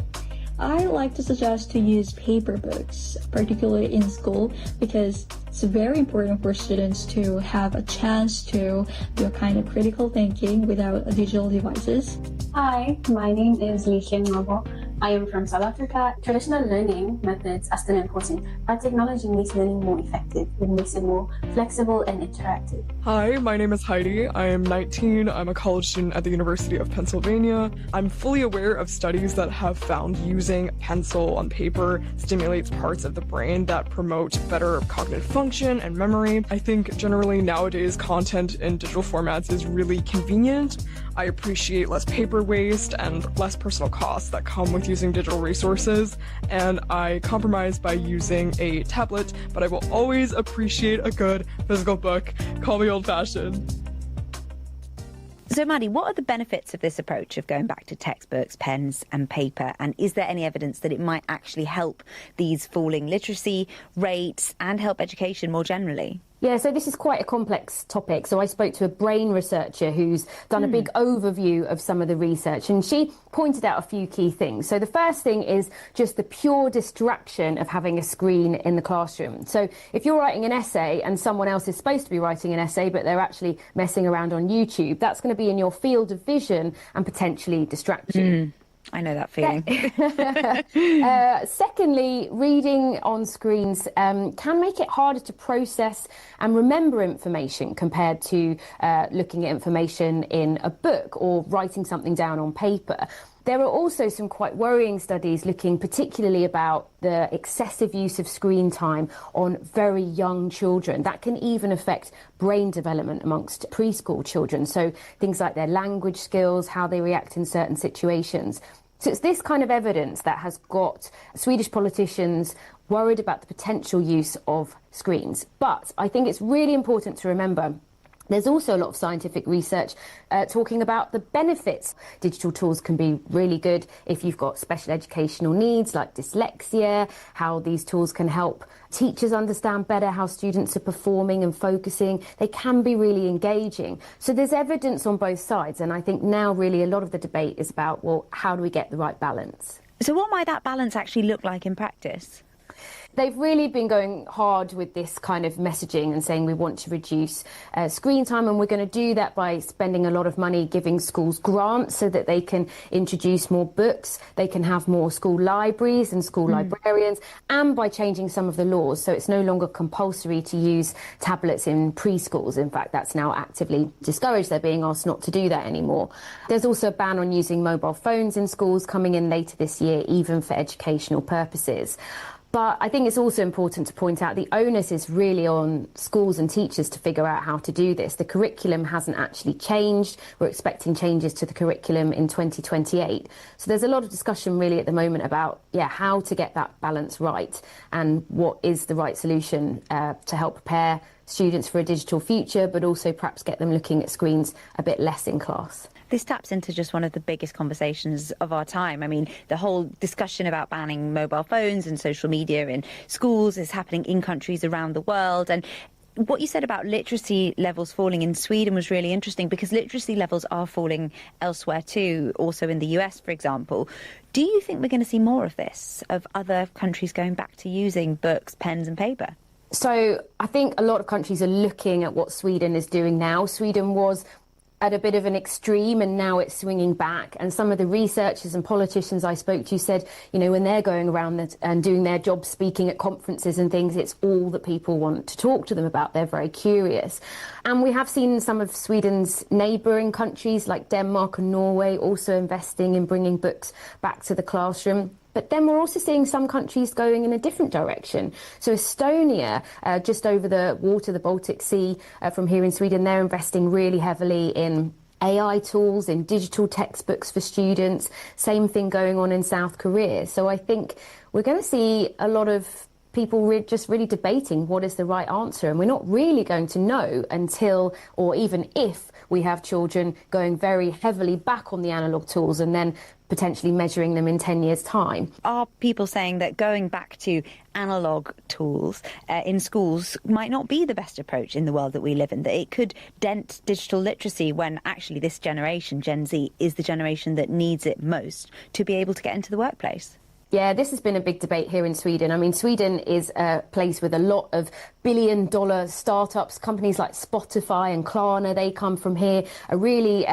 I like to suggest to use paper books, particularly in school, because it's very important for students to have a chance to do a kind of critical thinking without digital devices. Hi, my name is Lee Kim Novo. I am from South Africa. Traditional learning methods are still important, but technology makes learning more effective. It makes it more flexible and interactive. Hi, my name is Heidi. I am 19. I'm a college student at the University of Pennsylvania. I'm fully aware of studies that have found using pencil on paper stimulates parts of the brain that promote better cognitive function and memory. I think generally nowadays content in digital formats is really convenient. I appreciate less paper waste and less personal costs that come with using digital resources, and I compromise by using a tablet, but I will always appreciate a good physical book. Call me old-fashioned. So, Maddie, what are the benefits of this approach of going back to textbooks, pens and paper? And is there any evidence that it might actually help these falling literacy rates and help education more generally? Yeah, so this is quite a complex topic. So I spoke to a brain researcher who's done a big overview of some of the research, and she pointed out a few key things. So the first thing is just the pure distraction of having a screen in the classroom. So if you're writing an essay and someone else is supposed to be writing an essay, but they're actually messing around on YouTube, that's going to be in your field of vision and potentially distract you. I know that feeling. Secondly, reading on screens can make it harder to process and remember information compared to looking at information in a book or writing something down on paper. There are also some quite worrying studies looking particularly about the excessive use of screen time on very young children. That can even affect brain development amongst preschool children. So things like their language skills, how they react in certain situations. So it's this kind of evidence that has got Swedish politicians worried about the potential use of screens. But I think it's really important to remember there's also a lot of scientific research talking about the benefits. Digital tools can be really good if you've got special educational needs like dyslexia, how these tools can help teachers understand better how students are performing and focusing. They can be really engaging. So there's evidence on both sides, and I think now really a lot of the debate is about, well, how do we get the right balance? So what might that balance actually look like in practice? They've really been going hard with this kind of messaging and saying we want to reduce screen time, and we're going to do that by spending a lot of money giving schools grants so that they can introduce more books, they can have more school libraries and school librarians, and by changing some of the laws so it's no longer compulsory to use tablets in preschools. In fact, that's now actively discouraged. They're being asked not to do that anymore. There's also a ban on using mobile phones in schools coming in later this year, even for educational purposes. But I think it's also important to point out the onus is really on schools and teachers to figure out how to do this. The curriculum hasn't actually changed. We're expecting changes to the curriculum in 2028. So there's a lot of discussion really at the moment about, how to get that balance right and what is the right solution to help prepare students for a digital future, but also perhaps get them looking at screens a bit less in class. This taps into just one of the biggest conversations of our time. I mean, the whole discussion about banning mobile phones and social media in schools is happening in countries around the world. And what you said about literacy levels falling in Sweden was really interesting, because literacy levels are falling elsewhere too, also in the US, for example. Do you think we're going to see more of this, of other countries going back to using books, pens and paper? So I think a lot of countries are looking at what Sweden is doing now. Sweden was at a bit of an extreme and now it's swinging back. And some of the researchers and politicians I spoke to said, when they're going around and doing their job, speaking at conferences and things, it's all that people want to talk to them about. They're very curious. And we have seen some of Sweden's neighbouring countries like Denmark and Norway also investing in bringing books back to the classroom. But then we're also seeing some countries going in a different direction. So Estonia, just over the water, the Baltic Sea, from here in Sweden, they're investing really heavily in AI tools, in digital textbooks for students. Same thing going on in South Korea. So I think we're going to see a lot of people just really debating what is the right answer. And we're not really going to know until, or even if, we have children going very heavily back on the analogue tools and then potentially measuring them in 10 years' time. Are people saying that going back to analogue tools in schools might not be the best approach in the world that we live in, that it could dent digital literacy when actually this generation, Gen Z, is the generation that needs it most to be able to get into the workplace? Yeah, this has been a big debate here in Sweden. I mean, Sweden is a place with a lot of billion-dollar startups, companies like Spotify and Klarna, they come from here, a really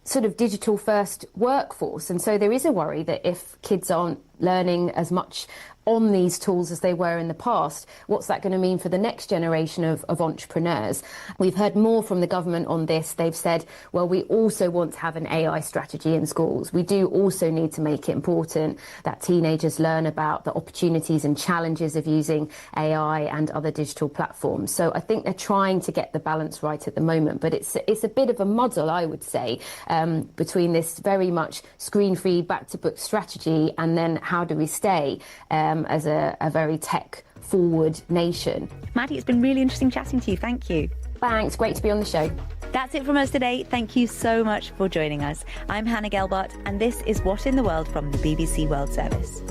sort of digital-first workforce. And so there is a worry that if kids aren't learning as much on these tools as they were in the past, what's that going to mean for the next generation of entrepreneurs? We've heard more from the government on this. They've said, well, we also want to have an AI strategy in schools. We do also need to make it important that teenagers learn about the opportunities and challenges of using AI and other digital platforms. So I think they're trying to get the balance right at the moment, but it's a bit of a muddle, I would say, between this very much screen-free back-to-book strategy and then how do we stay as a very tech-forward nation. Maddie, it's been really interesting chatting to you. Thank you. Thanks. Great to be on the show. That's it from us today. Thank you so much for joining us. I'm Hannah Gelbart, and this is What in the World from the BBC World Service.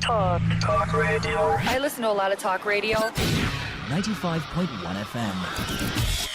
Talk radio. I listen to a lot of talk radio. 95.1 FM.